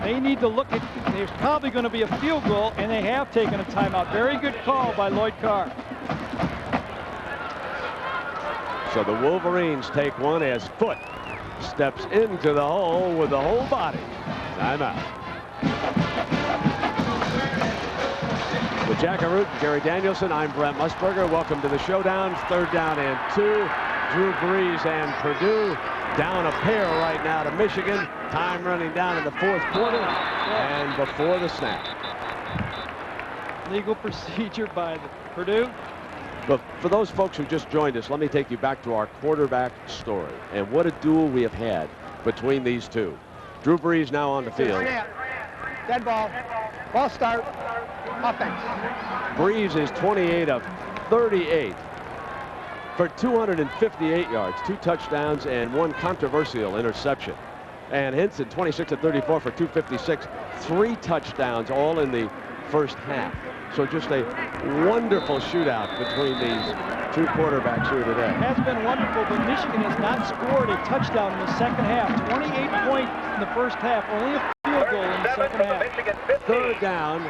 Speaker 3: They need to look at, there's probably going to be a field goal, and they have taken a timeout. Very good call by Lloyd Carr.
Speaker 1: So the Wolverines take one as Foot steps into the hole with the whole body. Timeout. With Jack Arute and Gary Danielson, I'm Brent Musburger. Welcome to the showdown. 3rd down and 2. Drew Brees and Purdue down a pair right now to Michigan. Time running down in the 4th quarter and before the snap.
Speaker 3: Legal procedure by Purdue.
Speaker 1: But for those folks who just joined us, let me take you back to our quarterback story. And what a duel we have had between these two. Drew Brees now on the field.
Speaker 6: Dead ball. Ball start. Offense.
Speaker 1: Brees is 28 of 38 for 258 yards, 2 touchdowns, and 1 controversial interception. And Henson, 26 of 34 for 256, 3 touchdowns, all in the first half. So just a wonderful shootout between these two quarterbacks here today.
Speaker 3: It has been wonderful, but Michigan has not scored a touchdown in the second half. 28 points in the first half, only a field goal in the second half.
Speaker 1: 3rd down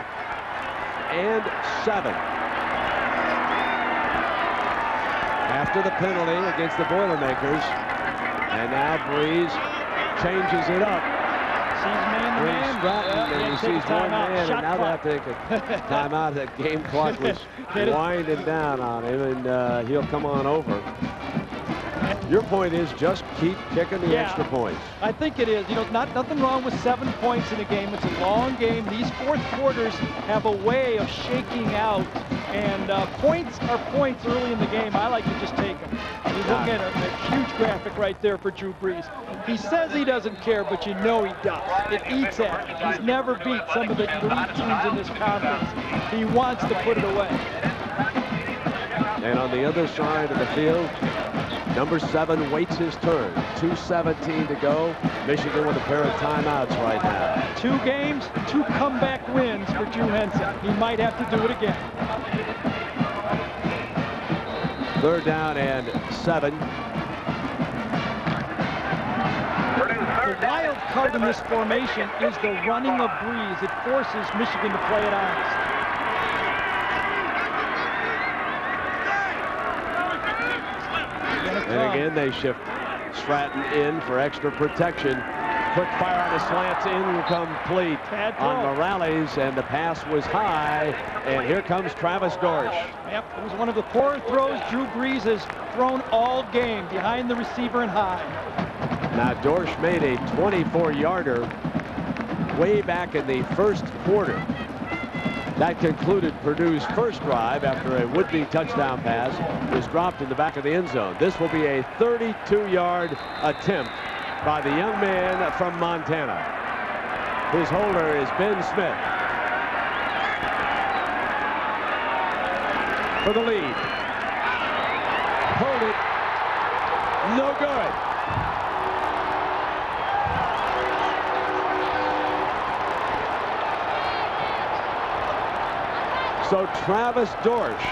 Speaker 1: and 7. After the penalty against the Boilermakers. And now Brees changes it up.
Speaker 3: Sees man-to-man.
Speaker 1: Stratton, and he sees one man, and now they have to take a timeout. That game clock was winding down on him, and he'll come on over. Your point is just keep kicking the extra points.
Speaker 3: I think it is. You know, nothing wrong with 7 points in a game. It's a long game. These 4th quarters have a way of shaking out And points are points early in the game. I like to just take them. You look at a huge graphic right there for Drew Brees. He says he doesn't care, but you know he does. It eats at him. He's never beat some of the elite teams in this conference. He wants to put it away.
Speaker 1: And on the other side of the field, number 7 waits his turn. 2:17 to go. Michigan with a pair of timeouts right now.
Speaker 3: 2 games, 2 comeback wins for Drew Henson. He might have to do it again.
Speaker 1: 3rd down and 7.
Speaker 3: The wild card in this formation is the running of Brees. It forces Michigan to play it honest.
Speaker 1: And again, they shift Stratton in for extra protection. Quick fire on the slants, incomplete on the rallies, and the pass was high. And here comes Travis Dorsch.
Speaker 3: Yep, it was one of the poor throws Drew Brees has thrown all game, behind the receiver and high.
Speaker 1: Now Dorsch made a 24-yarder way back in the first quarter. That concluded Purdue's first drive after a would-be touchdown pass was dropped in the back of the end zone. This will be a 32-yard attempt by the young man from Montana. His holder is Ben Smith. For the lead. Hold it. No good. So Travis Dorsch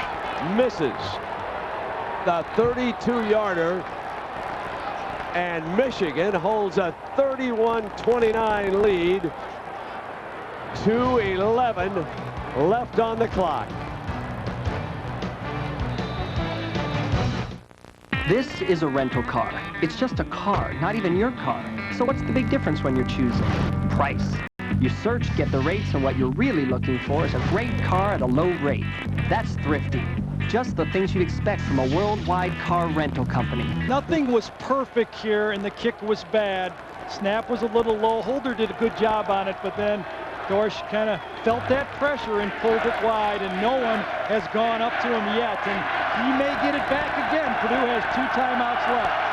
Speaker 1: misses the 32-yarder, and Michigan holds a 31-29 lead. 2:11 left on the clock.
Speaker 13: This is a rental car. It's just a car, not even your car. So what's the big difference when you're choosing? Price. You search, get the rates, and what you're really looking for is a great car at a low rate. That's thrifty. Just the things you'd expect from a worldwide car rental company.
Speaker 3: Nothing was perfect here, and the kick was bad. Snap was a little low. Holder did a good job on it, but then Dorsch kind of felt that pressure and pulled it wide, and no one has gone up to him yet, and he may get it back again. Purdue has 2 timeouts left.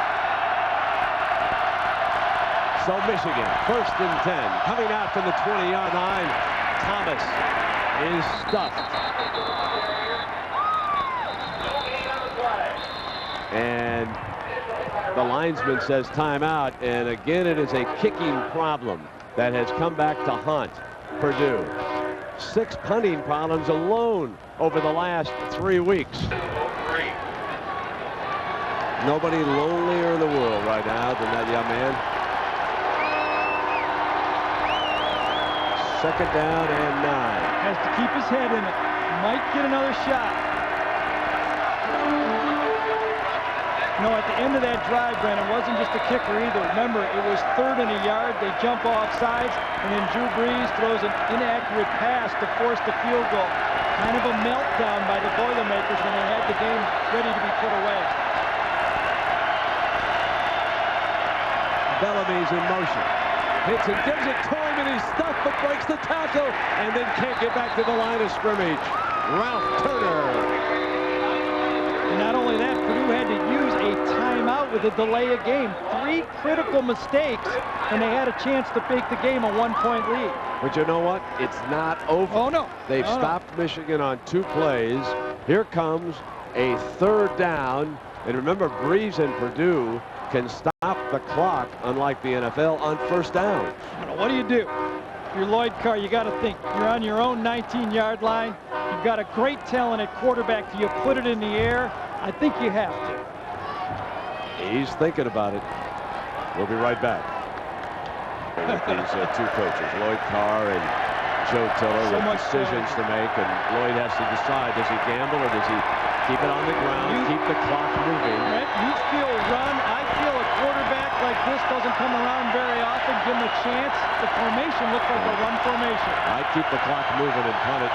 Speaker 1: So Michigan, 1st and 10, coming out from the 20-yard line. Thomas is stuffed. And the linesman says timeout, and again it is a kicking problem that has come back to haunt Purdue. 6 punting problems alone over the last 3 weeks. Nobody lonelier in the world right now than that young man. 2nd down and 9.
Speaker 3: Has to keep his head in it. Might get another shot. No, at the end of that drive, Brandon, wasn't just a kicker either. Remember, it was 3rd and a yard. They jump off sides, and then Drew Brees throws an inaccurate pass to force the field goal. Kind of a meltdown by the Boilermakers when they had the game ready to be put away.
Speaker 1: Bellamy's in motion. Hits and gives it to him, and he's stuffed, but breaks the tackle, and then can't get back to the line of scrimmage. Ralph Turner.
Speaker 3: And not only that, Purdue had to use a timeout with a delay of game. 3 critical mistakes, and they had a chance to make the game a 1-point lead.
Speaker 1: But you know what? It's not over.
Speaker 3: Oh, no.
Speaker 1: They've stopped Michigan on 2 plays. Here comes a 3rd down. And remember, Brees and Purdue can stop the clock, unlike the NFL, on 1st down.
Speaker 3: What do you do? If you're Lloyd Carr, you got to think. You're on your own 19-yard line. You've got a great talent at quarterback. Do you put it in the air? I think you have to.
Speaker 1: He's thinking about it. We'll be right back with these 2 coaches, Lloyd Carr and Joe Tiller, with decisions to make, and Lloyd has to decide, does he gamble or does he keep it on the ground, keep the clock moving?
Speaker 3: You feel run. I feel a quarterback like this doesn't come around very often. Give him a chance. The formation looks like a run formation.
Speaker 1: I keep the clock moving and punt it.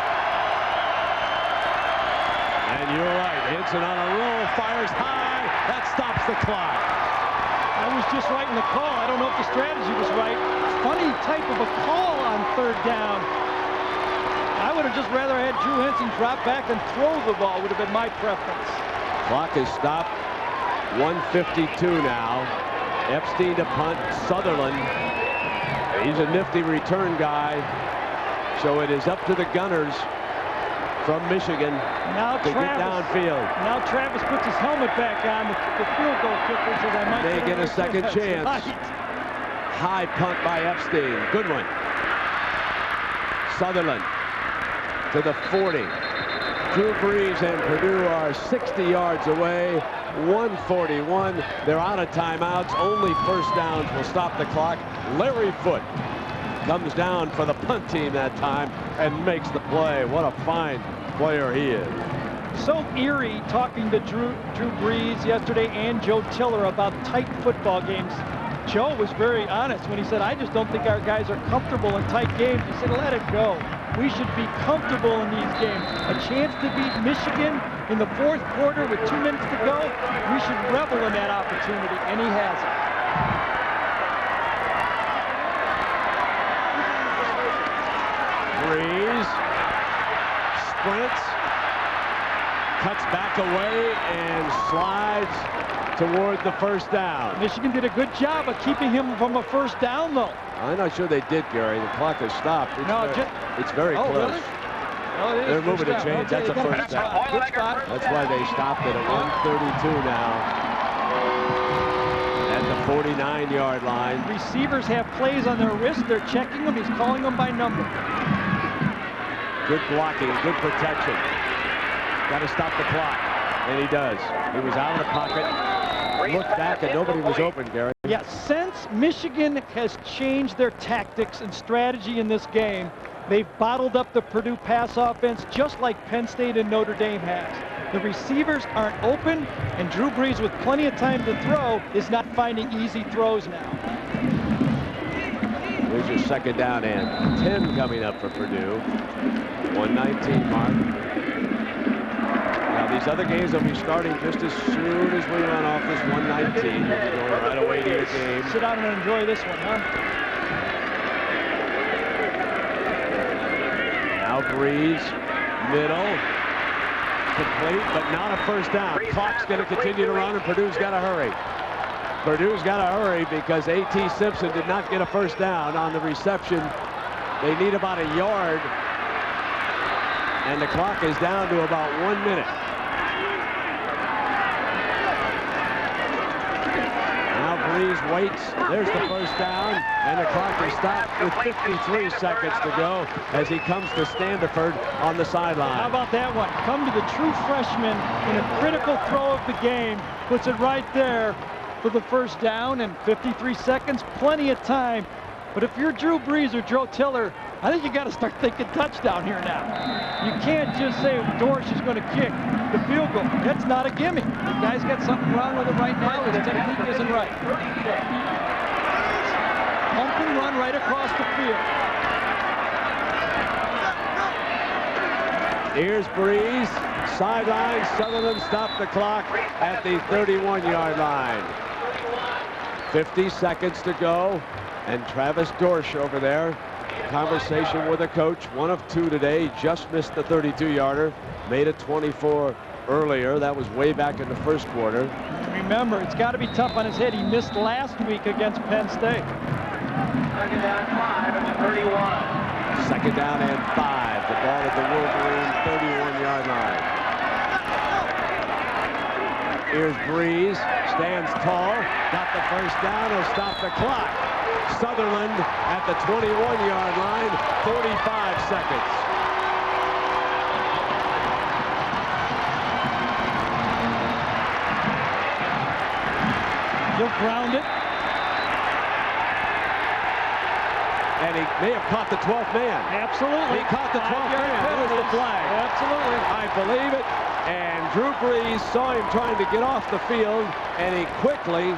Speaker 1: And you're right. Hinson on a roll, fires high. That stops the clock.
Speaker 3: I was just writing the call. I don't know if the strategy was right. Funny type of a call on 3rd down. I would have just rather had Drew Henson drop back and throw the ball, would have been my preference.
Speaker 1: Clock is stopped. 1:52 now. Epstein to punt. Sutherland. He's a nifty return guy. So it is up to the Gunners from Michigan to get downfield.
Speaker 3: Now Travis puts his helmet back on. The field goal kicker says I might
Speaker 1: They get a second chance.
Speaker 3: Right.
Speaker 1: High punt by Epstein. Good one. Sutherland to the 40. Drew Brees and Purdue are 60 yards away. 1:41. They're out of timeouts. Only first downs will stop the clock. Larry Foote comes down for the punt team that time and makes the play. What a fine player he is.
Speaker 3: So eerie talking to Drew Brees yesterday and Joe Tiller about tight football games. Joe was very honest when he said, I just don't think our guys are comfortable in tight games. He said, let it go. We should be comfortable in these games. A chance to beat Michigan in the fourth quarter with 2 minutes to go. We should revel in that opportunity, and he has it.
Speaker 1: Brees sprints, cuts back away, and slides toward the first down.
Speaker 3: Michigan did a good job of keeping him from a first down, though.
Speaker 1: I'm not sure they did, Gary. The clock has stopped. It's very close.
Speaker 3: Really? Oh, it is.
Speaker 1: They're moving to change.
Speaker 3: Okay,
Speaker 1: That's a first down.
Speaker 3: Good spot.
Speaker 1: That's why they stopped it at 1:32 now. At the 49-yard line.
Speaker 3: Receivers have plays on their wrist. They're checking them. He's calling them by number.
Speaker 1: Good blocking, good protection. Got to stop the clock. And he does. He was out of the pocket. Looked back and nobody was open, Gary.
Speaker 3: Yeah, since Michigan has changed their tactics and strategy in this game, they've bottled up the Purdue pass offense just like Penn State and Notre Dame has. The receivers aren't open, and Drew Brees, with plenty of time to throw, is not finding easy throws now.
Speaker 1: Here's your second down and 10 coming up for Purdue. 1:19 mark. Now these other games will be starting just as soon as we run off this 1:19. We'll be going right away to the game.
Speaker 3: Sit down and enjoy this one, huh?
Speaker 1: Now Brees, middle, complete, but not a first down. Clock's going to continue to run, and Purdue's got to hurry. Purdue's got to hurry because A.T. Simpson did not get a first down on the reception. They need about a yard, and the clock is down to about 1 minute. Now Brees waits. There's the first down, and the clock is stopped with 53 seconds to go as he comes to Standiford on the sideline.
Speaker 3: How about that one? Come to the true freshman in a critical throw of the game. Puts it right there for the first down, and 53 seconds, plenty of time. But if you're Drew Brees or Joe Tiller, I think you got to start thinking touchdown here now. You can't just say Dorsch is going to kick the field goal. That's not a gimme. The guy's got something wrong with it right now. His technique isn't right. Pump and run right across the field.
Speaker 1: Here's Brees. Sideline. Sutherland stopped the clock at the 31-yard line. 50 seconds to go. And Travis Dorsch over there. Conversation with a coach. 1 of 2 today. Just missed the 32-yarder. Made a 24 earlier. That was way back in the first quarter.
Speaker 3: Remember, it's got to be tough on his head. He missed last week against Penn State.
Speaker 7: Second down 5 at the 31.
Speaker 1: Second down and 5. The ball at the Wolverine 31-yard line. Here's Brees. Stands tall. Got the first down. He'll stop the clock. Sutherland at the 21-yard line. 45 seconds.
Speaker 3: He'll ground it.
Speaker 1: And he may have caught the 12th man.
Speaker 3: Absolutely.
Speaker 1: He caught the 12th man. There's the flag.
Speaker 3: Absolutely.
Speaker 1: I believe it. And Drew Brees saw him trying to get off the field, and he quickly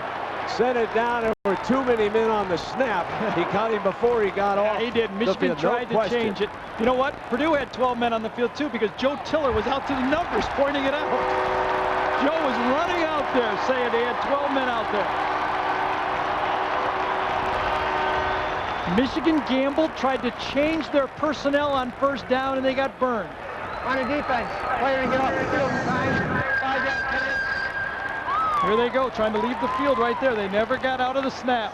Speaker 1: sent it down. There were too many men on the snap. He caught him before he got off.
Speaker 3: He did. Michigan tried to change it. You know what? Purdue had 12 men on the field, too, because Joe Tiller was out to the numbers pointing it out. Joe was running out there saying they had 12 men out there. Michigan gambled, tried to change their personnel on first down, and they got burned.
Speaker 6: On the defense, player to get off the field in time. 5-yard penalty.
Speaker 3: Here they go, trying to leave the field right there. They never got out of the snap.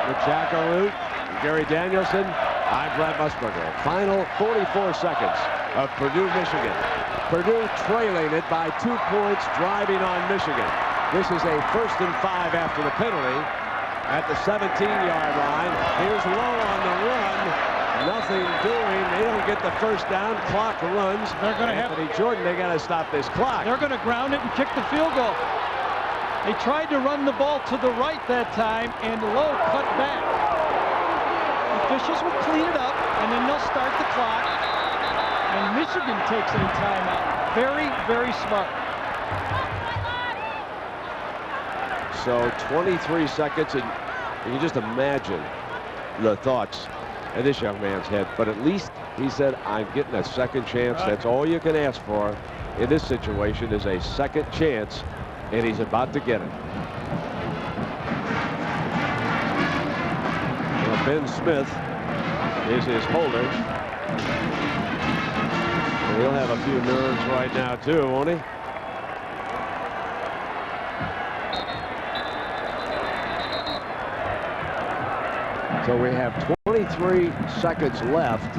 Speaker 1: With Jack Arute, Gary Danielson, I'm Brad Musburger. Final 44 seconds of Purdue, Michigan. Purdue trailing it by 2 points, driving on Michigan. This is a 1st and 5 after the penalty at the 17-yard line. Here's Lowe on the run. Nothing doing. They don't get the first down. Clock runs.
Speaker 3: They're going to have
Speaker 1: Anthony Jordan. They got to stop this clock.
Speaker 3: They're going to ground it and kick the field goal. They tried to run the ball to the right that time, and Lowe cut back. Officials will clean it up, and then they'll start the clock. And Michigan takes a timeout. Very, very smart.
Speaker 1: So 23 seconds, and you can just imagine the thoughts in this young man's head. But at least he said, I'm getting a second chance.
Speaker 3: Right.
Speaker 1: That's all you can ask for in this situation is a second chance, and he's about to get it. Well, Ben Smith is his holder. And he'll have a few nerves right now, too, won't he? So we have 23 seconds left,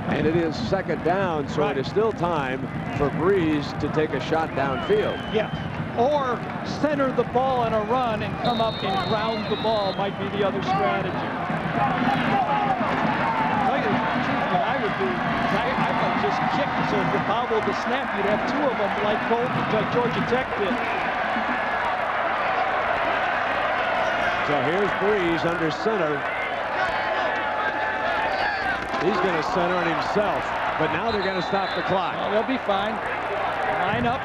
Speaker 1: and it is second down, so it is still time for Brees to take a shot downfield.
Speaker 3: Yeah, or center the ball on a run and come up and ground the ball might be the other strategy. I would do, I might just kick so if you bobble the snap, you'd have 2 of them like Georgia Tech did.
Speaker 1: So here's Brees under center. He's going to center it himself, but now they're going to stop the clock.
Speaker 3: Well, they'll be fine. Line up,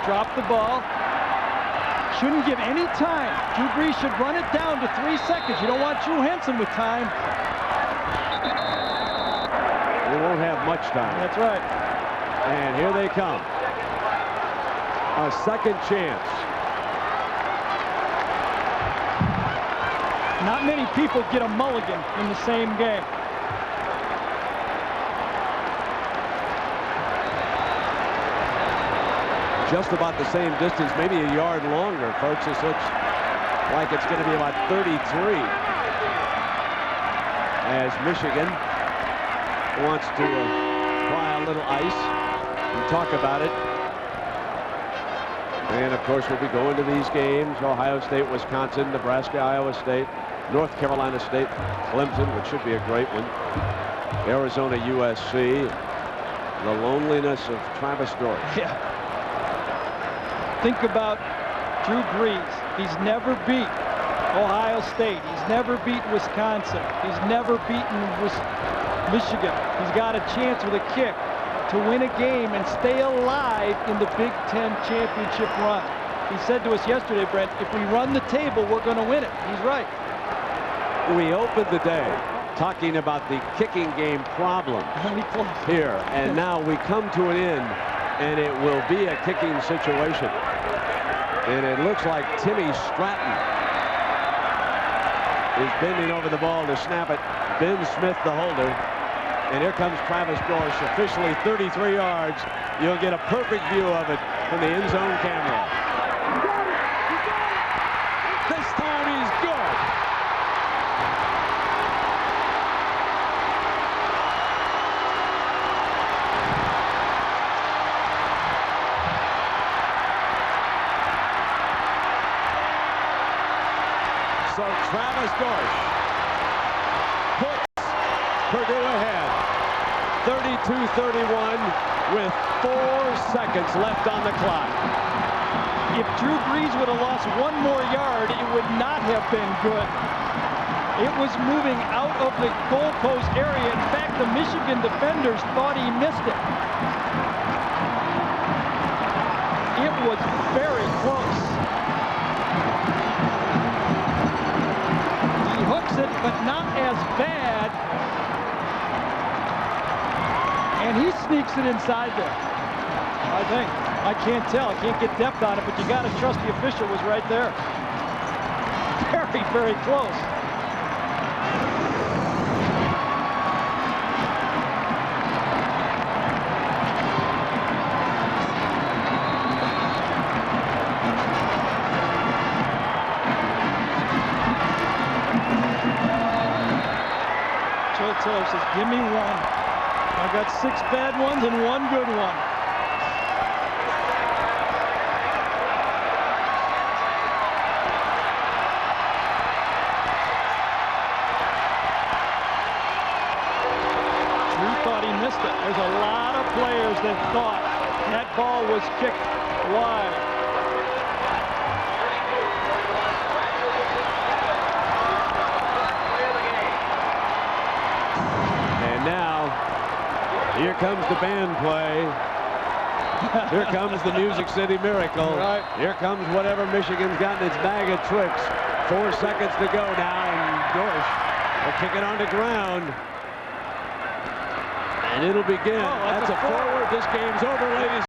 Speaker 3: drop the ball. Shouldn't give any time. Drew Brees should run it down to 3 seconds. You don't want Drew Henson with time.
Speaker 1: They won't have much time.
Speaker 3: That's right.
Speaker 1: And here they come. A second chance.
Speaker 3: Not many people get a mulligan in the same game.
Speaker 1: Just about the same distance, maybe a yard longer, folks. This looks like it's going to be about 33 as Michigan wants to apply a little ice and talk about it. And, of course, we'll be going to these games. Ohio State, Wisconsin, Nebraska, Iowa State, North Carolina State, Clemson, which should be a great one, Arizona, USC, the loneliness of Travis Dorff.
Speaker 3: Yeah. Think about Drew Brees. He's never beat Ohio State. He's never beat Wisconsin. He's never beaten Michigan. He's got a chance with a kick to win a game and stay alive in the Big Ten championship run. He said to us yesterday, Brent, if we run the table, we're going to win it. He's right.
Speaker 1: We opened the day talking about the kicking game problem here, and now we come to an end, and it will be a kicking situation. And it looks like Timmy Stratton is bending over the ball to snap it. Ben Smith, the holder. And here comes Travis Dorsch, officially 33 yards. You'll get a perfect view of it from the end zone camera. This time he's good. So Travis Dorsch puts Purdue ahead, 32-31 with 4 seconds left on the clock.
Speaker 3: If Drew Brees would have lost 1 more yard, it would not have been good. It was moving out of the goalpost area. In fact, the Michigan defenders thought he missed it. It was very close. He hooks it, but not as bad. And he sneaks it inside there, I think. I can't tell. I can't get depth on it, but you got to trust the official was right there. Very, very close. Joe Tiller says, give me one. I got 6 bad ones and 1 good one. Drew thought he missed it. There's a lot of players that thought that ball was kicked wide.
Speaker 1: Here comes the band play. Here comes the Music City Miracle.
Speaker 3: Right.
Speaker 1: Here comes whatever Michigan's got in its bag of tricks. 4 seconds to go now, and Dorsch will kick it on the ground. And it'll begin. That's a forward. This game's over, ladies.